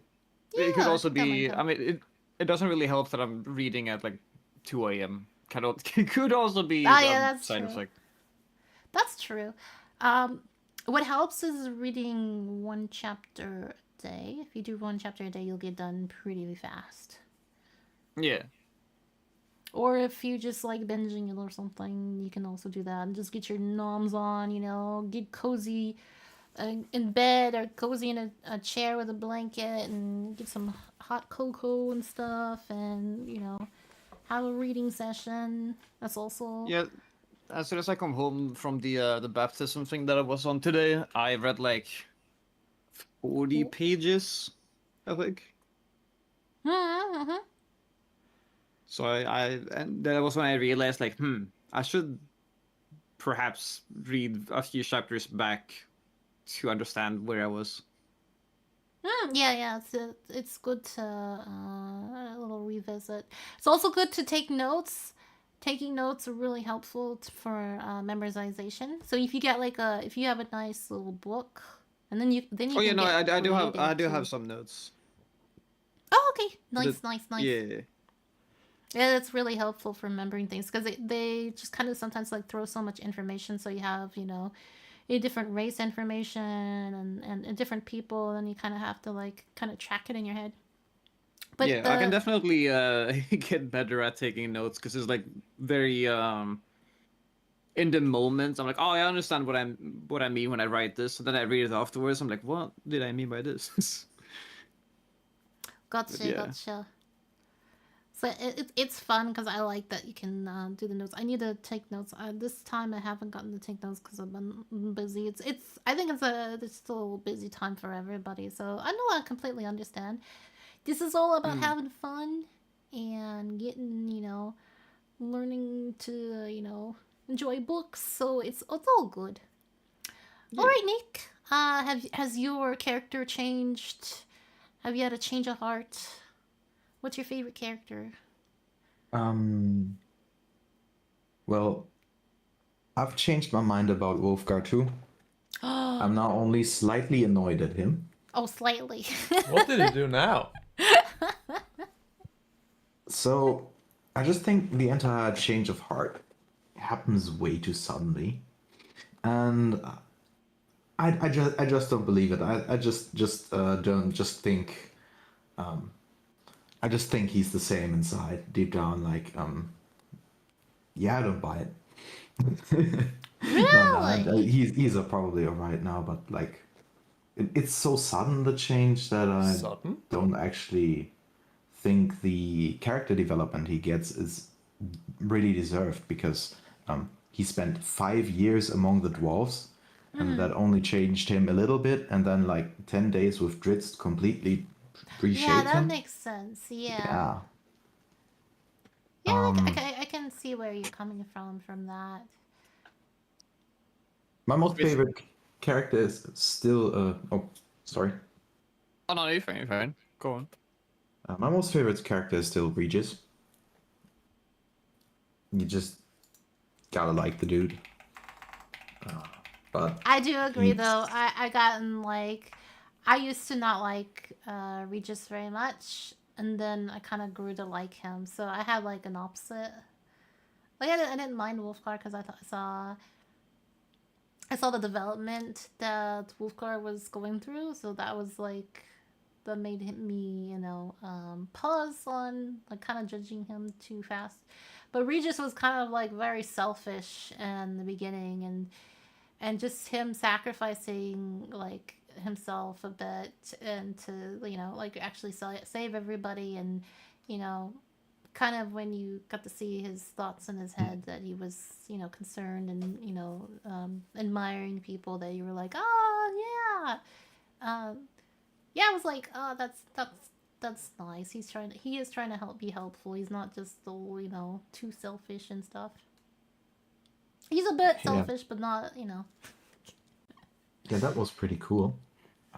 it could also be, I mean, it doesn't really help that I'm reading at like 2 a.m. It could also be a side effect. That's true. What helps is reading one chapter a day. If you do one chapter a day, you'll get done pretty fast. Yeah. Or if you just like binging it or something, you can also do that and just get your noms on, you know, get cozy in bed or cozy in a chair with a blanket and get some hot cocoa and stuff, and, you know, have a reading session. That's also... Yeah, as soon as I come home from the baptism thing that I was on today, I read like 40 pages, I think. So and that was when I realized, like, I should perhaps read a few chapters back to understand where I was. Yeah. It's good to a little revisit. It's also good to take notes. Taking notes are really helpful for memorization. So if you get if you have a nice little book, and then you Oh yeah, no, I do have some notes. Oh, okay, nice. Yeah. Yeah, that's really helpful for remembering things, because they just kind of sometimes like throw so much information. So you have, you know, a different race information and different people, and you kind of have to like kind of track it in your head. But yeah, I can definitely get better at taking notes, because it's like very in the moment. I'm like, oh, I understand what I mean when I write this, and then I read it afterwards. I'm like, what did I mean by this? Gotcha. So it's fun, because I like that you can do the notes. I need to take notes. This time I haven't gotten to take notes because I've been busy. I think it's still a busy time for everybody. So I completely understand. This is all about having fun and getting, you know, learning to, you know, enjoy books. So it's all good. Yeah. All right, Nick. Has your character changed? Have you had a change of heart? What's your favorite character? Well, I've changed my mind about Wolfgar too. I'm now only slightly annoyed at him. Oh, slightly. What did he do now? So, I just think the entire change of heart happens way too suddenly, and I just don't believe it. I just don't just think. I just think he's the same inside, deep down. Like, yeah, I don't buy it. No, Really? he's probably alright now, but like, it's so sudden the change that I Sudden? don't actually think the character development he gets is really deserved because he spent 5 years among the dwarves, and that only changed him a little bit, and then like 10 days with Dritz completely Yeah, reshaped that him. makes sense. Yeah. Yeah. Yeah, like, I can see where you're coming from that. My most favorite character is still oh, sorry. Oh no, you're fine, you're fine. Go on. My most favorite character is still Regis. You just gotta like the dude. But I do agree, he's though. I gotten like, I used to not like Regis very much, and then I kind of grew to like him. So I had like an opposite. Like I didn't mind Wolfgar because I saw the development that Wolfgar was going through. So that was like that made me, pause on like kind of judging him too fast. But Regis was kind of like very selfish in the beginning, and just him sacrificing like himself a bit and to like actually save everybody, and you know kind of when you got to see his thoughts in his head that he was concerned and admiring people, that you were like, oh yeah, yeah, I was like, oh, that's nice. He is trying to be helpful. He's not just the too selfish and stuff. He's a bit yeah, selfish, but not. yeah, that was pretty cool.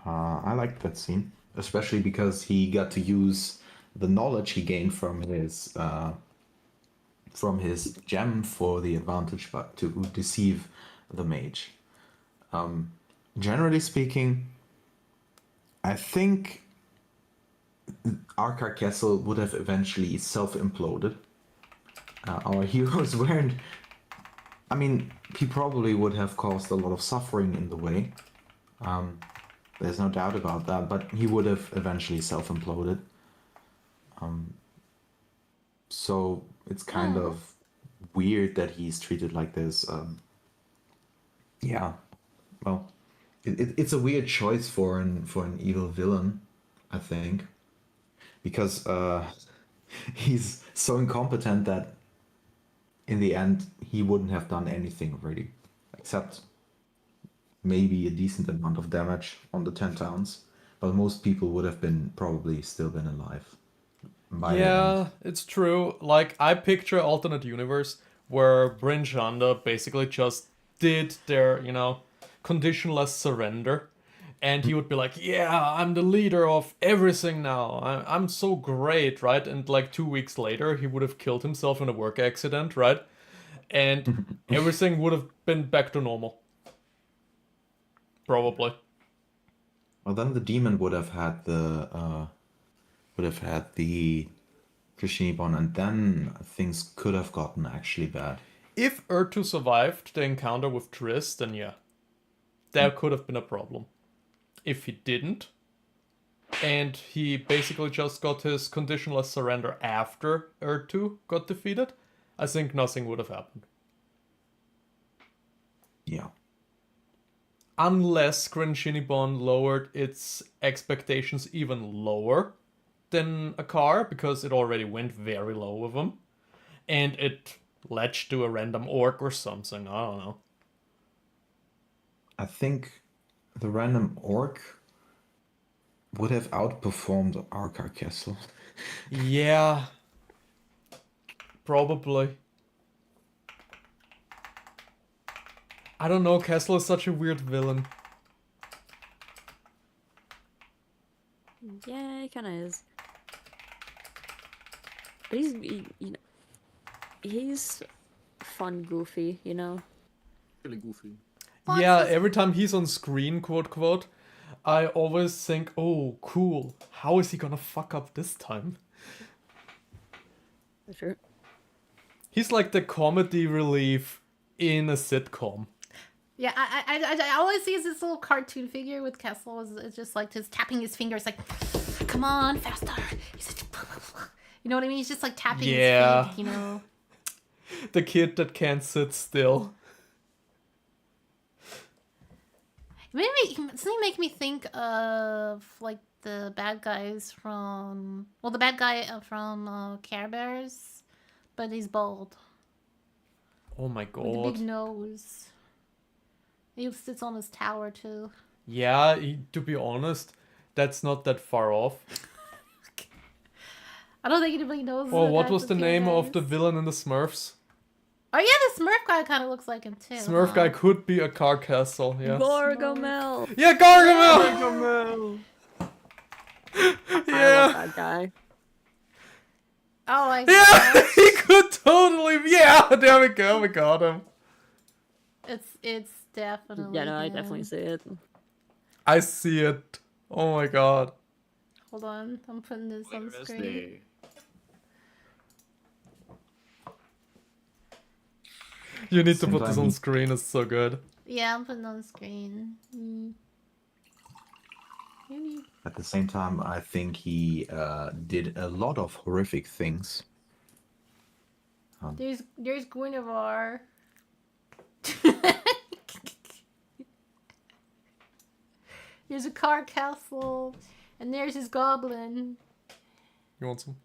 I liked that scene, especially because he got to use the knowledge he gained from his gem for the advantage, but to deceive the mage. Generally speaking, I think Arkar Kessel would have eventually self-imploded. Our heroes weren't. I mean, he probably would have caused a lot of suffering in the way. There's no doubt about that, but he would have eventually self-imploded. So it's kind of weird that he's treated like this. Yeah, well, it's a weird choice for an evil villain, I think, because he's so incompetent that in the end he wouldn't have done anything really, except maybe a decent amount of damage on the 10 towns, but most people would have been probably still been alive by the end. Yeah, it's true. Like, I picture alternate universe where Bryn Chanda basically just did their, conditionless surrender. And he would be like, yeah, I'm the leader of everything now. I'm so great, right? And like 2 weeks later, he would have killed himself in a work accident, right? And everything would have been back to normal. Probably. Well, then the demon would have had the Krishinibon, and then things could have gotten actually bad. If Ertu survived the encounter with Triss, then yeah, there could have been a problem. If he didn't, and he basically just got his conditionless surrender after Ertu got defeated, I think nothing would have happened. Yeah. Unless Genshinibon lowered its expectations even lower than a car, because it already went very low with him, and it latched to a random orc or something, I don't know. I think the random orc would have outperformed Arkar Kessel. Yeah, probably. I don't know, Kessel is such a weird villain. Yeah, he kind of is. But he's fun, goofy, Really goofy. Yeah, every time he's on screen, quote quote, I always think, oh, cool, how is he gonna fuck up this time? For sure. He's like the comedy relief in a sitcom. Yeah, I always see this little cartoon figure with Kessel. It's just like just tapping his fingers, like, come on, faster. He's like, you know what I mean? He's just like tapping his feet, you know. The kid that can't sit still. Something make me think of like the bad guys from the bad guy from Care Bears, but he's bald Oh my with a big god. nose. He sits on his tower too. Yeah, to be honest, that's not that far off. I don't think anybody knows. Oh, the what guys was the from Care name of the Bears. villain in the Smurfs? Oh yeah, the Smurf guy kind of looks like him too. Smurf guy could be a car castle, yeah. Gargamel. Yeah, Gargamel! Gargamel. I love Yeah! that guy. Oh my Yeah! god. He could totally... Yeah! There we go, we got him. It's definitely. Yeah, no, I him. definitely see it. I see it. Oh my god. Hold on, I'm putting this on Where is screen. the- You need to Same put this time on he- screen, it's so good. Yeah, I'm putting it on screen. At the same time, I think he did a lot of horrific things. There's Guinevere. There's a car castle, and there's his goblin. You want some?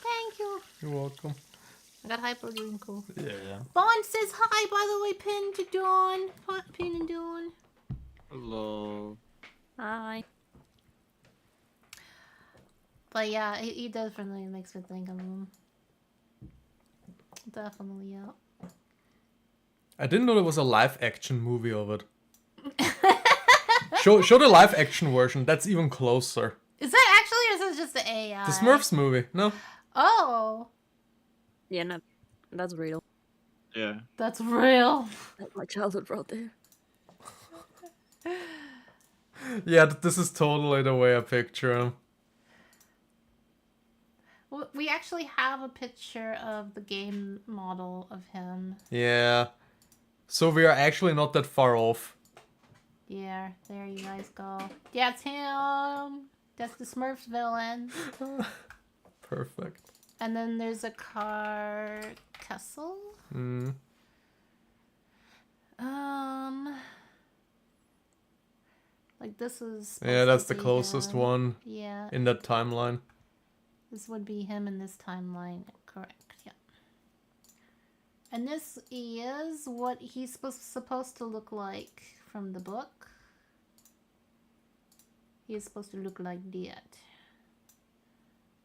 Thank you. You're welcome. I got hyperdunkle. Yeah. Bond says hi, by the way, Pin to Dawn. Pin and Dawn. Hello. Hi. But yeah, he definitely makes me think of him. Definitely, yeah. I didn't know there was a live action movie of it. Show the live action version, that's even closer. Is that actually, or is it just the AI? The Smurfs movie, no? Oh, Yeah, no, that's real. Yeah. that's real. That's my childhood right there. Yeah, this is totally the way I picture him. Well, we actually have a picture of the game model of him. Yeah. So we are actually not that far off. Yeah, there you guys go. That's him. That's the Smurfs villain. Perfect. And then there's a car castle. Mm. Like this is. Yeah, that's the closest him. one Yeah, in that timeline. this would be him in this timeline. Correct. Yeah. And this is what he's supposed to look like from the book. He's supposed to look like that.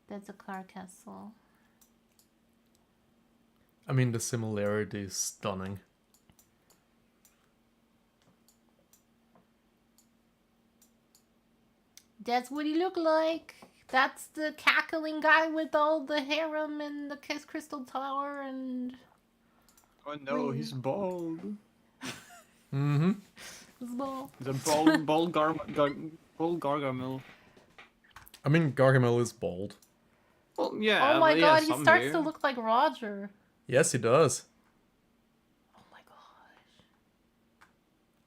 That's a car castle. I mean, the similarity is stunning. That's what he looked like. That's the cackling guy with all the harem and the crystal tower and Oh no, he's bald. Mm-hmm. his ball. He's a bald Gargamel. I mean, Gargamel is bald. Well, yeah. Oh my but god, yeah, he some starts do. to look like Roger. Yes, he does. Oh my gosh.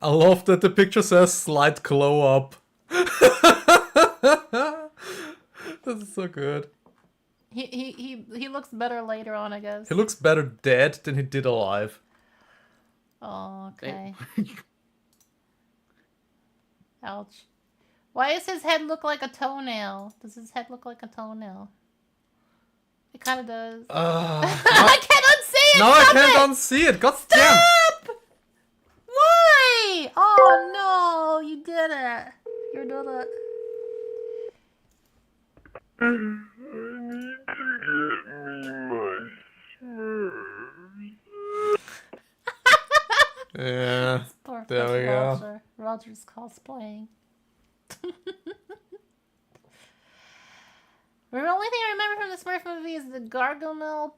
I love that the picture says slight glow up. This is so good. He looks better later on, I guess. He looks better dead than he did alive. Oh, okay. Ouch. Why does his head look like a toenail? Does his head look like a toenail? It kind of does. I can't unsee it! Now I Stop can't it! unsee it. God damn! Stop! Why? Oh no, you did it. You did it. Yeah. Perfect. There we go. Roger. Roger's cosplaying. The only thing I remember from the Smurf movie is the Gargamel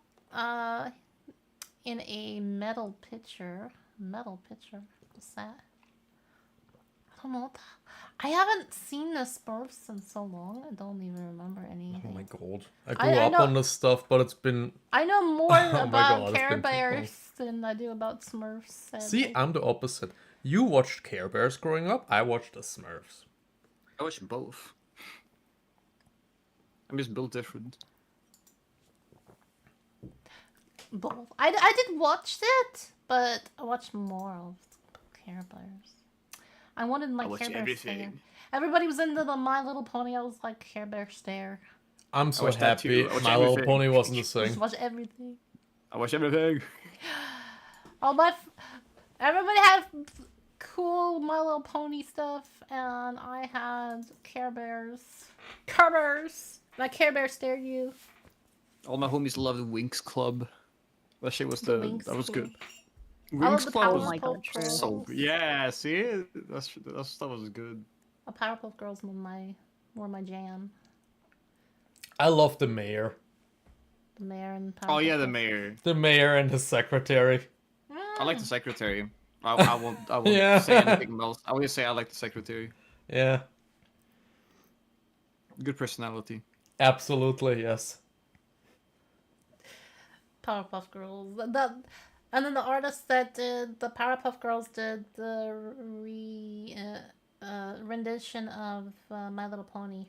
in a metal pitcher. Metal pitcher. What's that? I don't know. I haven't seen the Smurfs in so long. I don't even remember anything. Oh my god. I I grew up know- on this stuff, but it's been... I know more my about God, it's Care been too long. Bears than I do about Smurfs. sadly. See, I'm the opposite. You watched Care Bears growing up, I watched the Smurfs. I watch both. I'm just built different. Both. I did watch it, but I watched more of Care Bears. I wanted my I watch Care Bear stare. everything. Everybody was into the My Little Pony. I was like Care Bear stare. I'm so watched that happy too. I watched My Little everything. Pony wasn't a Just thing. watch everything. I watch everything. Everybody had cool My Little Pony stuff, and I had Care Bears. Care Bears. My Care Bear stare you. All my homies loved Winx Club. That shit was Winx that was good. Club. I love Winx the Club Oh was my God, Powerpuff true. Girls. so good. Yeah, see, that stuff was good. The Powerpuff Girls were my jam. I love the mayor. The mayor and Powerpuff Oh yeah, the Girls. mayor. The mayor and his secretary. I like the secretary. I won't Yeah. say anything else. I will just say I like the secretary. Yeah, Good personality. absolutely, yes. Powerpuff Girls. And then the artist that did the Powerpuff Girls did the rendition of My Little Pony.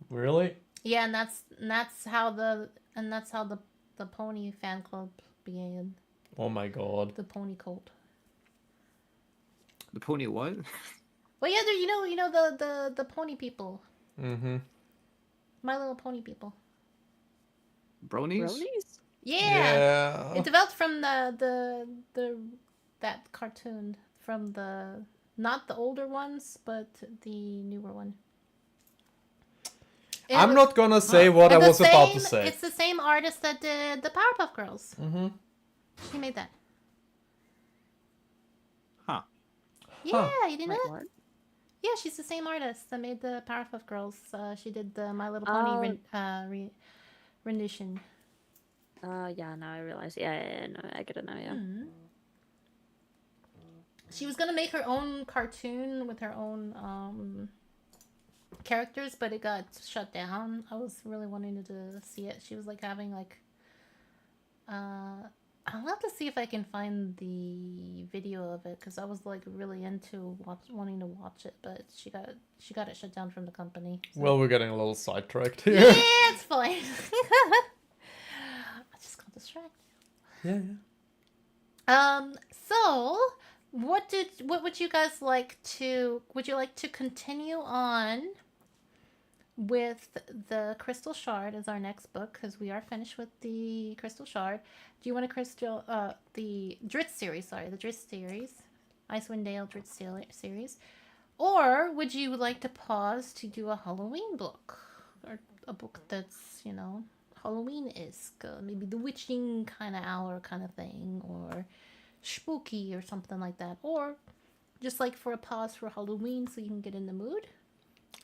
Really? Yeah, and that's how the pony fan club began. Oh my god. The pony cult. The pony what? Well, yeah, you know the pony people. Mm-hmm. My Little Pony people. Bronies? Bronies? Yeah. It Yeah. developed from that cartoon from not the older ones, but the newer one. I'm not gonna say what I And the was about to same- say. It's the same artist that did the Powerpuff Girls. Mm-hmm. She made that. Huh. Yeah, you didn't know Wait, that? what? Yeah, she's the same artist that made the Powerpuff Girls. She did the My Little Pony rendition. Yeah, now I realize. Yeah, no, I get it now, yeah. She was gonna make her own cartoon with her own characters, but it got shut down. I was really wanting to see it. She was like having like I'll have to see if I can find the video of it because I was like really into wanting to watch it, but she got it shut down from the company. So. Well, we're getting a little sidetracked yeah, here. it's fine. I just got distracted. Yeah. So what would you guys like to? Would you like to continue on with the Crystal Shard as our next book because we are finished with the Crystal Shard? Do you want the Dritz series? Sorry, the Dritz series, Icewind Dale Dritz series, or would you like to pause to do a Halloween book or a book that's Halloween-esque, maybe the witching kind of hour kind of thing, or spooky or something like that, or just like for a pause for Halloween so you can get in the mood?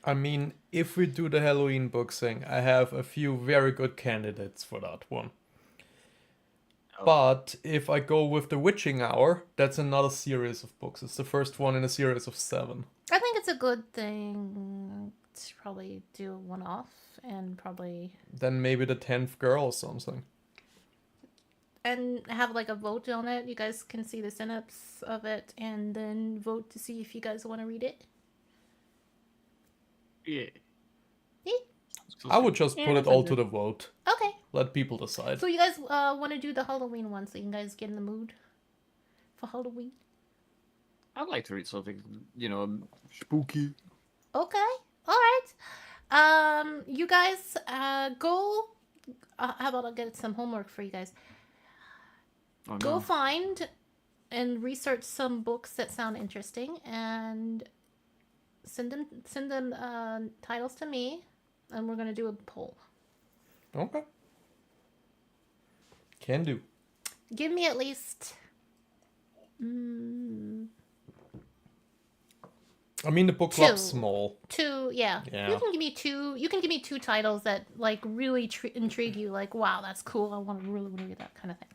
I mean, if we do the Halloween book thing, I have a few very good candidates for that one. But if I go with the Witching Hour, that's another series of books. It's the first one in a series of 7. I think it's a good thing to probably do one off and probably Then maybe the 10th Girl or something. and have like a vote on it. You guys can see the synopsis of it and then vote to see if you guys want to read it. Yeah. Yeah. I would just Yeah, put it that all sounds to good. the vote. Okay. Let people decide. So you guys want to do the Halloween one so you guys get in the mood for Halloween? I'd like to read something, spooky. Okay. All right. You guys go. How about I'll get some homework for you guys. Oh, Go no. find and research some books that sound interesting and send them titles to me, and we're gonna do a poll. Okay. Can do. Give me at least. I mean, the book club's 2. small. 2, yeah. Yeah. You can give me 2. You can give me 2 titles that like really intrigue you. Like, wow, that's cool. I want to really read that kind of thing.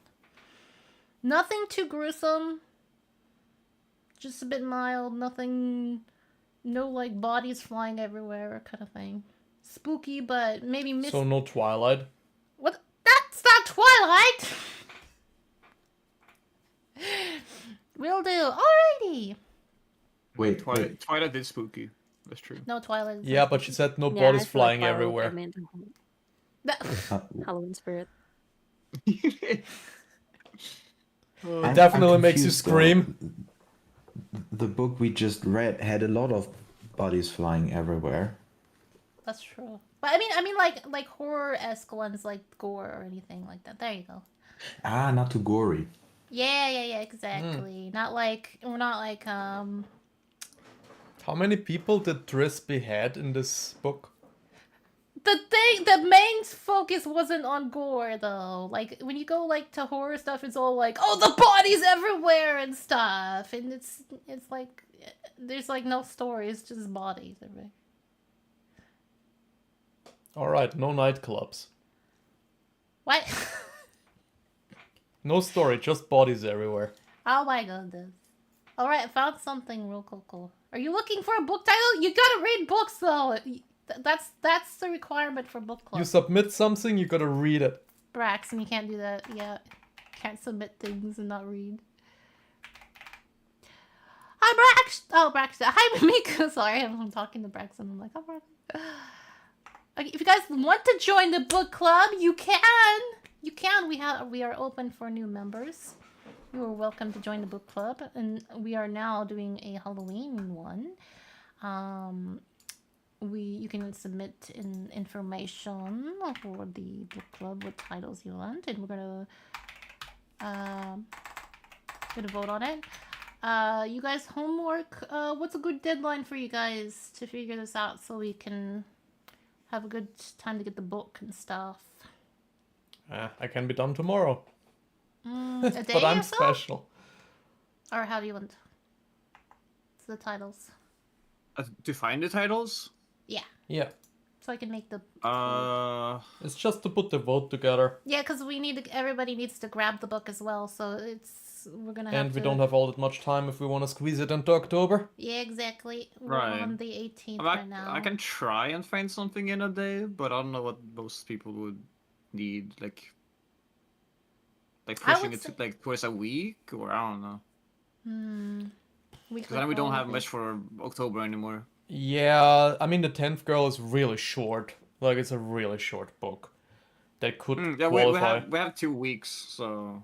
Nothing too gruesome. Just a bit mild. Nothing No, like, bodies flying everywhere kind of thing. Spooky, but maybe So no Twilight. What? That's not Twilight! Will do. Alrighty. Wait, Twilight, Twilight is spooky. That's true. No Twilight. Yeah, but she said no Yeah, bodies I feel like flying Twilight everywhere. got me into That- Halloween spirit. It definitely makes you confused, though. scream. The book we just read had a lot of bodies flying everywhere. That's true. But I mean, like horror-esque ones, like gore or anything like that. There you go. Ah, not too gory. Yeah, exactly. Not like we're not like How many people did Driss behead in this book? the main focus wasn't on gore though. Like when you go like to horror stuff, it's all like, oh, the bodies everywhere and stuff, and it's like there's like no story. It's just bodies everywhere. Alright, no nightclubs. What? No story, just bodies everywhere. Oh my goodness. Alright, I found something real cool. Are you looking for a book title? You gotta read books though. That's the requirement for book club. You submit something, you gotta read it. Braxton, you can't do that. Yeah. Can't submit things and not read. Hi, Braxton. Hi, Mika. Sorry, I'm talking to Braxton. I'm like, oh, Braxton. Okay, if you guys want to join the book club, you can. You can. We are open for new members. You are welcome to join the book club, and we are now doing a Halloween one. You can submit information for the book club, what titles you want, and we're gonna vote on it. You guys, homework. What's a good deadline for you guys to figure this out so we can have a good time to get the book and stuff? I can be done tomorrow. A day But I'm or so? special. Or how do you want? It's the titles. To find the titles? Yeah, Yeah. so I can make the. It's just to put the vote together. Yeah, because everybody needs to grab the book as well, so we're gonna have And we to. don't have all that much time if we want to squeeze it into October. Yeah, exactly. We're Right. on the 18th I, right now. I can try and find something in a day, but I don't know what most people would need. Like I pushing would it to, like twice a week, or I don't know. We Because then we don't have much for October anymore. Yeah, I mean the 10th Girl is really short. Like it's a really short book. That could Yeah, qualify. we have 2 weeks, so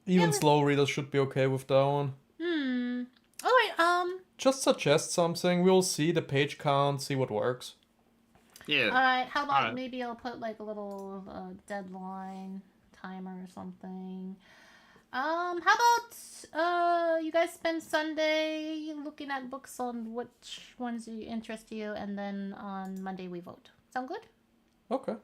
Even slow readers should be okay with that one. Alright, Just suggest something. We'll see the page count, see what works. yeah. alright, how about Alright. maybe I'll put like a little deadline timer or something. How about you guys spend Sunday looking at books on which ones interest you, and then on Monday we vote. Sound good? Okay.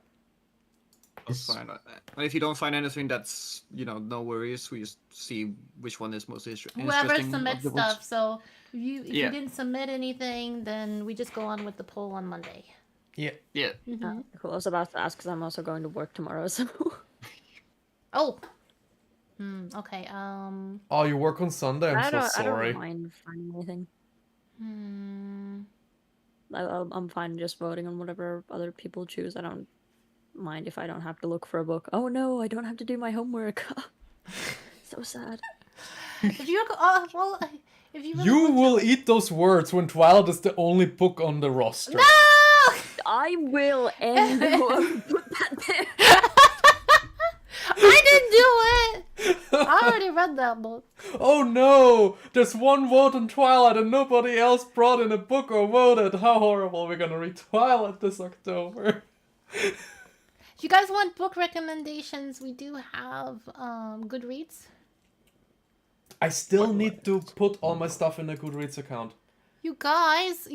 That's fine. And if you don't find anything, that's no worries. We just see which one is most interesting. Whoever of submits the books. stuff. So if you Yeah. didn't submit anything, then we just go on with the poll on Monday. Yeah. Yeah. Cool. I was about to ask because I'm also going to work tomorrow, so. Oh. Okay. Oh, you work on Sunday? I'm so I sorry. don't mind finding anything. I'm fine just voting on whatever other people choose. I don't mind if I don't have to look for a book. Oh no, I don't have to do my homework. So sad. If you if you really You want will eat those words when Twilight is the only book on the roster. No! I will end put that there. I didn't do it. I already read that book. Oh no! There's one vote on Twilight and nobody else brought in a book or voted. How horrible. We're gonna read Twilight this October. If you guys want book recommendations, we do have Goodreads. I still need to put all my stuff in the Goodreads account. You guys,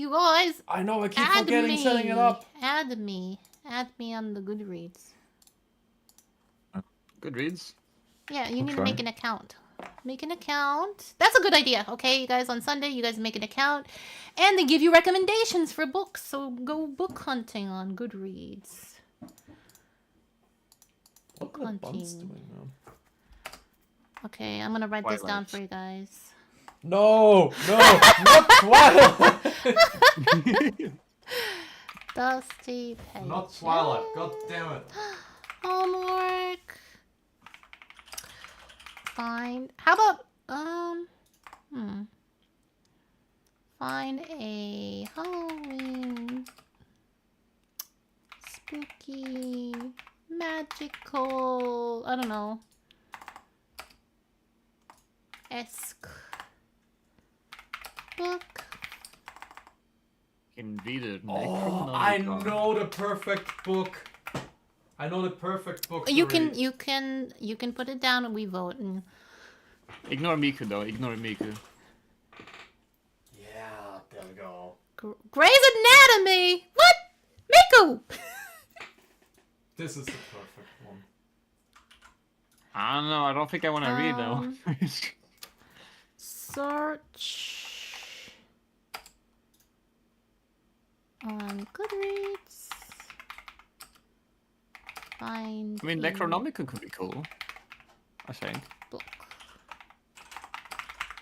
I know, I keep add forgetting me. setting it up. Add me on the Goodreads. Good reads. Yeah, you need to try. make an account. Make an account. That's a good idea. Okay, you guys, on Sunday, you guys make an account. And they give you recommendations for books. So go book hunting on Goodreads. What are the buns hunting. doing now? Okay, I'm gonna write this down Twilight. for you guys. No, not Twilight. Dusty page. Not Twilight. God damn it. Homework. Find. How about Find a Halloween, spooky, magical. I don't know. Esque book. Can read it. Oh, I know the perfect book. I know the perfect book. You to read. you can put it down and we vote. And Ignore Miku though. Ignore Miku. Yeah, there we go. Grey's Anatomy. What? Miku. This is the perfect one. I don't know. I don't think I want to read though. Search on Goodreads. Find. I mean, the Necronomicon could be cool. I think. book.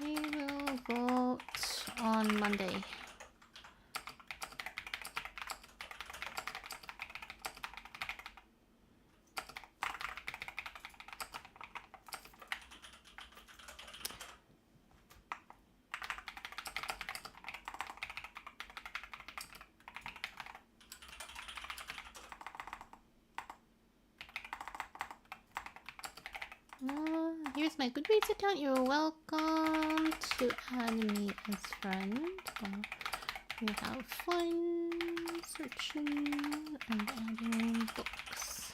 We will vote on Monday. Here's my Goodreads account. You're welcome to add me as friend. We have fun searching and adding books.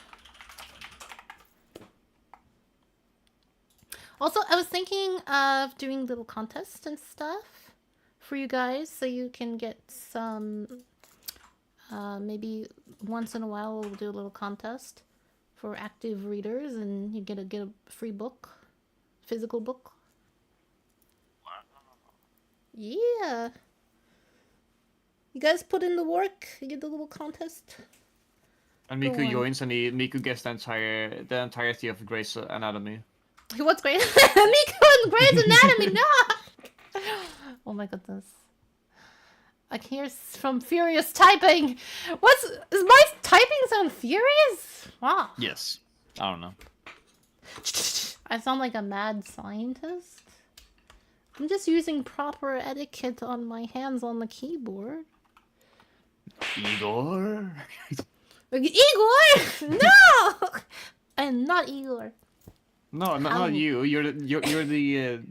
Also, I was thinking of doing little contests and stuff for you guys, so you can get some. Maybe once in a while we'll do a little contest for active readers, and you get a free book, physical book. Yeah. You guys put in the work. You get the little contest. And Go Miku on. joins and Miku gets the entirety of Grey's Anatomy. What's Grey's Nico and Grey's Anatomy? No. Oh my goodness. I can hear from furious typing. Is my typing sound furious? Wow. Yes. I don't know. I sound like a mad scientist. I'm just using proper etiquette on my hands on the keyboard. Igor? Igor! No! I'm not Igor. No, not you. You're the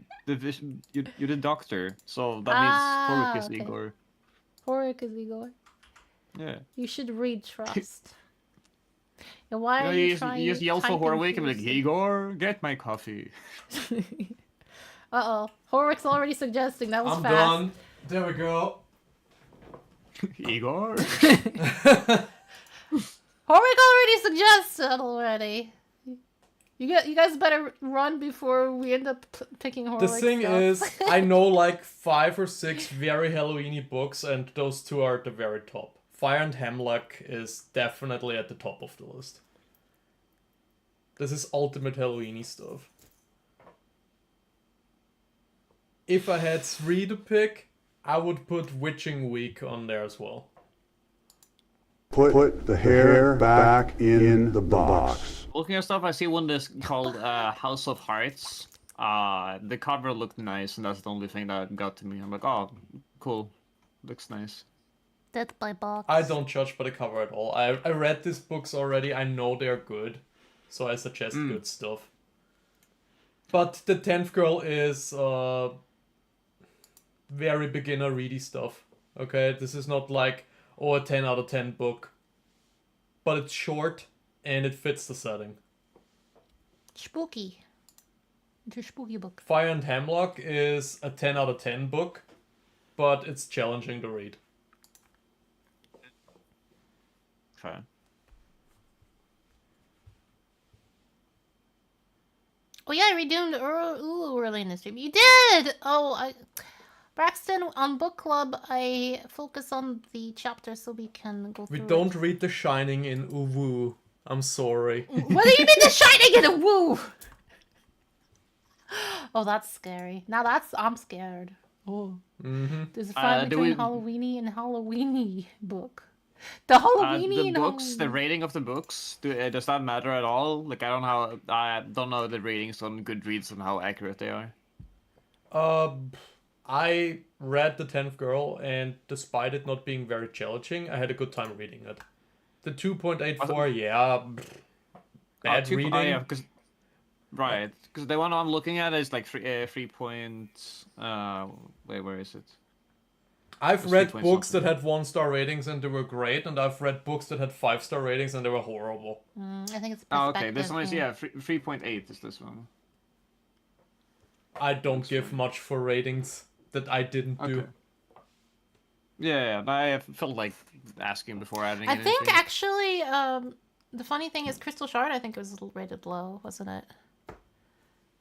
doctor. So that means Horrick is okay. Igor. Horrick is Igor. Yeah. You should read Trust. And why are You you just, trying you just yell for typing Horrick and be like, furiously? Igor, get my coffee. Uh-oh. Horrick's already suggesting. That was I'm fast. done. There we go. Igor? Horrick already suggested already. You guys better run before we end up picking Horrick. The thing is, I know like 5 or 6 very Halloweeny books, and those 2 are at the very top. Fire and Hemlock is definitely at the top of the list. This is ultimate Halloweeny stuff. If I had 3 to pick, I would put Witching Week on there as well. Put the hair back in the box. Looking at stuff, I see one that's called House of Hearts. The cover looked nice, and that's the only thing that got to me. I'm like, oh, cool. Looks nice. Death by box. I don't judge by the cover at all. I read these books already. I know they're good. So I suggest good stuff. But the 10th Girl is very beginner ready stuff. Okay, this is not like, a 10 out of 10 book. But it's short and it fits the setting. Spooky. It's a spooky book. Fire and Hemlock is a 10 out of 10 book, but it's challenging to read. Fine. Oh yeah, I redeemed Ulu early in the stream. You did! Braxton, on book club, I focus on the chapter so we can go through We don't read The Shining in Uwu. I'm sorry. What do you mean The Shining in a woo? Oh, that's scary. Now I'm scared. Oh. Mm-hmm. There's a fight do between we- Halloweeny and Halloweeny book. The Halloweeny The and books, the Halloweeny. rating of the books, does that matter at all? Like, I don't know the ratings on Goodreads and how accurate they are. I read The 10th Girl, and despite it not being very challenging, I had a good time reading it. The 2.84, yeah, bad reading. Yeah, because the one I'm looking at is like 3 point. Wait, where is it? I've It's read 3 point books that something. had 1-star ratings and they were great, and I've read books that had 5-star ratings and they were horrible. I think it's Oh, perspective. okay. This one is yeah. 3.8 is this one. I don't give much for ratings that I didn't do. Okay. Yeah, I felt like asking before adding. I think anything. actually, the funny thing is Crystal Shard, I think it was rated low, wasn't it?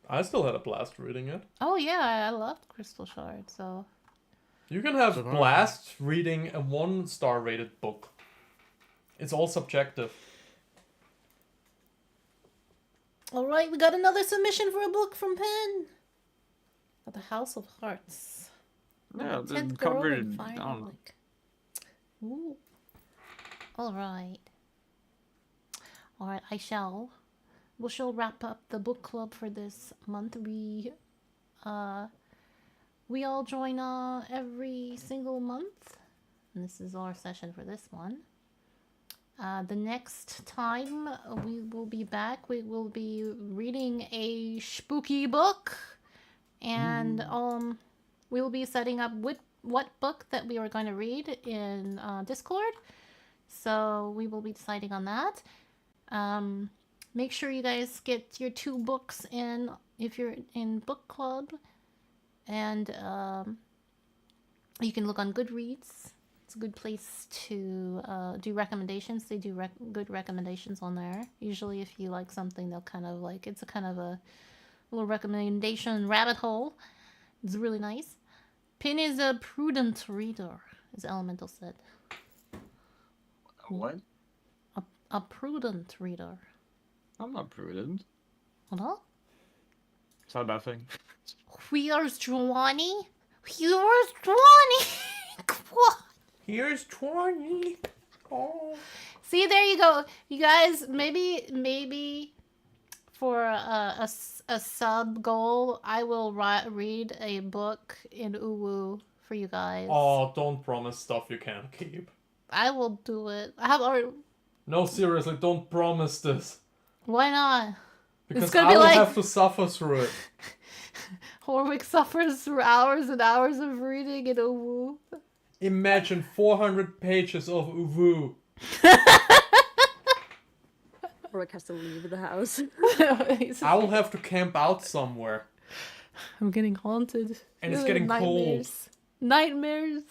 I still had a blast reading it. Oh yeah, I loved Crystal Shard, so... You can have blast reading a 1-star rated book. It's all subjective. Alright, we got another submission for a book from Penn. The House of Hearts. Yeah, The the 10th Girl cover. and I Fire don't know. Lake. Ooh. Alright. Alright, we shall wrap up the book club for this month. We all join every single month. And this is our session for this one. The next time we will be back, we will be reading a spooky book. And we will be setting up what book that we are going to read in Discord. So we will be deciding on that. Make sure you guys get your 2 books in if you're in book club. And you can look on Goodreads. It's a good place to do recommendations. They do good recommendations on there. Usually if you like something, they'll kind of like, it's a kind of a little recommendation rabbit hole. It's really nice. Pin is a prudent reader, as Elemental said. What? A prudent reader. I'm not prudent. Hold on. It's not a bad thing. Here's Johnny. Here's Johnny. What? Here's 20. Oh. See, there you go. You guys, maybe for a sub goal, I will read a book in Uwu for you guys. Oh, don't promise stuff you can't keep. I will do it. I have already... No, seriously, don't promise this. Why not? Because gonna I be will like- have to suffer through it. Horwick suffers through hours and hours of reading in Uwu. Imagine 400 pages of Uwu. Rick has to leave the house. I will have to camp out somewhere. I'm getting haunted. And it's getting cold. Nightmares.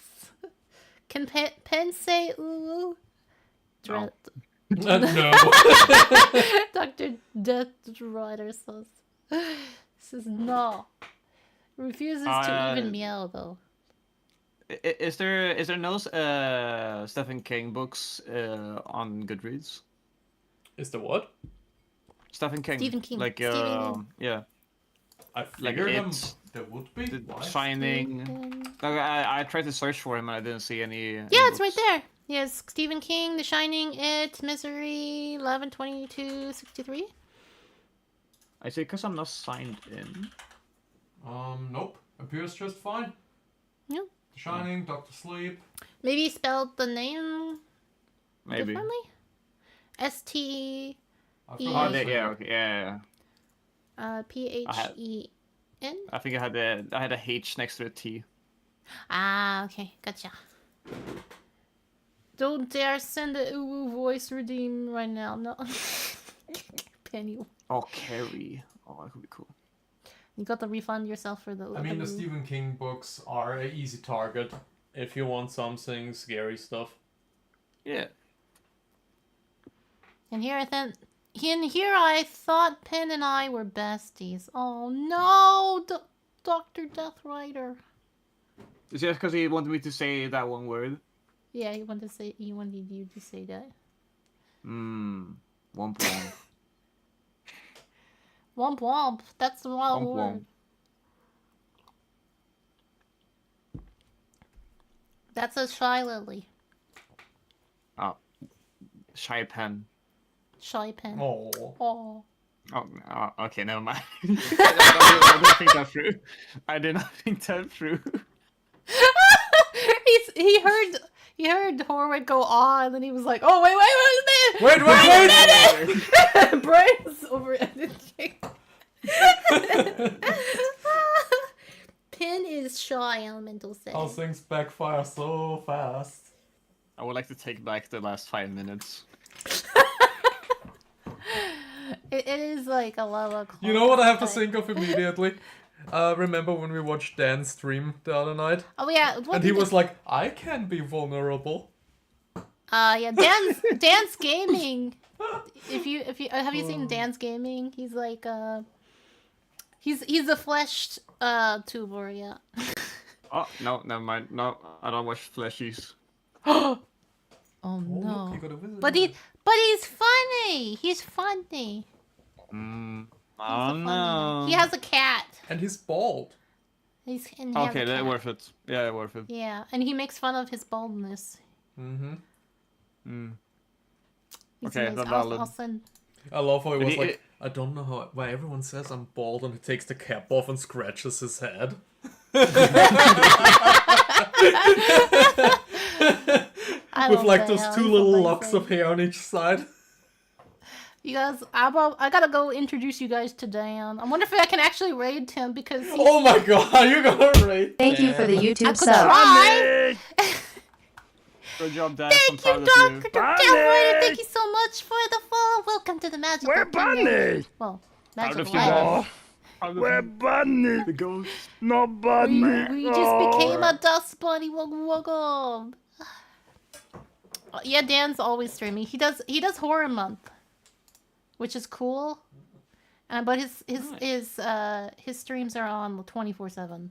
Can Pen say Uwu? Dread. No. Dr. Death Rider says no. Refuses to even meow though. Is there no Stephen King books on Goodreads? Is the what? Stephen King. Stephen King. Like Stephen King. yeah. I figured them. It, There would be. The Why? Shining. Like, I tried to search for him and I didn't see any. Yeah, it's right there. Yes, Stephen King, The Shining, It, Misery, 11/22/63. I see, because I'm not signed in. Nope. Appears just fine. Yeah. The Shining, Doctor Sleep. Maybe he spelled the name Maybe. differently. STEN. I E- Oh, yeah, okay, yeah. PHEN. I think I had a H next to a T. Ah, okay, gotcha. Don't dare send the Uwu voice redeem right now. No. Penny. Oh, Carrie. Oh, that could be cool. You got to refund yourself for the. I mean, the Stephen King books are an easy target if you want something scary stuff. Yeah. And here I thought Penn and I were besties. Oh no, Dr. Death Rider. It's just because he wanted me to say that one word. Yeah, he wanted you to say that. Womp womp. Womp womp. That's the wrong Womp word. womp. That's a shy lily. Oh, shy pen. Shy pen. Oh. Oh. Oh, okay, never mind. I didn't think that through. I did not think that through. he heard Horwood go on, and then he was like, "Oh wait a minute! Wait. Brian's over editing." Pin is shy. Elemental say. How things backfire so fast. I would like to take back the last 5 minutes. It is like a level. You know what I have to think of immediately? Remember when we watched Dan's stream the other night? Oh yeah, And he was like, I can be vulnerable. Yeah, Dan's gaming. If you have you seen Dan's gaming? He's like he's a fleshed tuber, yeah. Oh, no, never mind. No, I don't watch fleshies. Oh Oh, no. look, he got a visitor. But he's funny. He's funny. Oh Funny. no. He has a cat. And he's bald. And he has Okay, a that's cat. worth it. Yeah, worth it. Yeah, and he makes fun of his baldness. Mm-hmm. He's Okay, amazing. that's I'll valid. send. I love how he But was he- like, I don't know why everyone says I'm bald, and he takes the cap off and scratches his head. I With love like that, those yeah, two he's little amazing. locks of hair on each side. You guys, I gotta go introduce you guys to Dan. I wonder if I can actually raid him because he, Oh my god, you're gonna rate Thank you for the I YouTube could sub. try. Good job, Dan. I'm Thank you, proud of Dr. you. Calvary. Thank you so much for the follow. Welcome to the magical Where kingdom. Bunny? Well, Proud of magical you, life. Dan. Oh, Proud of where you. Bunny? The ghost. No Bunny. We just became a dust bunny. Welcome. Yeah, Dan's always streaming. He does horror month, which is cool. But his streams are on 24/7.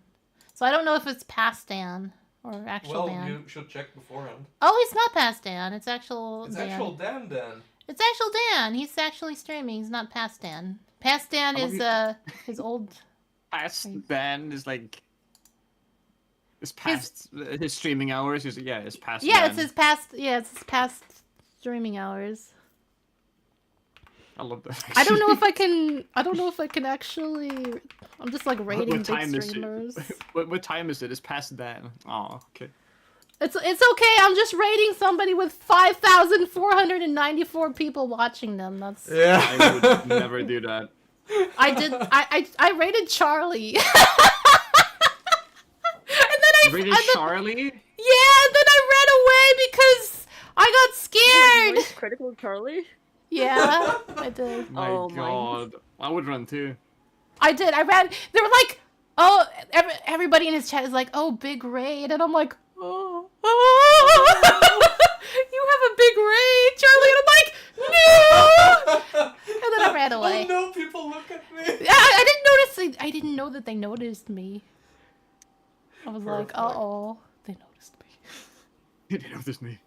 So I don't know if it's past Dan or actual Well, Dan. you should check beforehand. Oh, it's not past Dan. It's actual It's Dan. actual Dan then. It's actual Dan. He's actually streaming. He's not past Dan. Past Dan How is about his old. Past Dan is like. It's past his streaming hours. It's past. Yeah, Dan. it's his past. Yeah, it's his past streaming hours. I love that. I don't know if I can. I don't know if I can actually. I'm just like rating What big time is streamers. it? What time is it? It's past Dan. Oh, okay. It's okay. I'm just rating somebody with 5,494 people watching them. That's. Yeah. I would never do that. I did. I rated Charlie. Really, Charlie? Yeah, and then I ran away because I got scared. Voice critical Charlie? Yeah, I did. My Oh my. God, I would run too. I did. I ran. They were like, oh, everybody in his chat is like, oh, big raid, and I'm like, oh, you have a big raid, Charlie, and I'm like, no, and then I ran away. Oh no, people look at me. Yeah, I didn't notice. I didn't know that they noticed me. I was like, Perfect. uh-oh, they noticed me. You didn't notice me.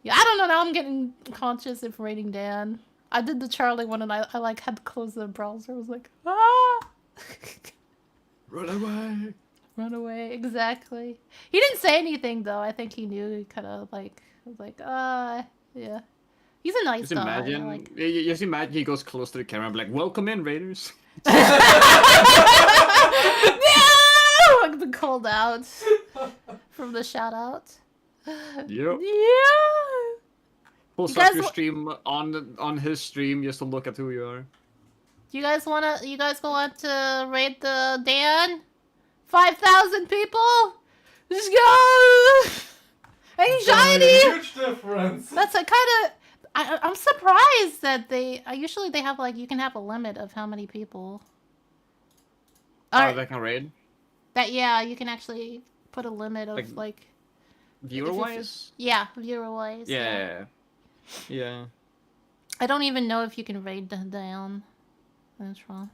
Yeah, I don't know. Now I'm getting conscious of rating Dan. I did the Charlie one, and I like had to close the browser. I was like, ah, Run away. run away. Exactly. He didn't say anything though. I think he knew. He kind of like was like, yeah. He's a nice Just guy. imagine. Like... Just imagine he goes close to the camera and be like, "Welcome in, Raiders." No! I've been called out from the shout out. Yep. Yeah. Post You up guys your wa- stream on his stream just to look at who you are. You guys want to raid the Dan? 5,000 people? Let's go! Anxiety! Huge difference. That's a kind of... I'm surprised that usually they have like, you can have a limit of how many people. They can raid Yeah, you can actually put a limit of like viewer wise. yeah, viewer wise. Yeah. Yeah. I don't even know if you can raid down. That's wrong.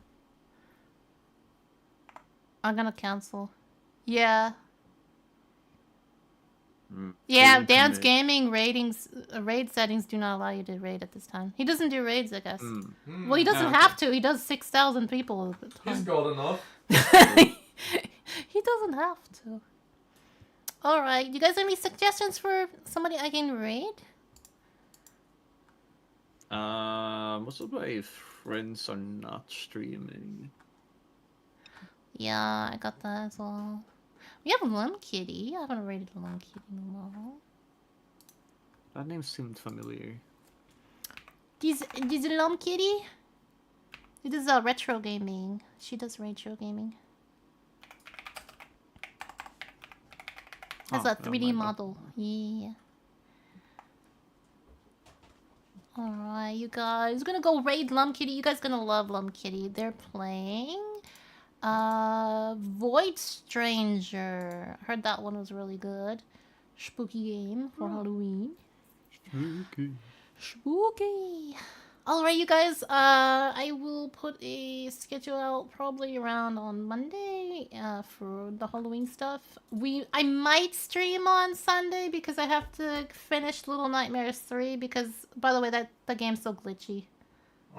I'm gonna cancel. Yeah. Yeah, Cool, Dan's commit. gaming raid settings do not allow you to raid at this time. He doesn't do raids, I guess. Well, he doesn't okay. have to. He does 6,000 people at the He's time. got enough. He doesn't have to. Alright, you guys have any suggestions for somebody I can raid? Most of my friends are not streaming. Yeah, I got that as well. We have Lum Kitty. I haven't raided Lum Kitty in a while. That name seemed familiar. This Lum Kitty? It is retro gaming. She does retro gaming. It's a 3D model. Yeah. Alright, you guys. Gonna go raid Lum Kitty. You guys gonna love Lum Kitty. They're playing Void Stranger. Heard that one was really good. Spooky game for Halloween. Spooky. Alright, you guys. I will put a schedule out probably around on Monday for the Halloween stuff. I might stream on Sunday because I have to finish Little Nightmares 3 because, by the way, the game's so glitchy.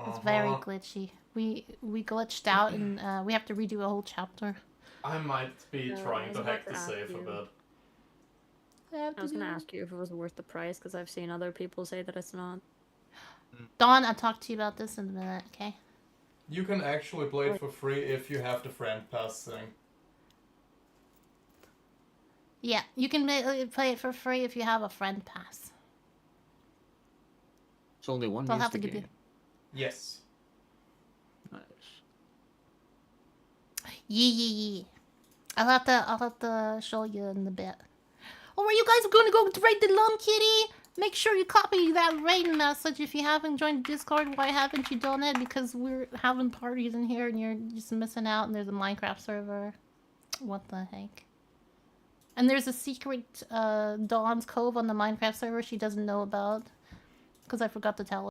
It's very glitchy. We glitched out and we have to redo a whole chapter. I might be trying to hack the save a bit. I was gonna ask you if it was worth the price because I've seen other people say that it's not. Dawn, I'll talk to you about this in a minute, okay? You can actually play it for free if you have the friend pass thing. Yeah, you can play it for free if you have a friend pass. It's only one They'll use have the to give game. you. Yes. Nice. Yeah. I'll have to show you in a bit. Alright, you guys are gonna go raid the Lum Kitty. Make sure you copy that raid message if you haven't joined Discord. Why haven't you done it? Because we're having parties in here and you're just missing out. And there's a Minecraft server. What the heck? And there's a secret Dawn's Cove on the Minecraft server she doesn't know about. Because I forgot to tell her.